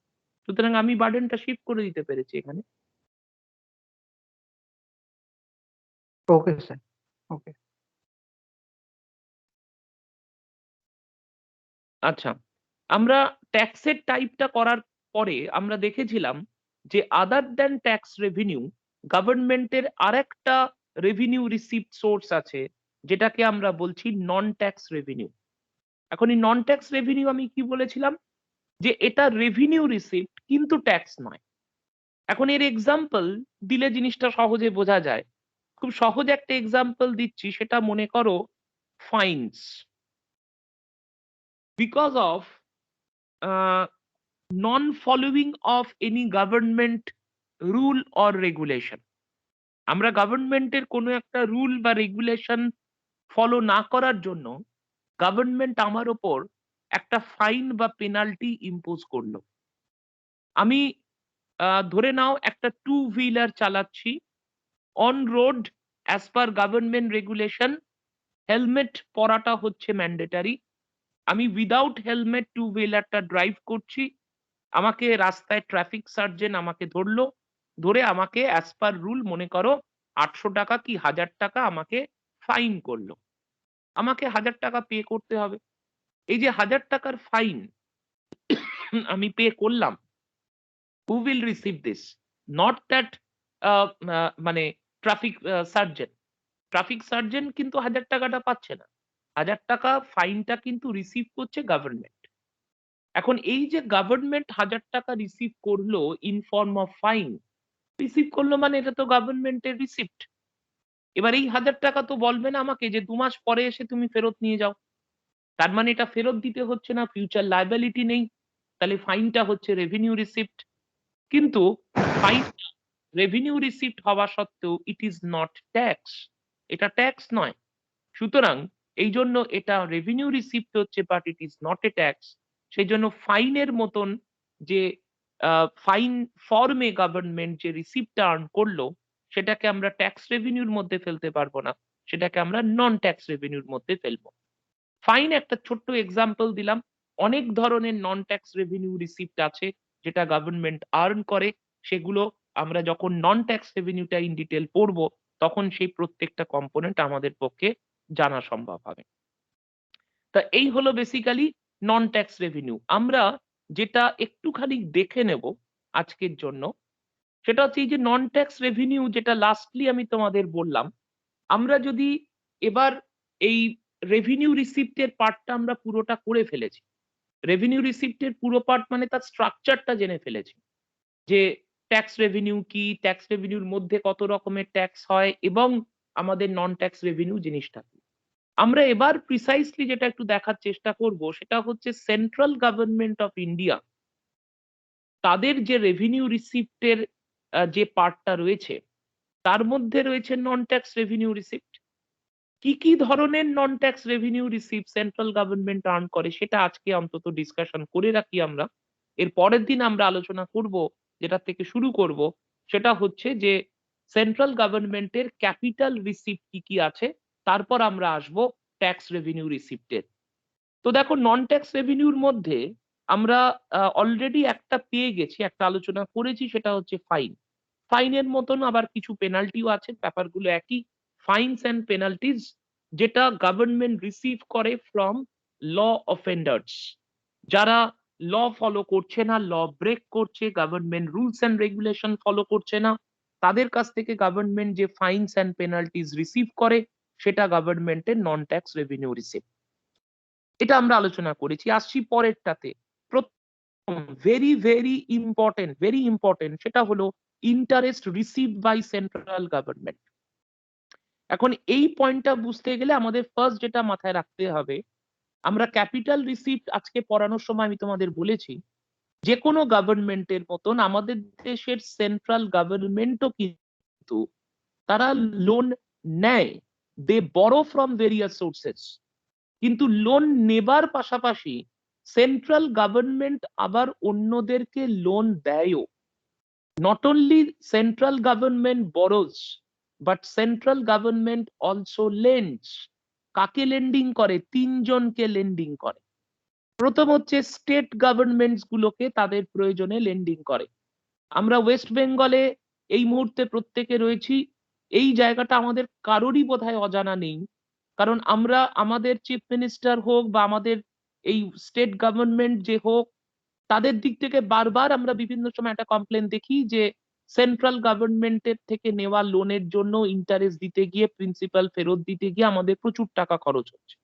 সুতরাং আমি বার্ডেনটা শিফট করে দিতে পেরেছি এখানে। ওকে স্যার, ওকে। আচ্ছা, আমরা ট্যাক্সের টাইপটা করার পরে আমরা দেখেছিলাম যে আদার দ্যান ট্যাক্স রেভিনিউ গভর্নমেন্টের আরেকটা রেভিনিউ রিসিপ্ট সোর্স আছে, যেটাকে আমরা বলছি নন ট্যাক্স রেভিনিউ। এখন এই নন ট্যাক্স রেভিনিউ আমি কি বলেছিলাম, যে এটা রেভিনিউ রিসিপ্ট কিন্তু ট্যাক্স নয়। এখন এর এক্সাম্পল দিলে জিনিসটা সহজে বোঝা যায়। খুব সহজ একটা এক্সাম্পল দিচ্ছি, সেটা মনে করো fines. Because of non following of any government rule or regulation, আমরা গভর্নমেন্টের কোনো একটা রুল বা রেগুলেশন ফলো না করার জন্য গভর্নমেন্ট আমার ওপর একটা ফাইন বা পেনাল্টি ইম্পোজ করলো। আমি ধরে নাও একটা 2 হুইলার চালাচ্ছি on road, as per government regulation helmet পরাটা হচ্ছে ম্যান্ডেটারি। আমি উইদাউট হেলমেট 2 হুইলারটা ড্রাইভ করছি, আমাকে রাস্তায় ট্রাফিক সার্জেন্ট আমাকে ধরলো, ধরে আমাকে অ্যাজ পার রুল মনে করো 800 টাকা কি 1000 টাকা আমাকে ফাইন করলো, আমাকে 1000 টাকা পে করতে হবে। এই যে 1000 টাকার ফাইন আমি পে করলাম, who will receive this? Not that মানে ট্রাফিক সার্জেন্ট। ট্রাফিক সার্জেন্ট কিন্তু 1000 টাকাটা পাচ্ছে না, 1000 টাকা ফাইনটা কিন্তু রিসিভ করছে গভর্নমেন্ট। এখন এই যে গভর্নমেন্ট 1000 টাকা রিসিভ করলো in form of fine, receive করলো মানে এটা তো গভর্নমেন্টের রিসিপ্ট। এবার এই 1000 টাকা তো বলবে না আমাকে যে 2 মাস পরে এসে তুমি ফেরত নিয়ে যাও, তার মানে এটা ফেরত দিতে হচ্ছে না, ফিউচার লায়াবিলিটি নেই, তাহলে ফাইনটা হচ্ছে রেভিনিউ রিসিপ্ট। কিন্তু ফাইন রেভিনিউ রিসিপ্ট হওয়া সত্ত্বেও ইট ইজ নট ট্যাক্স, এটা ট্যাক্স নয়। সুতরাং এই জন্য এটা রেভিনিউ রিসিপ্ট হচ্ছে, but it is not A tax. সেই জন্য ফাইনের মতন যে ফাইন ফর্মে গভর্নমেন্ট যে রিসিপ্টটা আর্ন করলো, সেটাকে আমরা ট্যাক্স রেভিনিউর মধ্যে ফেলতে পারবো না, সেটাকে আমরা নন ট্যাক্স রেভিনিউর মধ্যে ফেলবো। ফাইন একটা ছোট্ট এক্সাম্পল দিলাম, অনেক ধরনের নন ট্যাক্স রেভিনিউ রিসিপ্ট আছে যেটা গভর্নমেন্ট আর্ন করে, সেগুলো আমরা যখন নন ট্যাক্স রেভিনিউটা ইন ডিটেল পড়বো তখন সেই প্রত্যেকটা কম্পোনেন্ট আমাদের পক্ষে জানা সম্ভব হবে। তা এই হলো বেসিক্যালি নন ট্যাক্স রেভিনিউ। আমরা যেটা একটুখানি দেখে নেব আজকের জন্য, সেটা হচ্ছে এই যে নন ট্যাক্স রেভিনিউ যেটা লাস্টলি আমি তোমাদের বললাম, আমরা যদি এবার এই রেভিনিউ রিসিপ্টের পার্টটা আমরা পুরোটা করে ফেলেছি, রেভিনিউ রিসিপ্টের পুরো পার্ট মানে তার স্ট্রাকচারটা জেনে ফেলেছি, যে ট্যাক্স রেভিনিউ কি, ট্যাক্স রেভিনিউর মধ্যে কত রকমের ট্যাক্স হয়, এবং আমাদের নন ট্যাক্স রেভিনিউ জিনিসটা কি। আমরা এবার প্রিসাইসলি যেটা একটু দেখার চেষ্টা করব সেটা হচ্ছে সেন্ট্রাল গভর্নমেন্ট অফ ইন্ডিয়া, তাদের যে রেভিনিউ রিসিপ্টের যে পার্টটা রয়েছে তার মধ্যে রয়েছে নন ট্যাক্স রেভিনিউ রিসিপ্ট। কি কি ধরনের নন tax revenue receipt central government earn করে সেটা আজকে অন্তত ডিসকাশন করে রাখি আমরা। এর পরের দিন আমরা আলোচনা করব, যেটা থেকে শুরু করব সেটা হচ্ছে যে সেন্ট্রাল গভর্নমেন্টের ক্যাপিটাল রিসিপ্ট কি কি আছে, তারপর আমরা আসব ট্যাক্স রেভিনিউ রিসিপ্টের। তো দেখো নন ট্যাক্স রেভিনিউর মধ্যে আমরা অলরেডি একটা পেয়ে গেছি, একটা আলোচনা করেছি, সেটা হচ্ছে ফাইন। ফাইনের মতন আবার কিছু পেনাল্টিও আছে, ব্যাপারগুলো একই, ফাইনস অ্যান্ড পেনাল্টিজ, যেটা গভর্নমেন্ট রিসিভ করে ফ্রম ল অফেন্ডার্স, যারা ল ফলো করছে না, ল ব্রেক করছে, government rules and regulation follow করছে না, তাদের কাছ থেকে গভর্নমেন্ট যে ফাইনস অ্যান্ড পেনাল্টিজ রিসিভ করে সেটা গভর্নমেন্টের নন ট্যাক্স রেভিনিউ রিসিপ্ট। এটা আমরা আলোচনা করেছি। আসছি পরেরটাতে, ভেরি ভেরি ইম্পর্টেন্ট, সেটা হলো interest received by central government. এখন এই পয়েন্টটা বুঝতে গেলে আমাদের ফার্স্ট যেটা মাথায় রাখতে হবে, আমরা ক্যাপিটাল রিসিপ্ট আজকে পড়ানোর সময় আমি তোমাদের বলেছি যে কোনো গভর্নমেন্টের মতন আমাদের দেশের সেন্ট্রাল গভর্নমেন্টও কিন্তু তারা লোন নেয়, they borrow from various sources, কিন্তু লোন নেবার পাশাপাশি সেন্ট্রাল গভর্নমেন্ট আবার অন্যদেরকে লোন দেয়ও। Not only central government borrows, but central government also lends. কাকে লেন্ডিং করে? তিনজনকে লেন্ডিং করে। প্রথম হচ্ছে স্টেট গভর্নমেন্টস গুলোকে তাদের প্রয়োজনে লেন্ডিং করে। আমরা ওয়েস্ট বেঙ্গলে এই মুহূর্তে প্রত্যেকে রয়েছি, এই জায়গাটা আমাদের কারোরই বোধহয় অজানা নেই, কারণ আমরা আমাদের চিফ মিনিস্টার হোক বা আমাদের এই স্টেট গভর্নমেন্ট যে হোক, তাদের দিক থেকে বারবার আমরা বিভিন্ন সময় একটা কমপ্লেন দেখি যে সেন্ট্রাল গভর্নমেন্টের থেকে নেওয়া লোনের জন্য ইন্টারেস্ট দিতে গিয়ে, প্রিন্সিপাল ফেরত দিতে গিয়ে আমাদের প্রচুর টাকা খরচ হচ্ছে।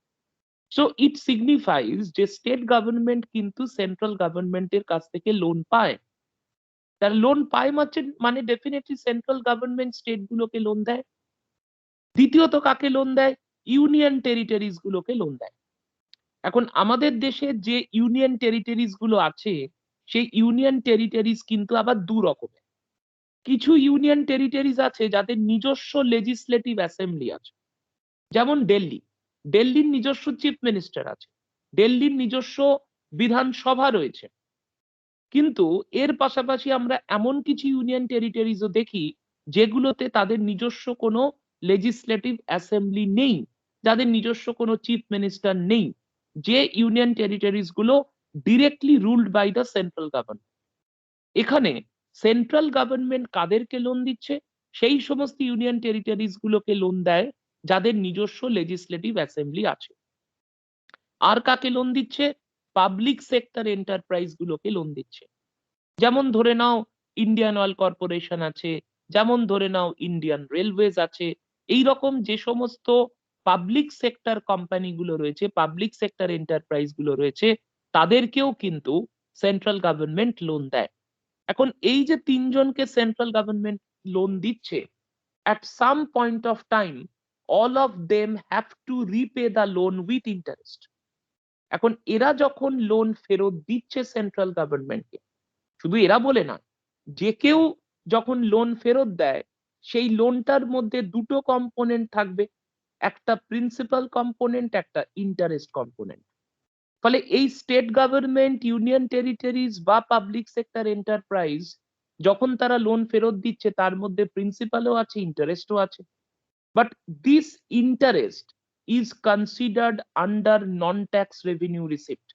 সো ইট সিগনিফাইজ যে স্টেট গভর্নমেন্ট কিন্তু সেন্ট্রাল গভর্নমেন্টের কাছ থেকে লোন পায়। তার লোন পায় মানে ডেফিনেটলি সেন্ট্রাল গভর্নমেন্ট স্টেট গুলোকে লোন দেয়। দ্বিতীয়ত কাকে লোন দেয়? ইউনিয়ন টেরিটরিজ গুলোকে লোন দেয়। এখন আমাদের দেশে যে ইউনিয়ন টেরিটরিজ গুলো আছে, সেই ইউনিয়ন টেরিটরিজ কিন্তু আবার দু রকমের। কিছু ইউনিয়ন টেরিটরিজ আছে যাদের নিজস্ব লেজিসলেটিভ অ্যাসেম্বলি আছে, যেমন দিল্লি। দিল্লির নিজস্ব চিফ মিনিস্টার আছে, দিল্লির নিজস্ব বিধানসভা রয়েছে। কিন্তু এর পাশাপাশি আমরা এমন কিছু ইউনিয়ন টেরিটরিজও দেখি যেগুলোতে তাদের নিজস্ব কোনো লেজিসলেটিভ অ্যাসেম্বলি নেই, যাদের নিজস্ব কোনো চিফ মিনিস্টার নেই, যে ইউনিয়ন টেরিটরিজ গুলো directly ruled by the central government. এখানে সেন্ট্রাল গভর্নমেন্ট কাদেরকে লোন দিচ্ছে? সেই সমস্ত ইউনিয়ন টেরিটরিজ গুলোকে লোন দেয় যাদের নিজস্ব লেজিসলেটিভ অ্যাসেম্বলি আছে। আর কাকে লোন দিচ্ছে? পাবলিক সেক্টর এন্টারপ্রাইজ গুলোকে লোন দিচ্ছে। যেমন ধরে নাও ইন্ডিয়ান অয়েল কর্পোরেশন আছে, যেমন ধরে নাও ইন্ডিয়ান রেলওয়েজ আছে। এই রকম যে সমস্ত পাবলিক সেক্টর কোম্পানি গুলো রয়েছে, পাবলিক সেক্টর এন্টারপ্রাইজ গুলো রয়েছে, তাদেরকেও কিন্তু সেন্ট্রাল গভর্নমেন্ট লোন দেয়। এখন এই যে তিনজনকে সেন্ট্রাল গভর্নমেন্ট লোন দিচ্ছে, at some point of time all of them have to repay the loan with interest. এখন এরা যখন লোন ফেরত দিচ্ছে সেন্ট্রাল গভর্নমেন্টকে, শুধু এরা বলে না, যে কেউ যখন লোন ফেরত দেয়, সেই লোনটার মধ্যে দুটো কম্পোনেন্ট থাকবে, একটা প্রিন্সিপাল কম্পোনেন্ট, একটা ইন্টারেস্ট কম্পোনেন্ট। ফলে এই স্টেট গভর্নমেন্ট, ইউনিয়ন টেরিটরিজ বা পাবলিক সেক্টর এন্টারপ্রাইজ যখন তারা লোন ফেরত দিচ্ছে, তার মধ্যে প্রিন্সিপালও আছে, ইন্টারেস্টও আছে। But this interest is considered under non tax revenue receipt.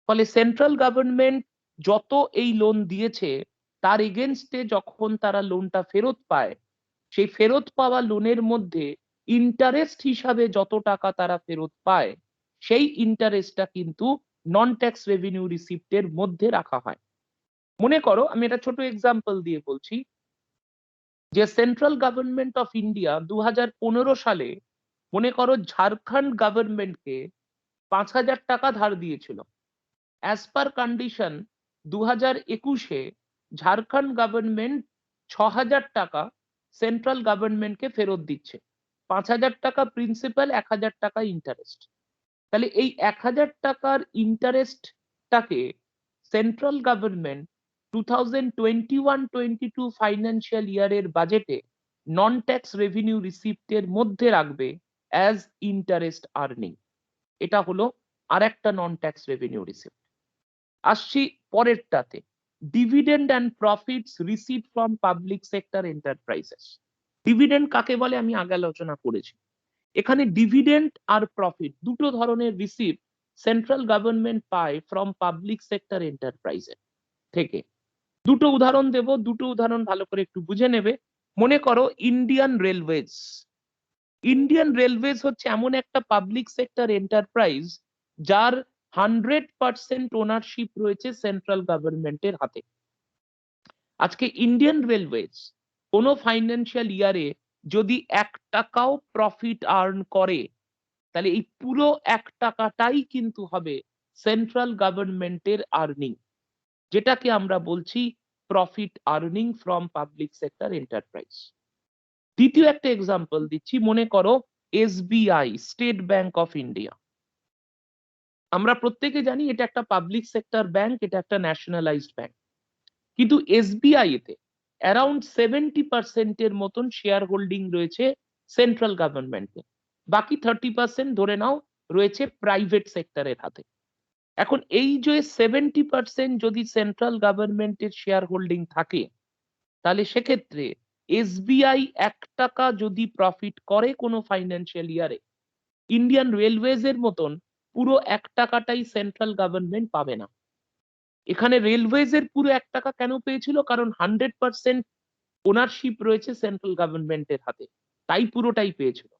ফলে সেন্ট্রাল গভর্নমেন্ট যত এই লোন দিয়েছে, তার এগেনস্টে যখন তারা লোনটা ফেরত পায়, সেই ফেরত পাওয়া লোনের মধ্যে ইন্টারেস্ট হিসাবে যত টাকা তারা ফেরত পায়, সেই ইন্টারেস্টটা কিন্তু নন ট্যাক্স রেভিনিউ রিসিপ্টের মধ্যে রাখা হয়। মনে করো, আমি একটা ছোট এক্সাম্পল দিয়ে বলছি, যে সেন্ট্রাল গভর্নমেন্ট অফ ইন্ডিয়া 2015 সালে মনে করো ঝাড়খণ্ড গভর্নমেন্টকে 5,000 টাকা ধার দিয়েছিল। অ্যাজ পার কন্ডিশন 2021-এ ঝাড়খণ্ড গভর্নমেন্ট 6,000 টাকা সেন্ট্রাল গভর্নমেন্টকে ফেরত দিচ্ছে। 5,000 টাকা প্রিন্সিপাল, 1,000 টাকা ইন্টারেস্ট। তাহলে এই 1,000 টাকার ইন্টারেস্টটাকে সেন্ট্রাল গভর্নমেন্ট 2021-22 ফাইন্যান্সিয়াল ইয়ারের বাজেটে নন ট্যাক্স রেভিনিউ রিসিপ্টের মধ্যে রাখবে অ্যাজ ইন্টারেস্ট আর্নিং। এটা হলো আরেকটা নন ট্যাক্স রেভিনিউ রিসিপ্ট। আসছি পরেরটাতে, dividend and profits receive from public sector enterprises. Dividend কাকে বলে আমি আগে আলোচনা করেছি। এখানে ডিভিডেন্ড আর প্রফিট দুটো ধরনের রিসিপ্ট সেন্ট্রাল গভর্নমেন্ট পায় ফ্রম পাবলিক সেক্টর এন্টারপ্রাইজের থেকে। দুটো উদাহরণ দেব, দুটো উদাহরণ ভালো করে একটু বুঝে নেবে। মনে করো ইন্ডিয়ান রেলওয়েজ। ইন্ডিয়ান রেলওয়েজ হচ্ছে এমন একটা পাবলিক সেক্টর এন্টারপ্রাইজ যার 100% ওনারশিপ রয়েছে সেন্ট্রাল গভর্নমেন্টের হাতে। আজকে ইন্ডিয়ান রেলওয়েজ কোনো ফাইন্যান্সিয়াল ইয়ারে যদি 1 টাকাও প্রফিট আর্ন করে, তাহলে এই পুরো 1 টাকাটাই কিন্তু হবে সেন্ট্রাল গভর্নমেন্টের আর্নিং, যেটাকে আমরা বলছি profit earning from public sector enterprise. দ্বিতীয় একটা এক্সাম্পল দিচ্ছি, মনে করো SBI, state bank of India. আমরা প্রত্যেকে জানি এটা একটা পাবলিক সেক্টর ব্যাংক, এটা একটা ন্যাশনালাইজড ব্যাংক, কিন্তু এসবিআই এতে অ্যারাউন্ড 70% মতন শেয়ার হোল্ডিং রয়েছে সেন্ট্রাল গভর্নমেন্টে, বাকি 30% ধরে নাও রয়েছে প্রাইভেট সেক্টরের হাতে। এখন এই যে 70% যদি সেন্ট্রাল গভর্নমেন্টের শেয়ার হোল্ডিং থাকে, তাহলে সেক্ষেত্রে এসবিআই 1 টাকা যদি প্রফিট করে কোনো ফাইন্যান্সিয়াল ইয়ারে, ইন্ডিয়ান রেলওয়েজ এর মতন পুরো 1 টাকাটাই সেন্ট্রাল গভর্নমেন্ট পাবে না। এখানে রেলওয়েজ এর পুরো 1 টাকা কেন পেয়েছিল? কারণ 100% ওনারশিপ রয়েছে সেন্ট্রাল গভর্নমেন্টের হাতে, তাই পুরোটাই পেয়েছিল।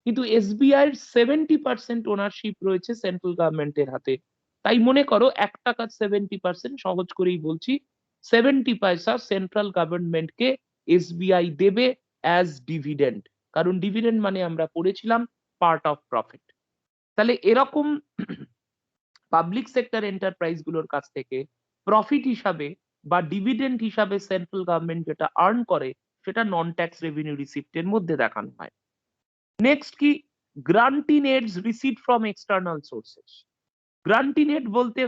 কিন্তু এসবিআই এর 70% ওনারশিপ রয়েছে সেন্ট্রাল গভর্নমেন্টের হাতে, তাই মনে করো 1 টাকার 70%, সহজ করেই বলছি, 70 পয়সা সেন্ট্রাল গভর্নমেন্টকে এসবিআই দেবে অ্যাজ ডিভিডেন্ড। কারণ ডিভিডেন্ড মানে আমরা পড়েছিলাম পার্ট অফ প্রফিট। তাহলে এরকম পাবলিক সেক্টর এন্টারপ্রাইজ গুলোর কাছ থেকে প্রফিট হিসাবে বা ডিভিডেন্ড হিসাবে সেন্ট্রাল গভর্নমেন্ট যেটা আর্ন করে, সেটা নন ট্যাক্স রেভিনিউ রিসিপ্টের মধ্যে দেখানো হয়। নেক্সট কি? Granting aids received from external sources. Granting aid বলতে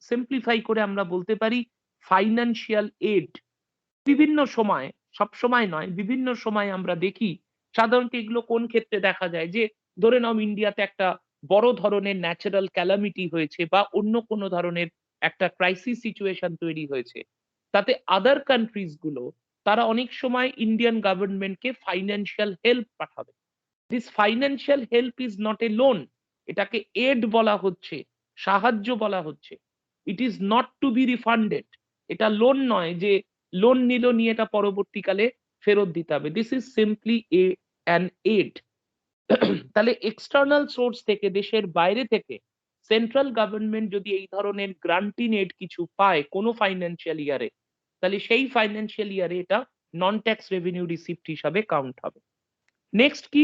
সিম্পলিফাই করে আমরা বলতে পারি ফাইন্যান্সিয়াল এড। বিভিন্ন সময়, সব সময় নয়, বিভিন্ন সময় আমরা দেখি, সাধারণত এগুলো কোন ক্ষেত্রে দেখা যায়, যে ধরে নাও ইন্ডিয়াতে একটা বড় ধরনের ন্যাচারাল ক্যালামিটি হয়েছে বা অন্য কোনো ধরনের একটা ক্রাইসিস সিচুয়েশন তৈরি হয়েছে, তাতে আদার কান্ট্রিজ গুলো তারা অনেক সময় ইন্ডিয়ান গভর্নমেন্টকে ফাইন্যান্সিয়াল হেল্প পাঠাবে। This financial help is not a loan, এটাকে এড বলা হচ্ছে, সাহায্য বলা হচ্ছে। It is not to be refunded. এটা লোন নয় যে লোন নিল, নিয়ে এটা পরবর্তীকালে ফেরত দিতে হবে। This is simply an aid. তাহলে এক্সটার্নাল সোর্স থেকে, দেশের বাইরে থেকে সেন্ট্রাল গভর্নমেন্ট যদি এই ধরনের গ্রান্টিং এড কিছু পায় কোনো ফাইন্যান্সিয়াল ইয়ারে, তাহলে সেই ফাইন্যান্সিয়াল ইয়ারে এটা নন ট্যাক্স রেভিনিউ রিসিপ্ট হিসাবে কাউন্ট হবে। নেক্সট কি?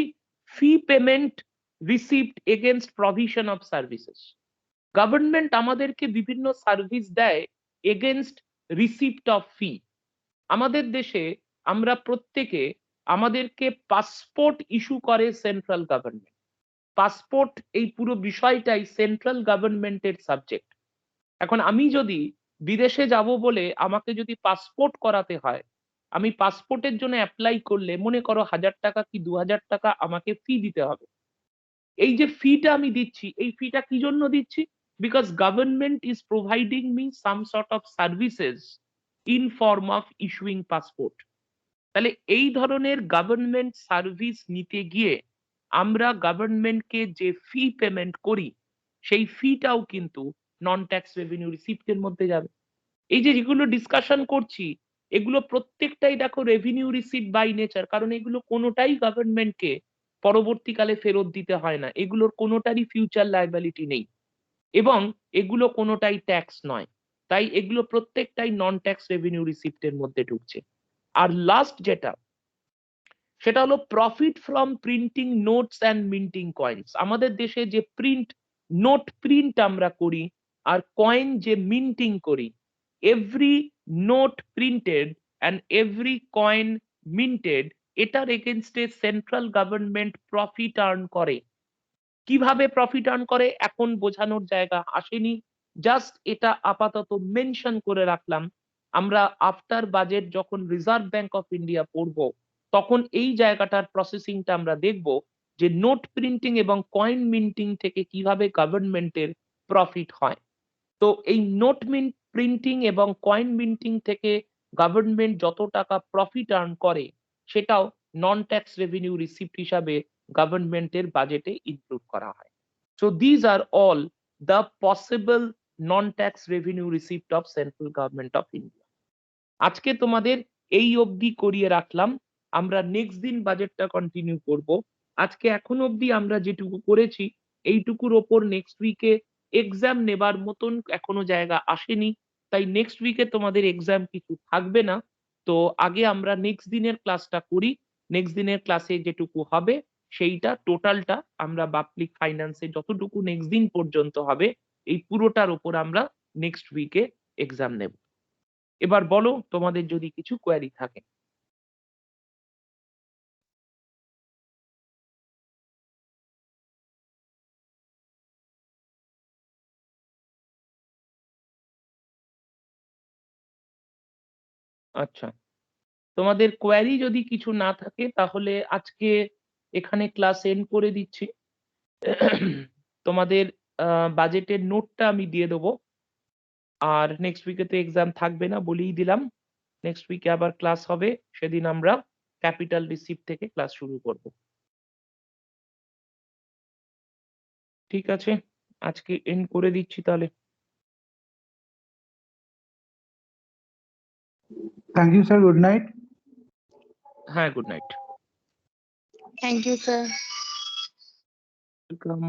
Fee payment received against provision of services. Government আমাদেরকে বিভিন্ন সার্ভিস দেয় এগেনস্ট রিসিপ্ট অফ ফি। আমাদের দেশে আমরা প্রত্যেকে, আমাদেরকে পাসপোর্ট ইস্যু করে সেন্ট্রাল গভর্নমেন্ট। পাসপোর্ট, এই পুরো বিষয়টাই সেন্ট্রাল গভর্নমেন্টের সাবজেক্ট। এখন আমি যদি বিদেশে যাব বলে আমাকে যদি পাসপোর্ট করাতে হয়, আমি পাসপোর্টের জন্য অ্যাপ্লাই করলে মনে করো 1000 টাকা কি 2000 টাকা আমাকে ফি দিতে হবে। এই যে ফিটা আমি দিচ্ছি, এই ফিটা কি জন্য দিচ্ছি? Because government is providing me some sort of services in form of issuing passport. তাহলে এই ধরনের গভর্নমেন্ট সার্ভিস নিতে গিয়ে আমরা গভর্নমেন্টকে যে ফি পেমেন্ট করি, সেই ফিটাও কিন্তু নন ট্যাক্স রেভিনিউ রিসিপ্টের মধ্যে যাবে। এই যে যেগুলো ডিসকাশন করছি, এগুলো প্রত্যেকটাই দেখো রেভিনিউ রিসিপ্ট বাই নেচার, কারণ এগুলো কোনোটাই গভর্নমেন্টকে পরবর্তীকালে ফেরত দিতে হয় না, এগুলোর কোনোটারই ফিউচার লায়াবিলিটি নেই, এবং এগুলো কোনোটাই ট্যাক্স নয়। তাই এগুলো প্রত্যেকটাই নন ট্যাক্স রেভিনিউ রিসিপ্টের মধ্যে ঢুকছে। আর লাস্ট যেটা, সেটা হলো profit from printing notes and minting coins. আমাদের দেশে যে নোট প্রিন্ট আমরা করি আর কয়েন যে মিন্টিং করি, every note printed and every coin minted, এটার এগেনস্টে সেন্ট্রাল গভর্নমেন্ট প্রফিট আর্ন করে। কিভাবে প্রফিট আর্ন করে এখন বোঝানোর জায়গা আসেনি, জাস্ট এটা আপাতত মেনশন করে রাখলাম। আমরা আফটার বাজেট যখন রিজার্ভ ব্যাংক অফ ইন্ডিয়া পড়বো, তখন এই জায়গাটার প্রসেসিংটা আমরা দেখব, যে নোট প্রিন্টিং এবং কয়েন মিন্টিং থেকে কিভাবে গভর্নমেন্টের প্রফিট হয়। তো এই নোট প্রিন্টিং এবং কয়েন মিন্টিং থেকে গভর্নমেন্ট যত টাকা প্রফিট আর্ন করে, সেটাও নন ট্যাক্স রেভিনিউ রিসিপ্ট হিসাবে গভর্নমেন্টের বাজেটে ইনক্লুড করা হয়। So these R all the possible non tax revenue receipt of central government of India. আজকে তোমাদের এই অবধি করিয়ে রাখলাম, আমরা নেক্সট দিন বাজেটটা কন্টিনিউ করব। আজকে এখন অবধি আমরা যেটুকু করেছি, এইটুকুর ওপর নেক্সট উইকে এক্সাম নেবার মতন এখনো জায়গা আসেনি, তাই নেক্সট উইকে তোমাদের এক্সাম কিছু থাকবে না। তো আগে আমরা নেক্সট দিনের ক্লাসটা করি। নেক্সট দিনের ক্লাসে যেটুকু হবে, সেইটা টোটালটা আমরা পাবলিক ফাইন্যান্সে যতটুকু নেক্সট দিন পর্যন্ত হবে, এই পুরোটার ওপর আমরা নেক্সট উইকে এক্সাম নেব। এবার বলো তোমাদের যদি কিছু কোয়েরি থাকে। আচ্ছা, তোমাদের কোয়ারি যদি কিছু না থাকে তাহলে আজকে এখানে ক্লাস এন্ড করে দিচ্ছি। তোমাদের বাজেটের নোটটা আমি দিয়ে দেবো, আর নেক্সট উইকে তো এক্সাম থাকবে না বলেই দিলাম। নেক্সট উইকে আবার ক্লাস হবে, সেদিন আমরা ক্যাপিটাল রিসিপ্ট থেকে ক্লাস শুরু করব। ঠিক আছে, আজকে এন্ড করে দিচ্ছি তাহলে। Thank you sir, good night. হ্যাঁ, good night. Thank you, sir. Welcome.